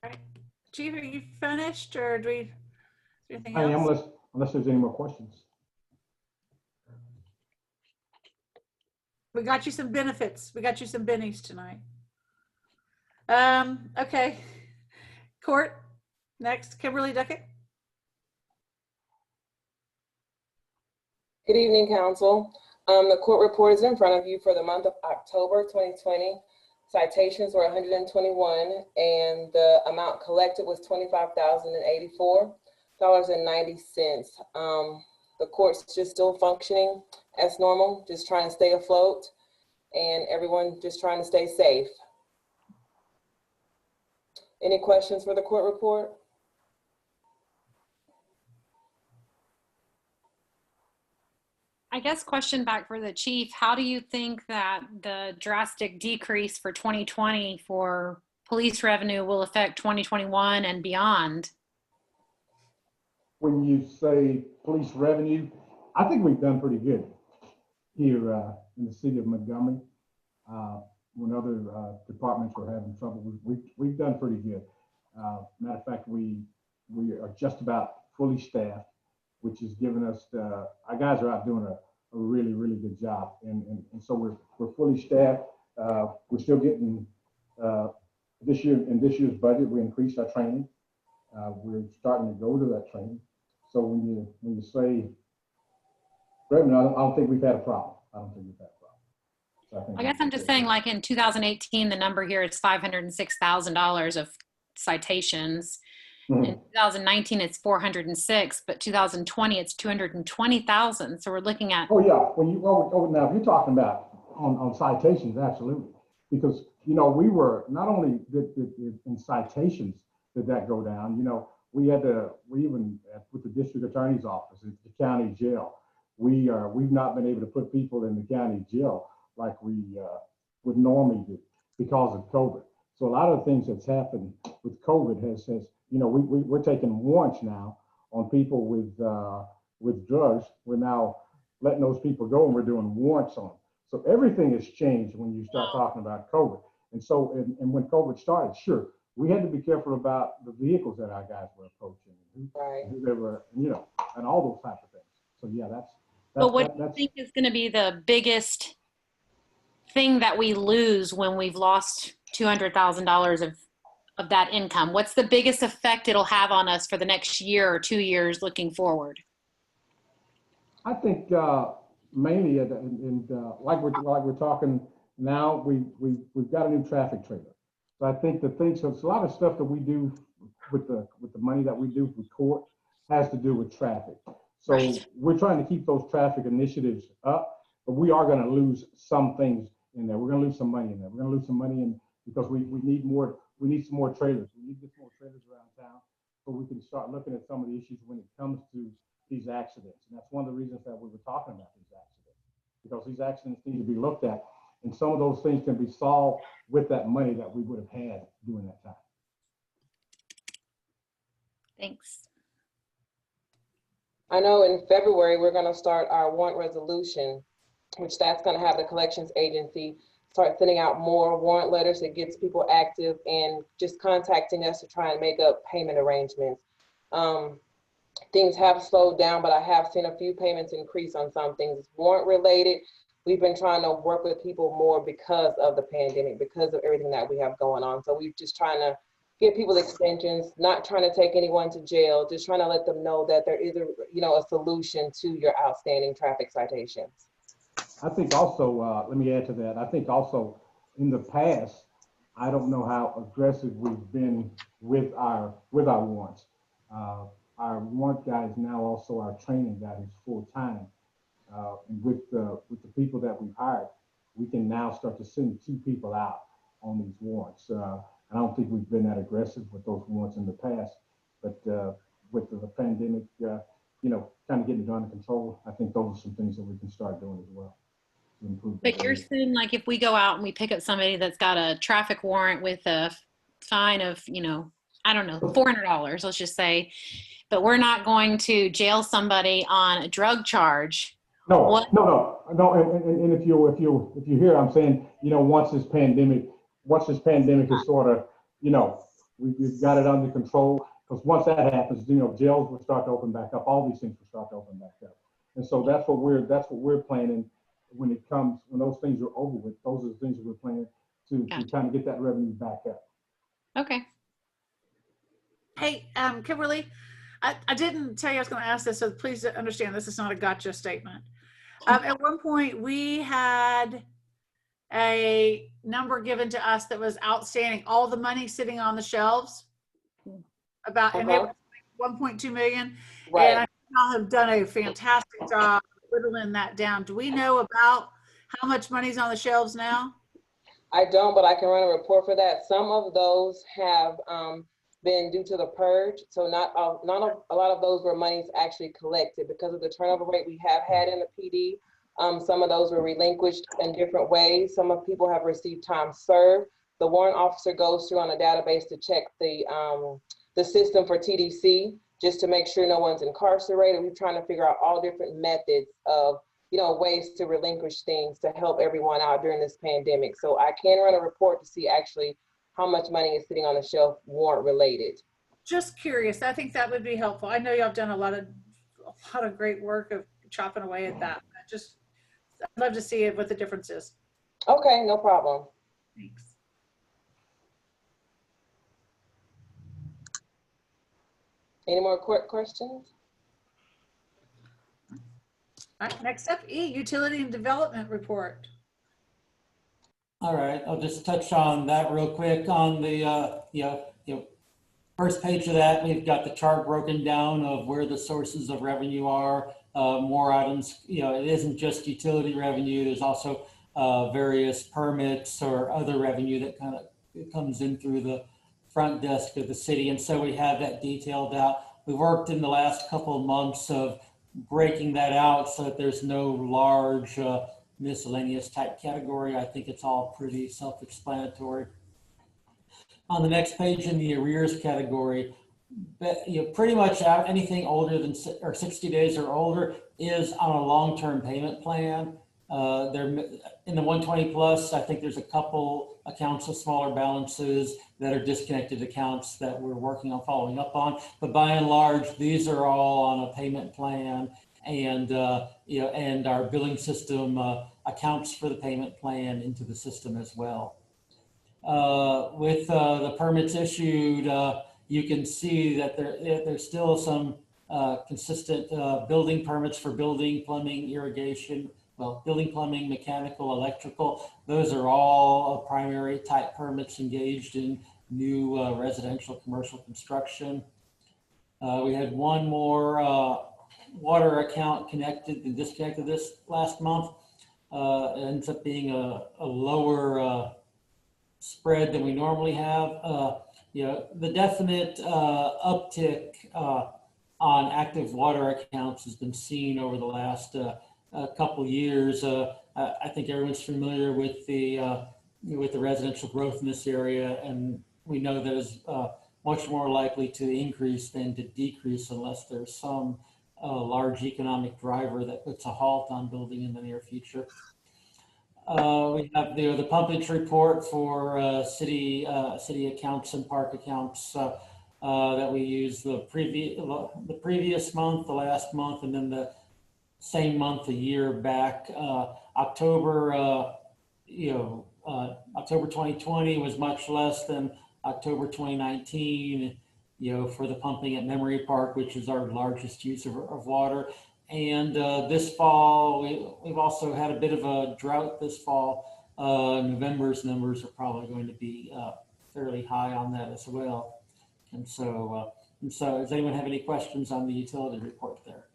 [SPEAKER 15] All right. Chief, are you finished or do we, is there anything
[SPEAKER 11] I
[SPEAKER 15] else?
[SPEAKER 11] am, unless there's any more questions.
[SPEAKER 15] We got you some benefits. We got you some bennies tonight. Okay. Court, next, Kimberly Duckett.
[SPEAKER 17] Good evening, Council. The court report is in front of you for the month of October 2020. Citations were 121, and the amount collected was $25,084.90. The court's just still functioning as normal, just trying to stay afloat, and everyone just trying to stay safe. Any questions for the court report?
[SPEAKER 9] I guess question back for the chief, how do you think that the drastic decrease for 2020 for police revenue will affect 2021 and beyond?
[SPEAKER 11] When you say police revenue, I think we've done pretty good here in the city of Montgomery. When other departments were having trouble, we've done pretty good. Matter of fact, we are just about fully staffed, which has given us, our guys are out doing a really, really good job. And so we're fully staffed. We're still getting, this year's budget, we increased our training. We're starting to go to that training. So when you say revenue, I don't think we've had a problem. I don't think we've had a problem. So
[SPEAKER 9] I guess I'm just saying, like in 2018, the number here is $506,000 of citations.
[SPEAKER 11] Mhm.
[SPEAKER 9] In 2019, it's 406, but 2020, it's 220,000. So we're looking at.
[SPEAKER 11] Oh yeah, now if you're talking about on citations, absolutely, because we were not only in citations did that go down. We even with the district attorney's office, the county jail, we've not been able to put people in the county jail like we would normally do because of COVID. So a lot of the things that's happened with COVID has we're taking warrants now on people with drugs. We're now letting those people go and we're doing warrants on them. So everything has changed when you start talking about COVID. And so, and when COVID started, sure, we had to be careful about the vehicles that our guys were approaching, who they were, and all those types of things. So yeah,
[SPEAKER 9] But what do you think is going to be the biggest thing that we lose when we've lost $200,000 of that income? What's the biggest effect it'll have on us for the next year or 2 years looking forward?
[SPEAKER 11] I think mainly, like we're talking now, we've got a new traffic trailer. So I think so it's a lot of stuff that we do with the money that we do with court has to do with traffic. So we're trying to keep those traffic initiatives up, but we are going to lose some things in there. We're going to lose some money in there. We're going to lose some money in because we need more. We need some more trailers. We need to get more trailers around town so we can start looking at some of the issues when it comes to these accidents. And that's one of the reasons that we were talking about these accidents, because these accidents need to be looked at. And some of those things can be solved with that money that we would have had during that time.
[SPEAKER 9] Thanks.
[SPEAKER 17] I know in February, we're going to start our warrant resolution, which that's going to have the collections agency start sending out more warrant letters. It gets people active and just contacting us to try and make up payment arrangements. Things have slowed down, but I have seen a few payments increase on some things warrant related. We've been trying to work with people more because of the pandemic, because of everything that we have going on. So we're just trying to give people extensions, not trying to take anyone to jail, just trying to let them know that there is a solution to your outstanding traffic citations.
[SPEAKER 11] I think also, let me add to that. I think also in the past, I don't know how aggressive we've been with our warrants. Our warrant guy is now also our training guy who's full time. And with the people that we've hired, we can now start to send 2 people out on these warrants. I don't think we've been that aggressive with those warrants in the past, but with the pandemic, kind of getting it under control, I think those are some things that we can start doing as well to improve.
[SPEAKER 9] But you're saying, like, if we go out and we pick up somebody that's got a traffic warrant with a fine of, I don't know, $400, let's just say, but we're not going to jail somebody on a drug charge.
[SPEAKER 11] No. And if you hear, I'm saying, once this pandemic is sort of, we've got it under control. Because once that happens, jails will start to open back up. All these things will start to open back up. And so that's what we're planning when those things are over with. Those are the things that we're planning to kind of get that revenue back up.
[SPEAKER 9] Okay.
[SPEAKER 15] Hey, Kimberly, I didn't tell you I was going to ask this, so please understand this is not a gotcha statement. At one point, we had a number given to us that was outstanding, all the money sitting on the shelves, and they were 1.2 million.
[SPEAKER 17] Right.
[SPEAKER 15] And I think y'all have done a fantastic job whittling that down. Do we know about how much money's on the shelves now?
[SPEAKER 17] I don't, but I can run a report for that. Some of those have been due to the purge. So not a lot of those were monies actually collected because of the turnover rate we have had in the PD. Some of those were relinquished in different ways. Some of people have received time served. The warrant officer goes through on a database to check the system for TDC just to make sure no one's incarcerated. We're trying to figure out all different methods of ways to relinquish things to help everyone out during this pandemic. So I can run a report to see actually how much money is sitting on the shelf warrant related.
[SPEAKER 15] Just curious. I think that would be helpful. I know y'all have done a lot of great work of chopping away at that. I'd love to see what the difference is.
[SPEAKER 17] Okay, no problem.
[SPEAKER 15] Thanks.
[SPEAKER 17] Any more quick questions?
[SPEAKER 15] All right, next up, E, Utility and Development Report.
[SPEAKER 4] All right, I'll just touch on that real quick. On the first page of that, we've got the chart broken down of where the sources of revenue are. More items, it isn't just utility revenue. There's also various permits or other revenue that kind of comes in through the front desk of the city. And so we have that detailed out. We worked in the last couple of months of breaking that out so that there's no large miscellaneous type category. I think it's all pretty self-explanatory. On the next page in the arrears category, pretty much anything older than 60 days or older is on a long-term payment plan. In the 120 plus, I think there's a couple accounts with smaller balances that are disconnected accounts that we're working on following up on. But by and large, these are all on a payment plan, and and our billing system accounts for the payment plan into the system as well. With the permits issued, you can see that there's still some consistent building permits for building, plumbing, irrigation. Well, building, plumbing, mechanical, electrical, those are all primary type permits engaged in new residential commercial construction. We had one more water account connected and disconnected this last month. It ends up being a lower spread than we normally have. The definite uptick on active water accounts has been seen over the last couple years. I think everyone's familiar with the residential growth in this area, and we know that is much more likely to increase than to decrease unless there's some large economic driver that puts a halt on building in the near future. We have the pumpage report for city accounts and park accounts that we use the previous month, the last month, and then the same month a year back. October 2020 was much less than October 2019, for the pumping at Memory Park, which is our largest use of water. And this fall, we've also had a bit of a drought this fall. November's numbers are probably going to be fairly high on that as well. And so does anyone have any questions on the utility report there?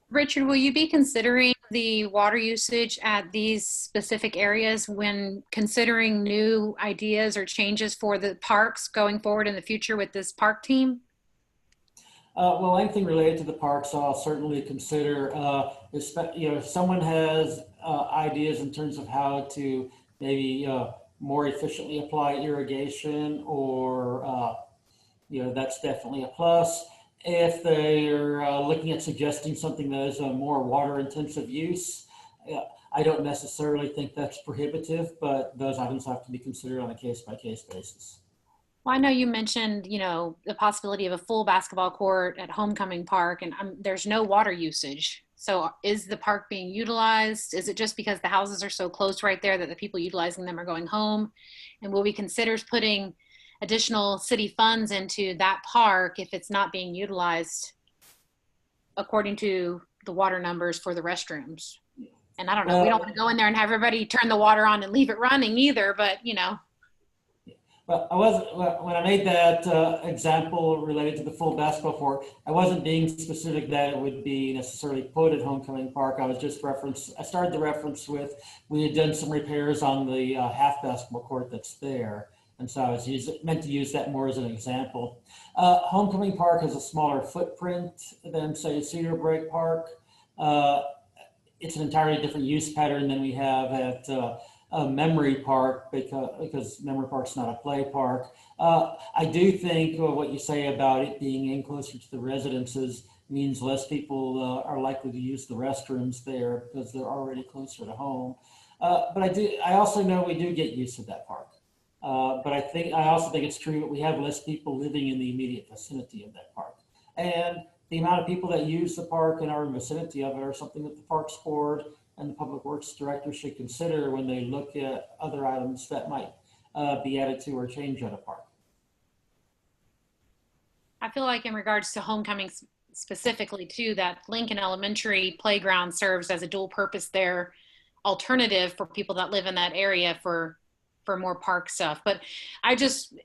[SPEAKER 9] Richard, will you be considering the water usage at these specific areas when considering new ideas or changes for the parks going forward in the future with this park team?
[SPEAKER 4] Well, anything related to the parks, I'll certainly consider. If someone has ideas in terms of how to maybe more efficiently apply irrigation, or that's definitely a plus. If they're looking at suggesting something that is a more water-intensive use, I don't necessarily think that's prohibitive, but those items have to be considered on a case-by-case basis.
[SPEAKER 9] Well, I know you mentioned, the possibility of a full basketball court at Homecoming Park, and there's no water usage. So is the park being utilized? Is it just because the houses are so close right there that the people utilizing them are going home? And will we consider putting additional city funds into that park if it's not being utilized according to the water numbers for the restrooms? And I don't know, we don't want to go in there and have everybody turn the water on and leave it running either, but
[SPEAKER 4] Well, when I made that example related to the full basketball court, I wasn't being specific that it would be necessarily put at Homecoming Park. I was just I started the reference with, we had done some repairs on the half basketball court that's there. And so I was meant to use that more as an example. Homecoming Park has a smaller footprint than, say, Cedar Park. It's an entirely different use pattern than we have at Memory Park, because Memory Park's not a play park. I do think what you say about it being in closer to the residences means less people are likely to use the restrooms there because they're already closer to home. But I also know we do get use of that park. But I also think it's true that we have less people living in the immediate vicinity of that park. And the amount of people that use the park and are in the vicinity of it are something that the Parks Board and the Public Works Director should consider when they look at other items that might be added to or changed at a park.
[SPEAKER 9] I feel like in regards to Homecoming specifically too, that Lincoln Elementary playground serves as a dual purpose there, alternative for people that live in that area for more park stuff. But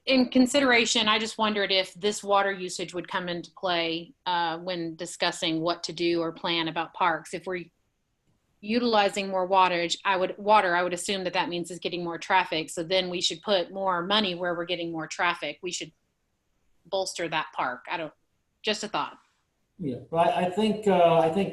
[SPEAKER 9] in consideration, I just wondered if this water usage would come into play when discussing what to do or plan about parks. If we're utilizing more water, I would assume that means is getting more traffic. So then we should put more money where we're getting more traffic. We should bolster that park. Just a thought.
[SPEAKER 4] Yeah, but I think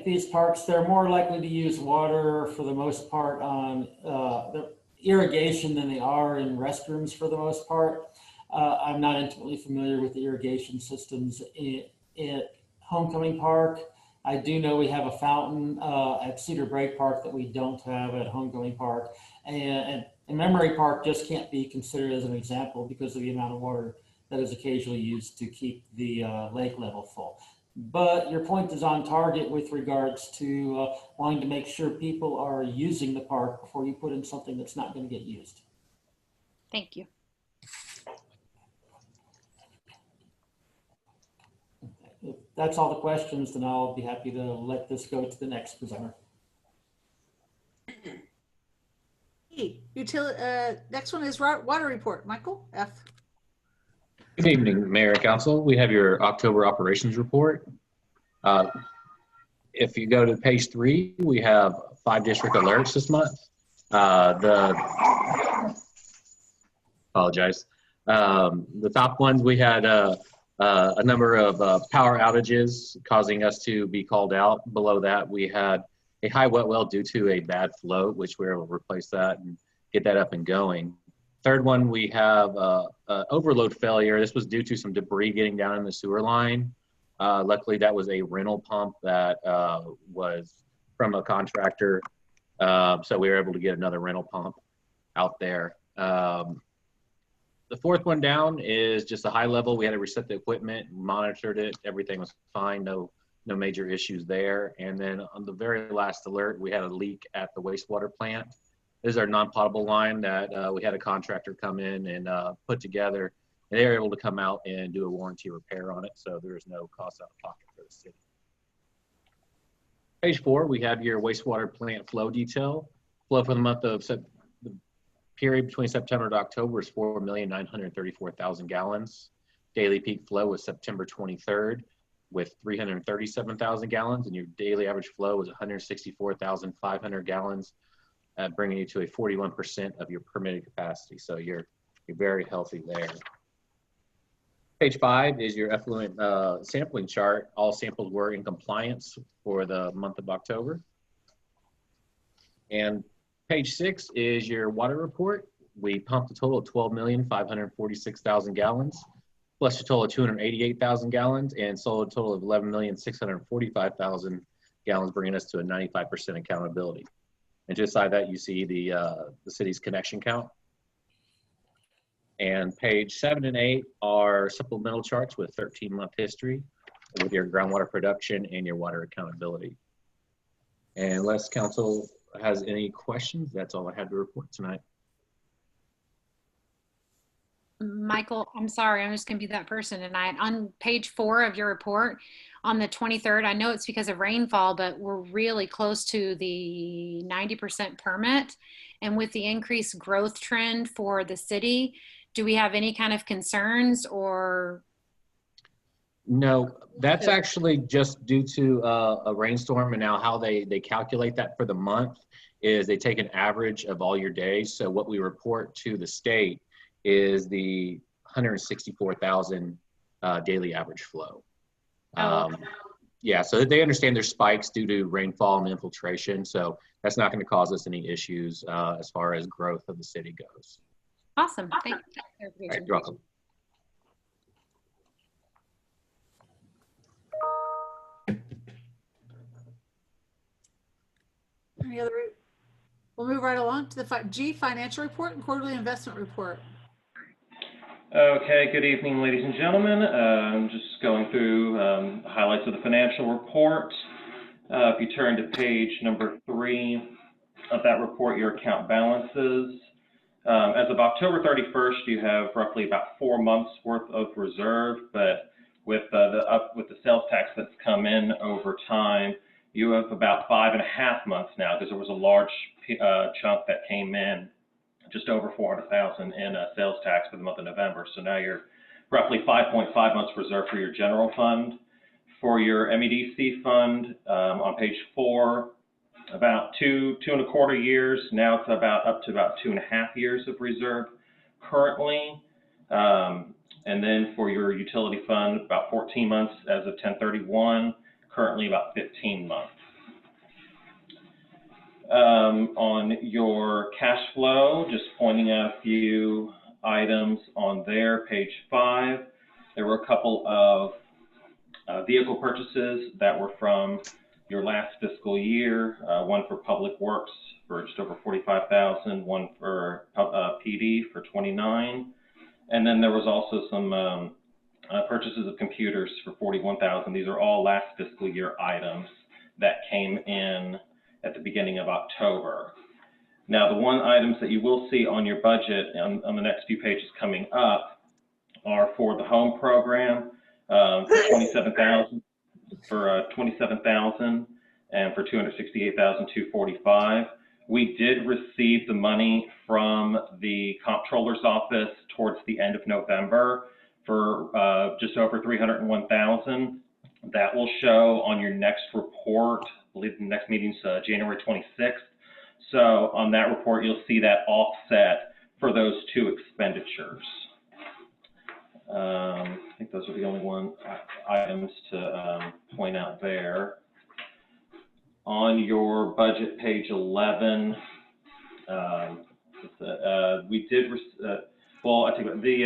[SPEAKER 4] these parks, they're more likely to use water for the most part on the irrigation than they are in restrooms for the most part. I'm not intimately familiar with the irrigation systems at Homecoming Park. I do know we have a fountain at Cedar Park that we don't have at Homecoming Park. And Memory Park just can't be considered as an example because of the amount of water that is occasionally used to keep the lake level full. But your point is on target with regards to wanting to make sure people are using the park before you put in something that's not going to get used.
[SPEAKER 9] Thank you.
[SPEAKER 4] If that's all the questions, then I'll be happy to let this go to the next presenter.
[SPEAKER 15] Next one is water report. Michael F.
[SPEAKER 18] Good evening, Mayor and Council. We have your October operations report. If you go to page 3, we have 5 district alerts this month. Apologize. The top ones, we had a number of power outages causing us to be called out. Below that, we had a high wet well due to a bad float, which we were able to replace that and get that up and going. Third one, we have overload failure. This was due to some debris getting down in the sewer line. Luckily, that was a rental pump that was from a contractor. So we were able to get another rental pump out there. The fourth one down is just a high level. We had to reset the equipment, monitored it. Everything was fine. No major issues there. And then on the very last alert, we had a leak at the wastewater plant. This is our non-potable line that we had a contractor come in and put together. And they were able to come out and do a warranty repair on it. So there is no cost out of pocket for the city. Page 4, we have your wastewater plant flow detail. Flow for the month of the period between September to October is 4,934,000 gallons. Daily peak flow was September 23rd with 337,000 gallons, and your daily average flow was 164,500 gallons, bringing you to a 41% of your permitted capacity. So you're very healthy there. Page 5 is your effluent sampling chart. All samples were in compliance for the month of October. And page 6 is your water report. We pumped a total of 12,546,000 gallons, plus a total of 288,000 gallons, and sold a total of 11,645,000 gallons, bringing us to a 95% accountability. And just beside that, you see the city's connection count. And page 7 and 8 are supplemental charts with 13-month history with your groundwater production and your water accountability. And unless council has any questions, that's all I had to report tonight.
[SPEAKER 9] Michael, I'm sorry, I'm just going to be that person tonight. On page 4 of your report, on the 23rd, I know it's because of rainfall, but we're really close to the 90% permit. And with the increased growth trend for the city, do we have any kind of concerns or?
[SPEAKER 18] No, that's actually just due to a rainstorm, and now how they calculate that for the month is they take an average of all your days. So what we report to the state is the 164,000 daily average flow. Yeah, so they understand there's spikes due to rainfall and infiltration. So that's not going to cause us any issues as far as growth of the city goes.
[SPEAKER 9] Awesome. Thank you.
[SPEAKER 18] All right, you're welcome.
[SPEAKER 15] Any other? We'll move right along to the G, financial report and quarterly investment report.
[SPEAKER 19] Okay, good evening, ladies and gentlemen. I'm just going through highlights of the financial report. If you turn to page number 3 of that report, your account balances. As of October 31st, you have roughly about 4 months worth of reserve, but with the sales tax that's come in over time, you have about 5.5 months now, because there was a large chunk that came in, just over 400,000 in sales tax for the month of November. So now you're roughly 5.5 months reserved for your general fund. For your MEDC fund, on page 4, about 2.25 years. Now it's up to about 2.5 years of reserve currently. And then for your utility fund, about 14 months as of 10/31, currently about 15 months. On your cash flow, just pointing out a few items on there, page 5, there were a couple of vehicle purchases that were from your last fiscal year, one for Public Works for just over 45,000, one for PD for 29, and then there was also some purchases of computers for 41,000. These are all last fiscal year items that came in at the beginning of October. Now, the one items that you will see on your budget on the next few pages coming up are for the home program for 27,000. For 27,000 and for 268,245. We did receive the money from the comptroller's office towards the end of November for just over 301,000. That will show on your next report. I believe the next meeting's January 26th. So on that report, you'll see that offset for those two expenditures. I think those are the only items to point out there. On your budget, page 11, we did, well, I think the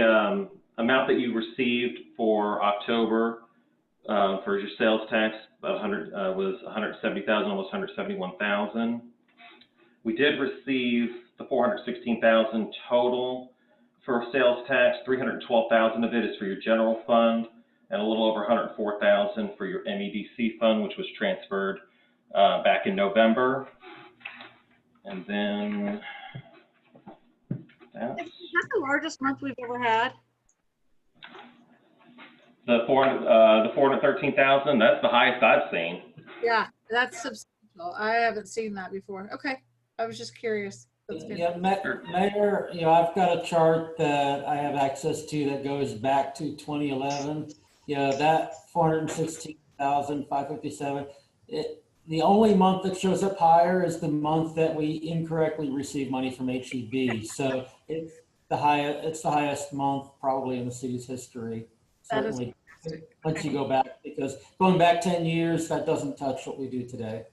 [SPEAKER 19] amount that you received for October for your sales tax, about 100 was 170,000, almost 171,000. We did receive the 416,000 total for sales tax. 312,000 of it is for your general fund, and a little over 104,000 for your MEDC fund, which was transferred back in November. And then that's
[SPEAKER 15] the largest month we've ever had.
[SPEAKER 19] the 413,000. That's the highest I've seen.
[SPEAKER 15] Yeah, that's substantial. I haven't seen that before. Okay, I was just curious. That's
[SPEAKER 4] Yeah,
[SPEAKER 15] fantastic.
[SPEAKER 4] Mayor, I've got a chart that I have access to that goes back to 2011. That 416,557. The only month that shows up higher is the month that we incorrectly received money from HEB. So it's the highest month probably in the city's history. Certainly, once you go back, because going back 10 years, that doesn't touch what we do today.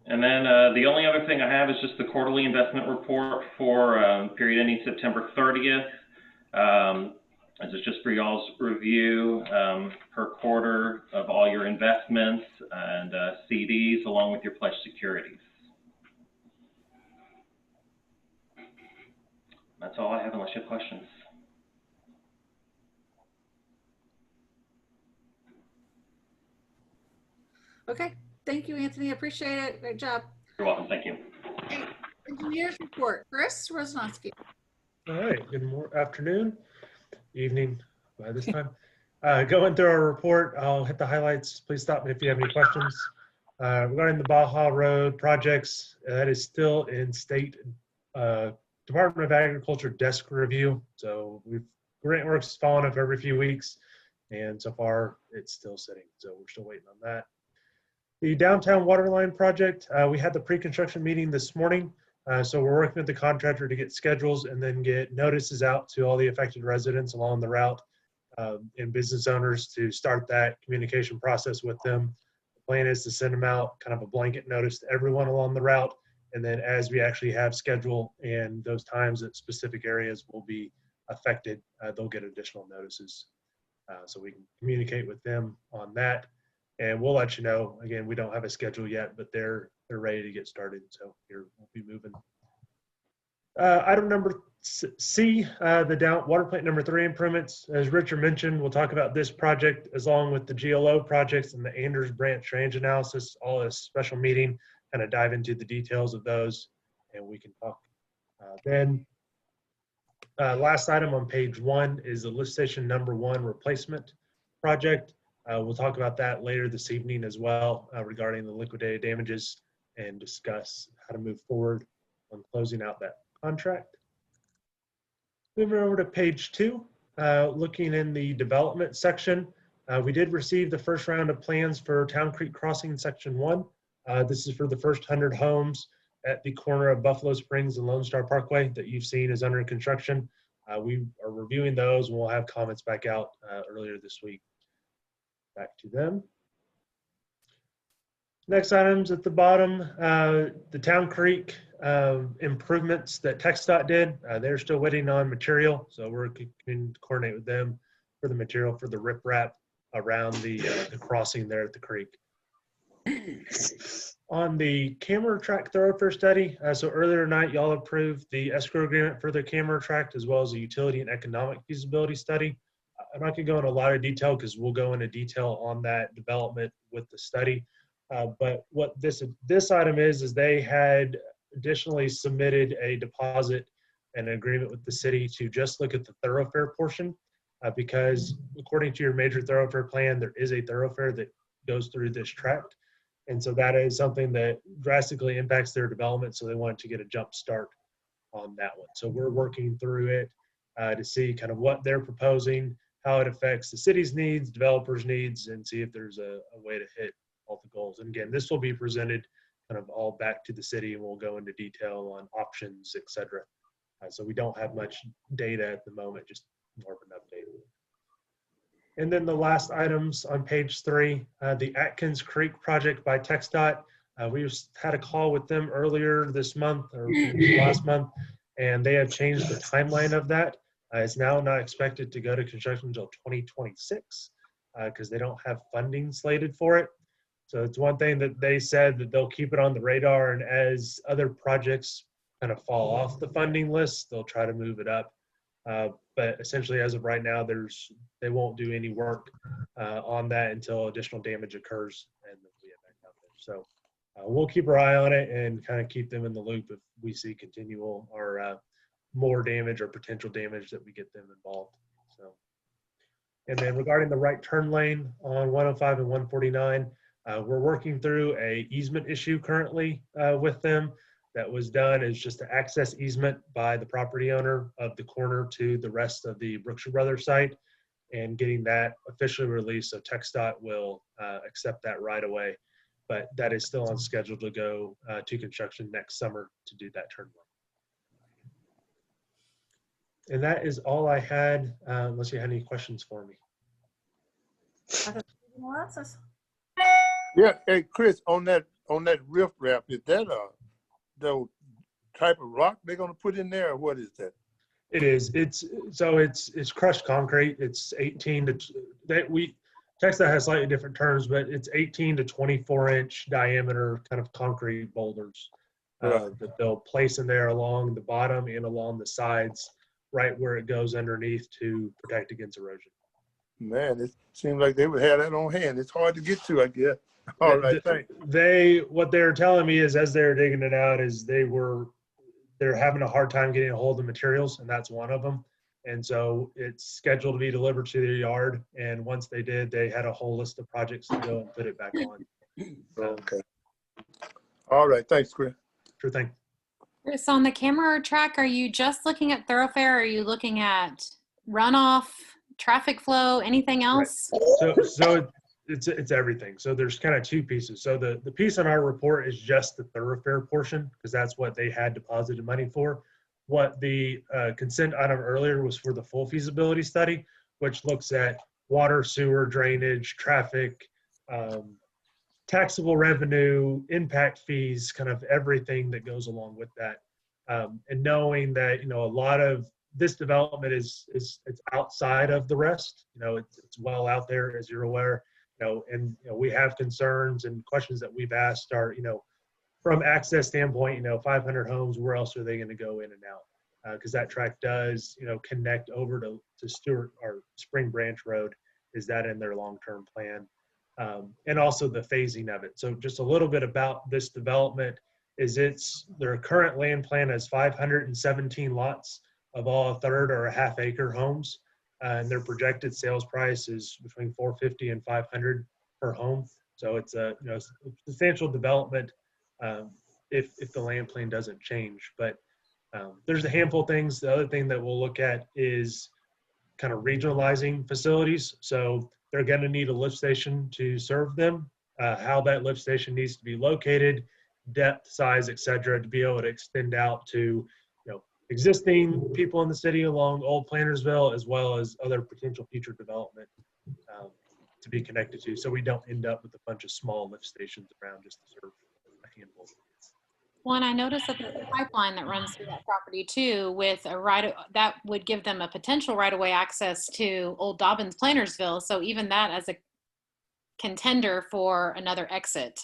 [SPEAKER 19] And then the only other thing I have is just the quarterly investment report for period ending September 30th. This is just for y'all's review per quarter of all your investments and CDs along with your pledged securities. That's all I have unless you have questions.
[SPEAKER 15] Okay, thank you, Anthony. Appreciate it. Great job.
[SPEAKER 19] You're welcome. Thank you.
[SPEAKER 15] Okay, engineers report. Chris Rosnowski.
[SPEAKER 10] All right, good afternoon, evening by this time. Going through our report, I'll hit the highlights. Please stop me if you have any questions. Regarding the Baja Road projects, that is still in state Department of Agriculture desk review. So grant work's following up every few weeks, and so far it's still sitting. So we're still waiting on that. The downtown waterline project, we had the pre-construction meeting this morning. So we're working with the contractor to get schedules and then get notices out to all the affected residents along the route and business owners to start that communication process with them. The plan is to send them out kind of a blanket notice to everyone along the route. And then as we actually have schedule and those times that specific areas will be affected, they'll get additional notices. So we can communicate with them on that. And we'll let you know. Again, we don't have a schedule yet, but they're ready to get started. So here we'll be moving. Item number C, the water plant number 3 improvements. As Richard mentioned, we'll talk about this project along with the GLO projects and the Anders Branch Drainage Analysis, all a special meeting, kind of dive into the details of those, and we can talk. Then last item on page 1 is the lift station number 1 replacement project. We'll talk about that later this evening as well regarding the liquidated damages and discuss how to move forward on closing out that contract. Moving over to page 2, looking in the development section, we did receive the first round of plans for Town Creek Crossing Section 1. This is for the first 100 homes at the corner of Buffalo Springs and Lone Star Parkway that you've seen is under construction. We are reviewing those and we'll have comments back out earlier this week. Back to them. Next items at the bottom, the Town Creek improvements that TxDOT did. They're still waiting on material, so we're going to coordinate with them for the material for the riprap around the crossing there at the creek. On the camera track thoroughfare study, so earlier tonight y'all approved the escrow agreement for the camera tract as well as the utility and economic feasibility study. I'm not going to go into a lot of detail because we'll go into detail on that development with the study. But what this item is they had additionally submitted a deposit and an agreement with the city to just look at the thoroughfare portion because according to your major thoroughfare plan, there is a thoroughfare that goes through this tract. And so that is something that drastically impacts their development. So they wanted to get a jump start on that one. So we're working through it to see kind of what they're proposing, how it affects the city's needs, developers' needs, and see if there's a way to hit all the goals. And again, this will be presented kind of all back to the city and we'll go into detail on options, et cetera. So we don't have much data at the moment, just more of an update. And then the last items on page 3, the Atkins Creek project by TxDOT. We just had a call with them earlier this month or last month, and they have changed the timeline of that. It's now not expected to go to construction until 2026 because they don't have funding slated for it. So it's one thing that they said that they'll keep it on the radar, and as other projects kind of fall off the funding list, they'll try to move it up. But essentially, as of right now, they won't do any work on that until additional damage occurs and we get back out there. So we'll keep our eye on it and kind of keep them in the loop if we see continual or more damage or potential damage that we get them involved. So, and then regarding the right turn lane on 105 and 149, we're working through a easement issue currently with them. That was done as just an access easement by the property owner of the corner to the rest of the Brookshire Brothers site, and getting that officially released. So TxDOT will accept that right away, but that is still on schedule to go to construction next summer to do that turn lane. And that is all I had, unless you had any questions for me.
[SPEAKER 2] Yeah, hey Chris, on that riff wrap, is that the type of rock they're gonna put in there, or what is that?
[SPEAKER 10] It is. It's crushed concrete. It's 18 to TxDOT has slightly different terms, but it's 18 to 24-inch diameter kind of concrete boulders that they'll place in there along the bottom and along the sides, right where it goes underneath to protect against erosion.
[SPEAKER 2] Man, it seems like they would have that on hand. It's hard to get to, I guess. All right, thanks.
[SPEAKER 10] What they're telling me is as they're digging it out is they're having a hard time getting a hold of materials, and that's one of them. And so it's scheduled to be delivered to their yard. And once they did, they had a whole list of projects to go and put it back on.
[SPEAKER 2] Okay. All right. Thanks, Chris.
[SPEAKER 10] Sure thing.
[SPEAKER 9] Chris, on the camera track, are you just looking at thoroughfare? Or are you looking at runoff, traffic flow, anything else?
[SPEAKER 10] Right. So it's everything. So there's kind of two pieces. So the piece on our report is just the thoroughfare portion, because that's what they had deposited money for. What the consent item earlier was for the full feasibility study, which looks at water, sewer, drainage, traffic, taxable revenue, impact fees, kind of everything that goes along with that. And knowing that, a lot of this development is it's outside of the rest, it's well out there, as you're aware, and we have concerns and questions that we've asked are, from access standpoint, 500 homes, where else are they going to go in and out? Because that track does, connect over to Stewart or Spring Branch Road. Is that in their long-term plan? And also the phasing of it. So just a little bit about this development is their current land plan has 517 lots of all a third or a half acre homes. And their projected sales price is between $450 and $500 per home. So it's a substantial development if the land plan doesn't change. But there's a handful of things. The other thing that we'll look at is kind of regionalizing facilities. So they're going to need a lift station to serve them, how that lift station needs to be located, depth, size, et cetera, to be able to extend out to existing people in the city along Old Plantersville, as well as other potential future development to be connected to. So we don't end up with a bunch of small lift stations around just to serve a handful.
[SPEAKER 9] Well, and I noticed that there's a pipeline that runs through that property too, with that would give them a potential right-of-way access to Old Dobbins, Plantersville. So even that as a contender for another exit.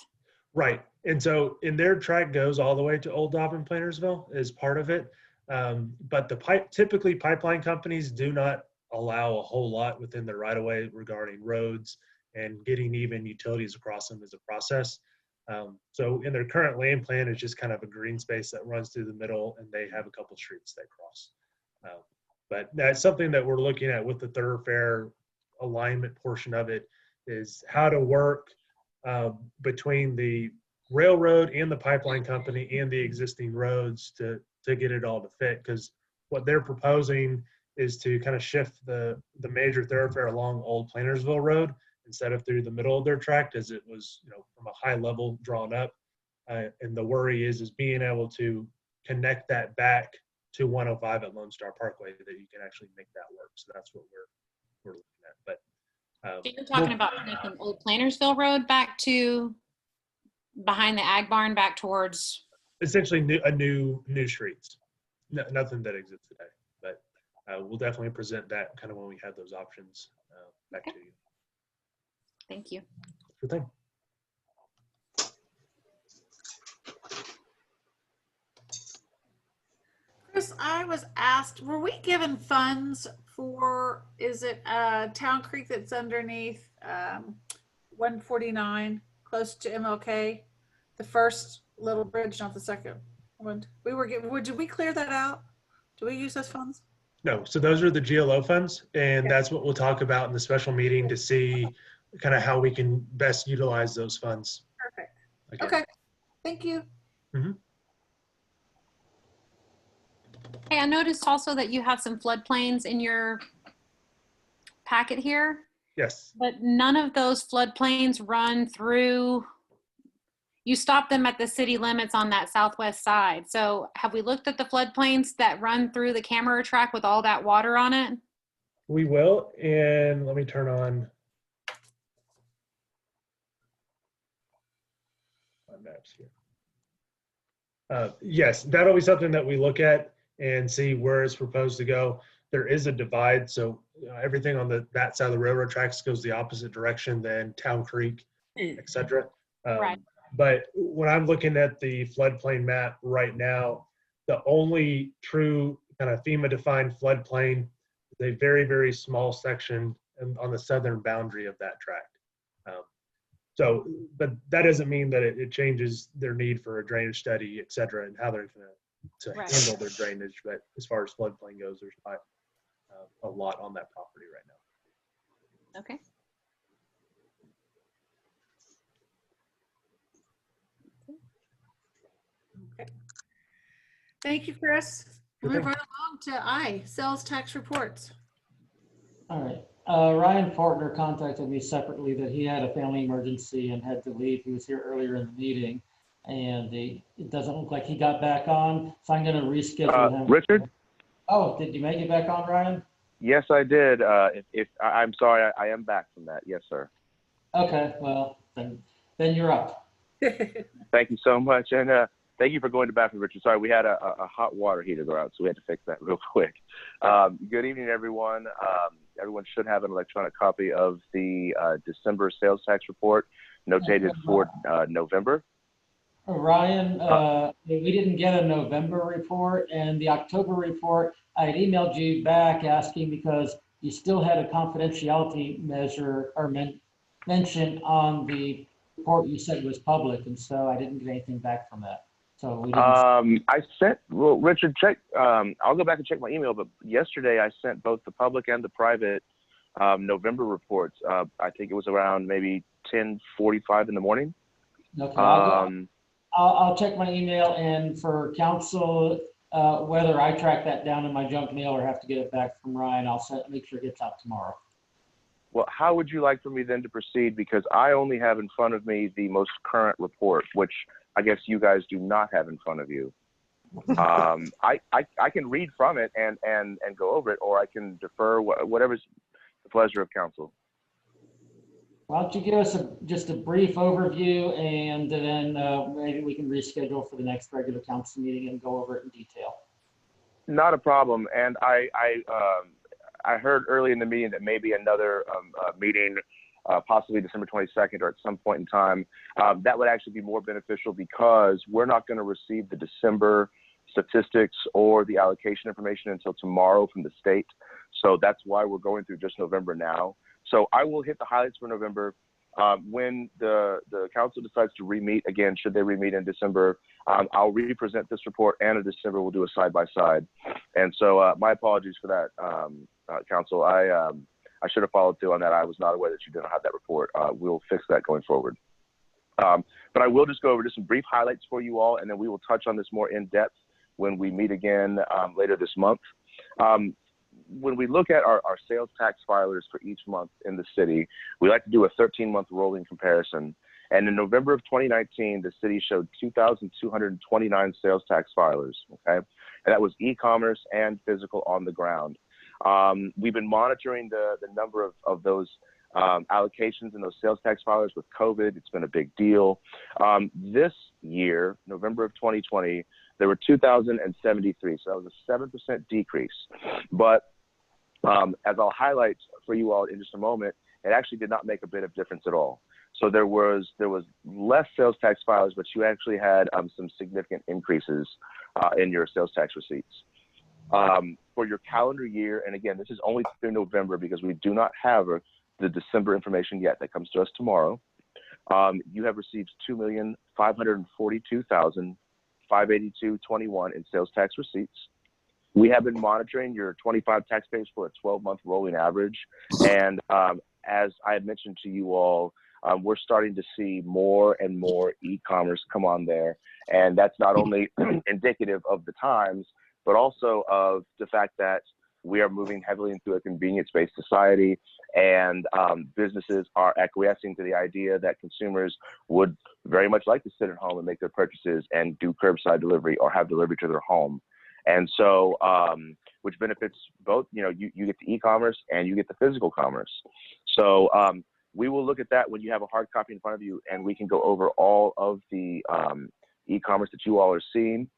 [SPEAKER 10] Right. And so their track goes all the way to Old Dobbins, Plantersville as part of it. But typically pipeline companies do not allow a whole lot within their right-of-way regarding roads, and getting even utilities across them is a process. So in their current land plan, it's just kind of a green space that runs through the middle, and they have a couple streets they cross. But that's something that we're looking at with the thoroughfare alignment portion of it, is how to work between the railroad and the pipeline company and the existing roads to get it all to fit. Because what they're proposing is to kind of shift the major thoroughfare along Old Plantersville Road instead of through the middle of their tract, as it was, from a high level drawn up. And the worry is being able to connect that back to 105 at Lone Star Parkway, that you can actually make that work. So that's what we're looking at. But
[SPEAKER 9] so you're talking about connecting Old Plantersville Road back to behind the ag barn, back towards
[SPEAKER 10] essentially new streets. Nothing that exists today. But we'll definitely present that kind of when we have those options back to you.
[SPEAKER 9] Thank you.
[SPEAKER 10] Good thing.
[SPEAKER 15] Chris, I was asked, were we given funds for, is it Town Creek that's underneath 149, close to MLK? The first little bridge, not the second one. We were given, did we clear that out? Do we use those funds?
[SPEAKER 10] No, so those are the GLO funds, and that's what we'll talk about in the special meeting to see kind of how we can best utilize those funds.
[SPEAKER 15] Perfect.
[SPEAKER 10] Again.
[SPEAKER 15] Okay, thank you.
[SPEAKER 10] Mm-hmm.
[SPEAKER 9] Hey, I noticed also that you have some floodplains in your packet here,
[SPEAKER 10] Yes.
[SPEAKER 9] but none of those floodplains run through. You stop them at the city limits on that southwest side. So have we looked at the floodplains that run through the camera track with all that water on it?
[SPEAKER 10] We will, and let me turn on my maps here. Yes, that'll be something that we look at and see where it's proposed to go. There is a divide, so everything on that side of the railroad tracks goes the opposite direction than Town Creek, etc.
[SPEAKER 9] Right.
[SPEAKER 10] But when I'm looking at the floodplain map right now, the only true kind of FEMA-defined floodplain is a very, very small section on the southern boundary of that tract. But that doesn't mean that it changes their need for a drainage study, et cetera, and how they're going to handle their drainage. But as far as floodplain goes, there's not a lot on that property right now.
[SPEAKER 9] Okay.
[SPEAKER 15] Okay. Thank you, Chris.
[SPEAKER 10] Good
[SPEAKER 15] Move
[SPEAKER 10] thing.
[SPEAKER 15] right along to I, sales tax reports.
[SPEAKER 4] All right. Ryan Fortner contacted me separately that he had a family emergency and had to leave. He was here earlier in the meeting, and it doesn't look like he got back on, so I'm going to reschedule him.
[SPEAKER 20] Richard?
[SPEAKER 4] Oh, did you make it back on, Ryan?
[SPEAKER 20] Yes, I did. I'm sorry, I am back from that. Yes, sir.
[SPEAKER 4] Okay, well, then you're up.
[SPEAKER 20] Thank you so much. And thank you for going to bathroom, Richard. Sorry, we had a hot water heater go out, so we had to fix that real quick. Good evening, everyone. Everyone should have an electronic copy of the December sales tax report notated for November.
[SPEAKER 4] Ryan, we didn't get a November report, and the October report, I had emailed you back asking because you still had a confidentiality measure or mention on the report you said was public, and so I didn't get anything back from that. So we didn't.
[SPEAKER 20] I sent, well, Richard, check, I'll go back and check my email, but yesterday I sent both the public and the private November reports. I think it was around maybe 10:45 in the morning.
[SPEAKER 4] Okay, I'll check my email, and for council, whether I track that down in my junk mail or have to get it back from Ryan, I'll make sure it gets out tomorrow.
[SPEAKER 20] Well, how would you like for me then to proceed? Because I only have in front of me the most current report, which I guess you guys do not have in front of you. I can read from it and go over it, or I can defer, whatever's the pleasure of council.
[SPEAKER 4] Why don't you give us just a brief overview, and then maybe we can reschedule for the next regular council meeting and go over it in detail.
[SPEAKER 20] Not a problem. And I heard early in the meeting that maybe another meeting, possibly December 22nd or at some point in time, that would actually be more beneficial because we're not going to receive the December statistics or the allocation information until tomorrow from the state. So that's why we're going through just November now. So I will hit the highlights for November. When the council decides to re-meet again, should they re-meet in December, I'll re-present this report, and in December we'll do a side-by-side. And so my apologies for that, council. I should have followed through on that. I was not aware that you didn't have that report. We'll fix that going forward. But I will just go over just some brief highlights for you all, and then we will touch on this more in depth when we meet again later this month. When we look at our sales tax filers for each month in the city, we like to do a 13-month rolling comparison. And in November of 2019, the city showed 2,229 sales tax filers, okay? And that was e-commerce and physical on the ground. We've been monitoring the number of those allocations and those sales tax filers with COVID. It's been a big deal. This year, November of 2020, there were 2,073, so that was a 7% decrease. But As I'll highlight for you all in just a moment, it actually did not make a bit of difference at all. So there was less sales tax filers, but you actually had some significant increases in your sales tax receipts. For your calendar year, and again, this is only through November because we do not have the December information yet. That comes to us tomorrow. You have received $2,542,582.21 in sales tax receipts. We have been monitoring your 25 taxpayers for a 12-month rolling average. And as I had mentioned to you all, we're starting to see more and more e-commerce come on there. And that's not only indicative of the times, but also of the fact that we are moving heavily into a convenience-based society, and businesses are acquiescing to the idea that consumers would very much like to sit at home and make their purchases and do curbside delivery or have delivery to their home. And so, which benefits both, you get the e-commerce and you get the physical commerce. So we will look at that when you have a hard copy in front of you, and we can go over all of the e-commerce that you all are seeing.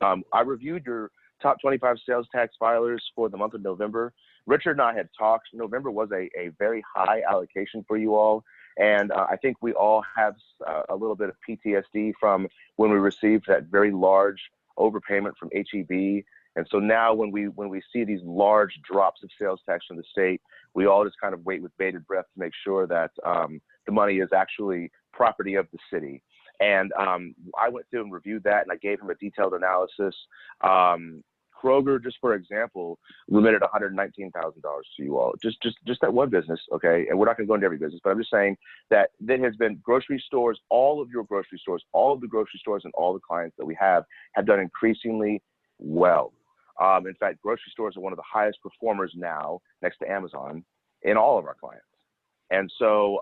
[SPEAKER 20] I reviewed your top 25 sales tax filers for the month of November. Richard and I had talked. November was a very high allocation for you all. And I think we all have a little bit of PTSD from when we received that very large overpayment from HEB. And so now when we see these large drops of sales tax from the state, we all just kind of wait with bated breath to make sure that the money is actually property of the city. And I went through and reviewed that, and I gave him a detailed analysis. Kroger, just for example, remitted $119,000 to you all, just that one business, okay? And we're not going to go into every business, but I'm just saying that there has been grocery stores, all of your grocery stores, all of the grocery stores and all the clients that we have done increasingly well. In fact, grocery stores are one of the highest performers now, next to Amazon, in all of our clients. And so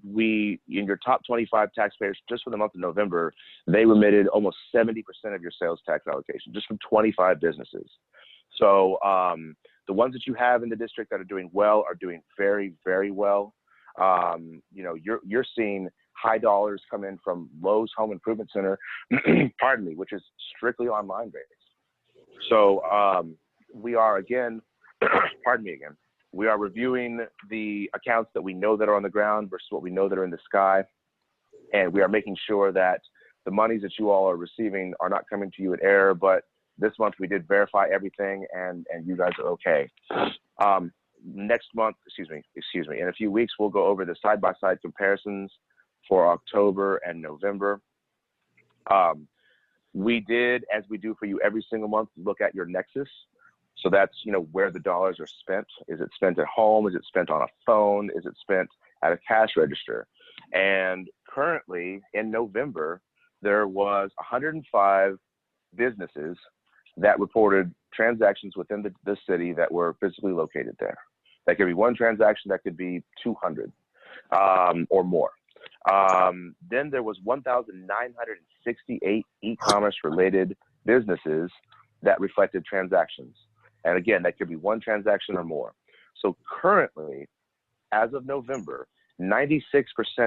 [SPEAKER 20] in your top 25 taxpayers, just for the month of November, they remitted almost 70% of your sales tax allocation, just from 25 businesses. So the ones that you have in the district that are doing well are doing very, very well. You're seeing high dollars come in from Lowe's Home Improvement Center, pardon me, which is strictly online based. So we are again, pardon me again, we are reviewing the accounts that we know that are on the ground versus what we know that are in the sky. And we are making sure that the monies that you all are receiving are not coming to you in error, but this month we did verify everything and you guys are okay. Next month, excuse me, in a few weeks, we'll go over the side-by-side comparisons for October and November. We did, as we do for you every single month, look at your nexus. So that's, where the dollars are spent. Is it spent at home? Is it spent on a phone? Is it spent at a cash register? And currently in November, there was 105 businesses that reported transactions within the city that were physically located there. That could be one transaction, that could be 200 or more. Then there was 1,968 e-commerce related businesses that reflected transactions. And again, that could be one transaction or more. So currently, as of November, 96%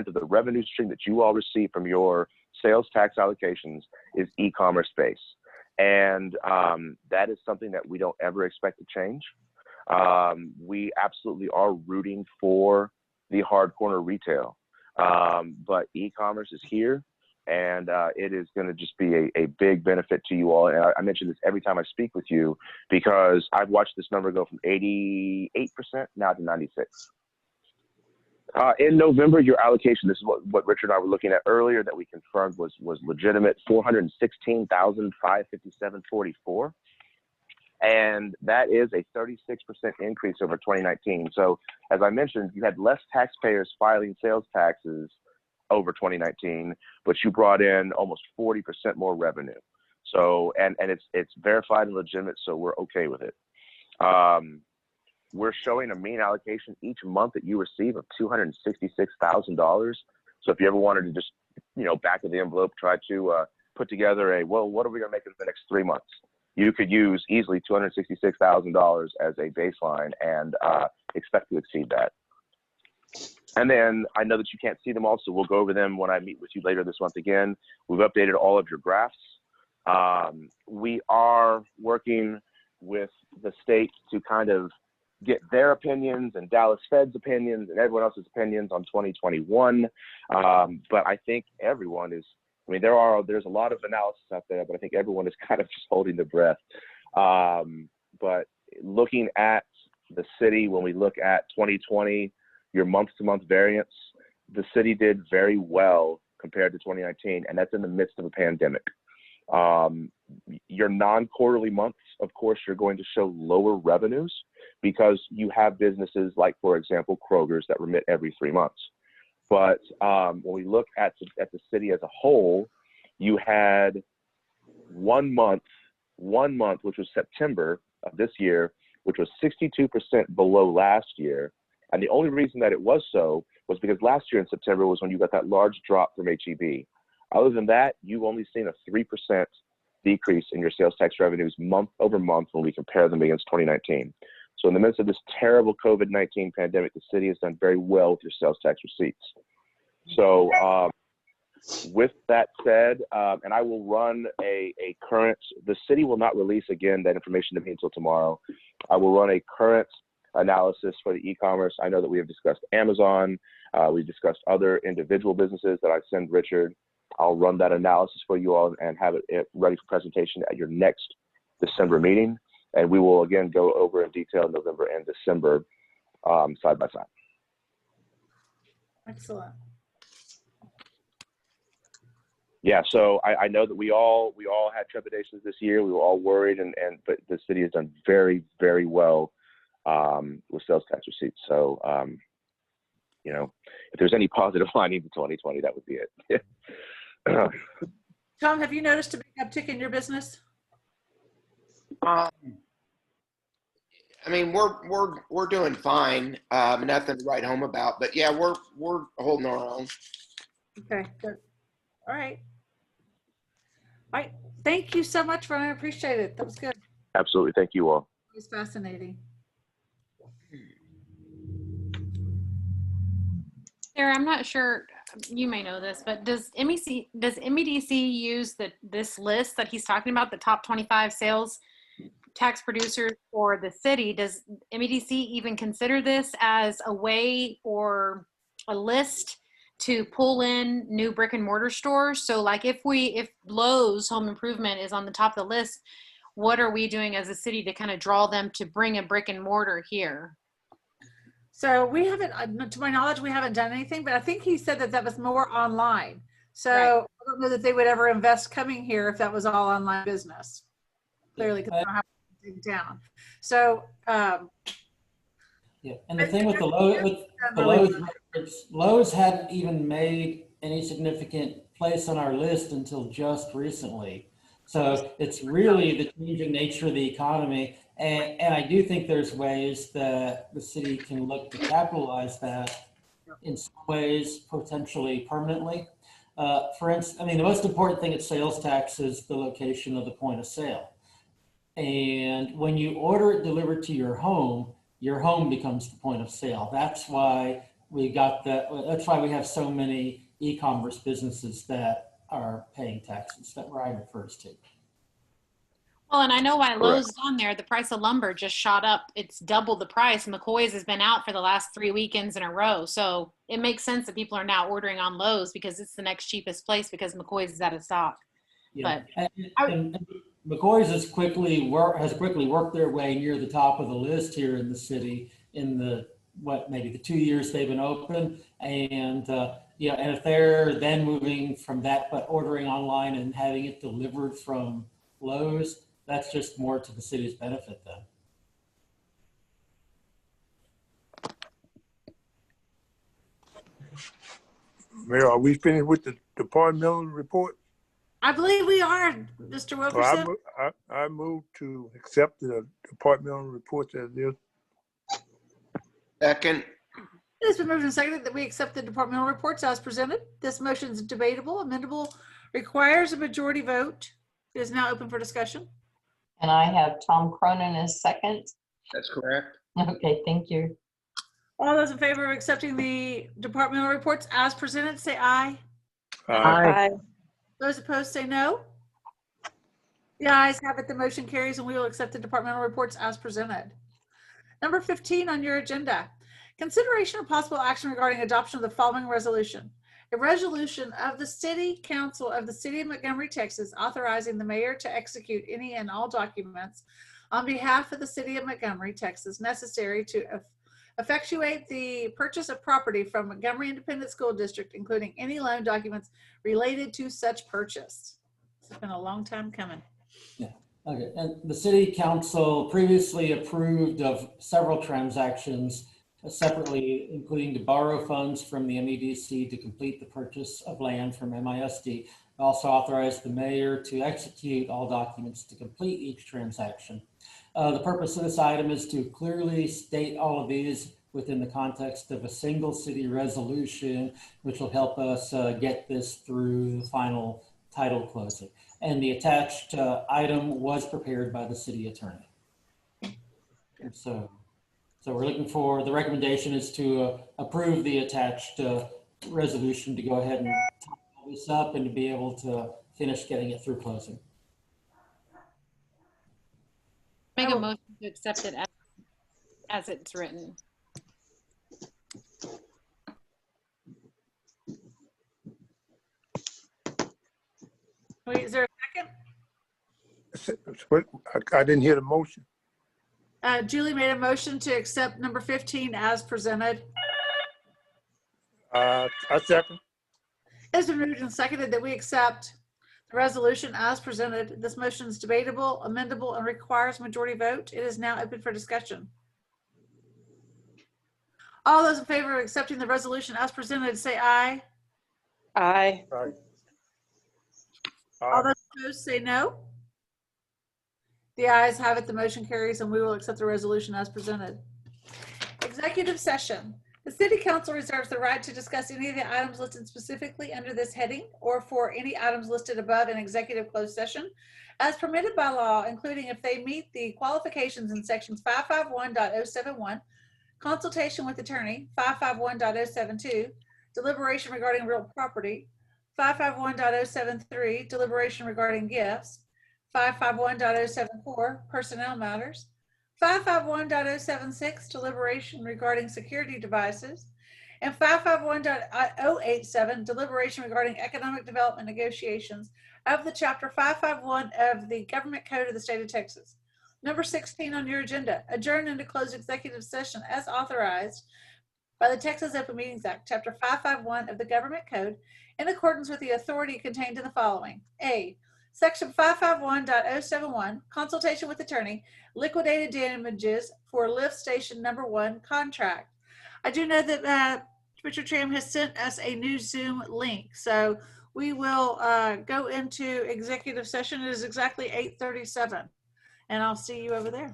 [SPEAKER 20] of the revenue stream that you all receive from your sales tax allocations is e-commerce based. And that is something that we don't ever expect to change. We absolutely are rooting for the hard corner retail. But e-commerce is here, and it is going to just be a big benefit to you all. And I mention this every time I speak with you because I've watched this number go from 88% now to 96%. In November, your allocation, this is what Richard and I were looking at earlier that we confirmed was legitimate, $416,557.44. And that is a 36% increase over 2019. So as I mentioned, you had less taxpayers filing sales taxes over 2019, but you brought in almost 40% more revenue. So, and it's verified and legitimate, so we're okay with it. We're showing a mean allocation each month that you receive of $266,000. So if you ever wanted to just, back of the envelope, try to put together what are we gonna make in the next 3 months? You could use easily $266,000 as a baseline and expect to exceed that. And then I know that you can't see them all, so we'll go over them when I meet with you later this month again. We've updated all of your graphs. We are working with the state to kind of get their opinions and Dallas Fed's opinions and everyone else's opinions on 2021. But I think everyone is, I mean, there's a lot of analysis out there, but I think everyone is kind of just holding their breath. But looking at the city, when we look at 2020, your month-to-month variance, the city did very well compared to 2019, and that's in the midst of a pandemic. Your non-quarterly months, of course, you're going to show lower revenues because you have businesses like, for example, Kroger's that remit every 3 months. But when we look at the city as a whole, you had 1 month, which was September of this year, which was 62% below last year. And the only reason that it was so was because last year in September was when you got that large drop from HEB. Other than that, you've only seen a 3% decrease in your sales tax revenues month over month when we compare them against 2019. So in the midst of this terrible COVID-19 pandemic, the city has done very well with your sales tax receipts. So with that said, and I will run a current, the city will not release again that information to me until tomorrow. I will run a current analysis for the e-commerce. I know that we have discussed Amazon. We've discussed other individual businesses that I send Richard. I'll run that analysis for you all and have it ready for presentation at your next December meeting. And we will again go over in detail November and December side by side.
[SPEAKER 15] Excellent.
[SPEAKER 20] Yeah, so I know that we all had trepidations this year. We were all worried, but the city has done very, very well with sales tax receipts. So, you know, if there's any positive lining to 2020, that would be it.
[SPEAKER 15] Tom, have you noticed a big uptick in your business?
[SPEAKER 6] I mean, we're doing fine. Nothing to write home about, but yeah, we're holding our own.
[SPEAKER 15] Okay, good. All right. All right. Thank you so much, Ron. I appreciate it. That was good.
[SPEAKER 20] Absolutely. Thank you all.
[SPEAKER 15] It was fascinating.
[SPEAKER 9] Sarah, I'm not sure, you may know this, but does MEDC use this list that he's talking about, the top 25 sales tax producers for the city? Does MEDC even consider this as a way or a list to pull in new brick and mortar stores? So like if Lowe's Home Improvement is on the top of the list, what are we doing as a city to kind of draw them to bring a brick and mortar here?
[SPEAKER 15] So we haven't, to my knowledge, we haven't done anything, but I think he said that was more online. So
[SPEAKER 9] Right.
[SPEAKER 15] I don't know that they would ever invest coming here if that was all online business. Clearly, because they don't have anything down. So,
[SPEAKER 4] yeah, and the thing with Lowe's hadn't even made any significant place on our list until just recently. So it's really the changing nature of the economy. And I do think there's ways that the city can look to capitalize that in some ways, potentially permanently. For instance, I mean, the most important thing at sales tax is the location of the point of sale. And when you order it delivered to your home becomes the point of sale. That's why we got that. That's why we have so many e-commerce businesses that are paying taxes that Ryan refers to.
[SPEAKER 9] Well, and I know why Lowe's is on there. The price of lumber just shot up. It's double the price. McCoy's has been out for the last 3 weekends in a row. So it makes sense that people are now ordering on Lowe's because it's the next cheapest place because McCoy's is out of stock.
[SPEAKER 4] Yeah.
[SPEAKER 9] But
[SPEAKER 4] and McCoy's has quickly worked their way near the top of the list here in the city in the maybe the 2 years they've been open. And yeah, and if they're then moving from that, but ordering online and having it delivered from Lowe's, that's just more to the city's benefit then.
[SPEAKER 2] Mayor, are we finished with the departmental report?
[SPEAKER 15] I believe we are, Mr. Wilkerson.
[SPEAKER 2] Well, I move to accept the departmental reports as is.
[SPEAKER 6] Second.
[SPEAKER 15] It has been moved and seconded that we accept the departmental reports as presented. This motion is debatable. Amendable requires a majority vote. It is now open for discussion.
[SPEAKER 12] And I have Tom Cronin as second.
[SPEAKER 6] That's correct.
[SPEAKER 12] Okay, thank you.
[SPEAKER 15] All those in favor of accepting the departmental reports as presented, say aye.
[SPEAKER 2] Aye.
[SPEAKER 15] Those opposed, say no. The ayes have it, the motion carries, and we will accept the departmental reports as presented. Number 15 on your agenda, consideration of possible action regarding adoption of the following resolution. A resolution of the City Council of the City of Montgomery, Texas, authorizing the mayor to execute any and all documents on behalf of the City of Montgomery, Texas, necessary to effectuate the purchase of property from Montgomery Independent School District, including any loan documents related to such purchase. It's been a long time coming.
[SPEAKER 4] Okay, and the city council previously approved of several transactions separately, including to borrow funds from the MEDC to complete the purchase of land from MISD. Also authorized the mayor to execute all documents to complete each transaction. The purpose of this item is to clearly state all of these within the context of a single city resolution, which will help us get this through the final title closing. And the attached item was prepared by the city attorney. And so we're looking for, the recommendation is to approve the attached resolution to go ahead and tie all this up and to be able to finish getting it through closing.
[SPEAKER 9] Make a motion to accept it as it's written.
[SPEAKER 15] Wait, is there a
[SPEAKER 2] What? I didn't hear the motion.
[SPEAKER 15] second? Julie made a motion to accept number 15 as presented.
[SPEAKER 2] I second.
[SPEAKER 15] It's been moved and seconded that we accept the resolution as presented. This motion is debatable, amendable, and requires majority vote. It is now open for discussion. All those in favor of accepting the resolution as presented, say aye.
[SPEAKER 3] Aye.
[SPEAKER 2] Aye.
[SPEAKER 15] All those opposed, say no. The ayes have it, the motion carries, and we will accept the resolution as presented. Executive session. The City Council reserves the right to discuss any of the items listed specifically under this heading or for any items listed above in executive closed session as permitted by law, including if they meet the qualifications in sections 551.071, consultation with attorney, 551.072, deliberation regarding real property, 551.073, deliberation regarding gifts, 551.074, personnel matters, 551.076, deliberation regarding security devices, and 551.087, deliberation regarding economic development negotiations of the Chapter 551 of the Government Code of the State of Texas. Number 16 on your agenda, adjourn into closed executive session as authorized by the Texas Open Meetings Act, Chapter 551 of the Government Code, in accordance with the authority contained in the following. A, Section 551.071, consultation with attorney, liquidated damages for lift station number 1 contract. I do know that Richard Tram has sent us a new Zoom link, so we will go into executive session. It is exactly 8:37, and I'll see you over there.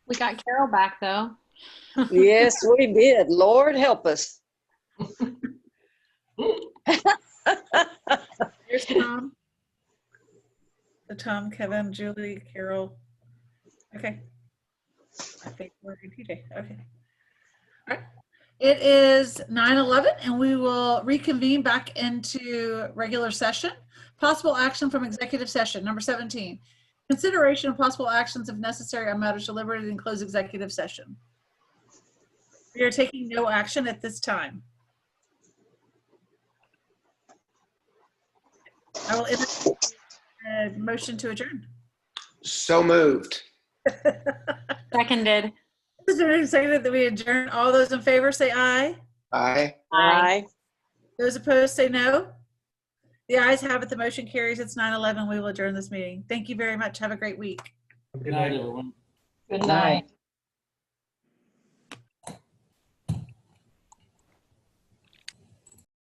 [SPEAKER 9] We got Carol back though.
[SPEAKER 3] Yes, we did. Lord help us.
[SPEAKER 15] Here's Tom. Tom, Kevin, Julie, Carol. Okay. I think we're in TJ. Okay. All right. It is 9:11 and we will reconvene back into regular session. Possible action from executive session. Number 17. Consideration of possible actions if necessary on matters deliberated in closed executive session. We are taking no action at this time. I will entertain a motion to adjourn.
[SPEAKER 6] So moved.
[SPEAKER 9] Seconded.
[SPEAKER 15] Is there any second that we adjourn? All those in favor say aye.
[SPEAKER 6] Aye.
[SPEAKER 3] Aye.
[SPEAKER 15] Those opposed say no. The ayes have it. The motion carries. It's 9:11. We will adjourn this meeting. Thank you very much. Have a great week.
[SPEAKER 10] Good night,
[SPEAKER 4] everyone.
[SPEAKER 12] Good night.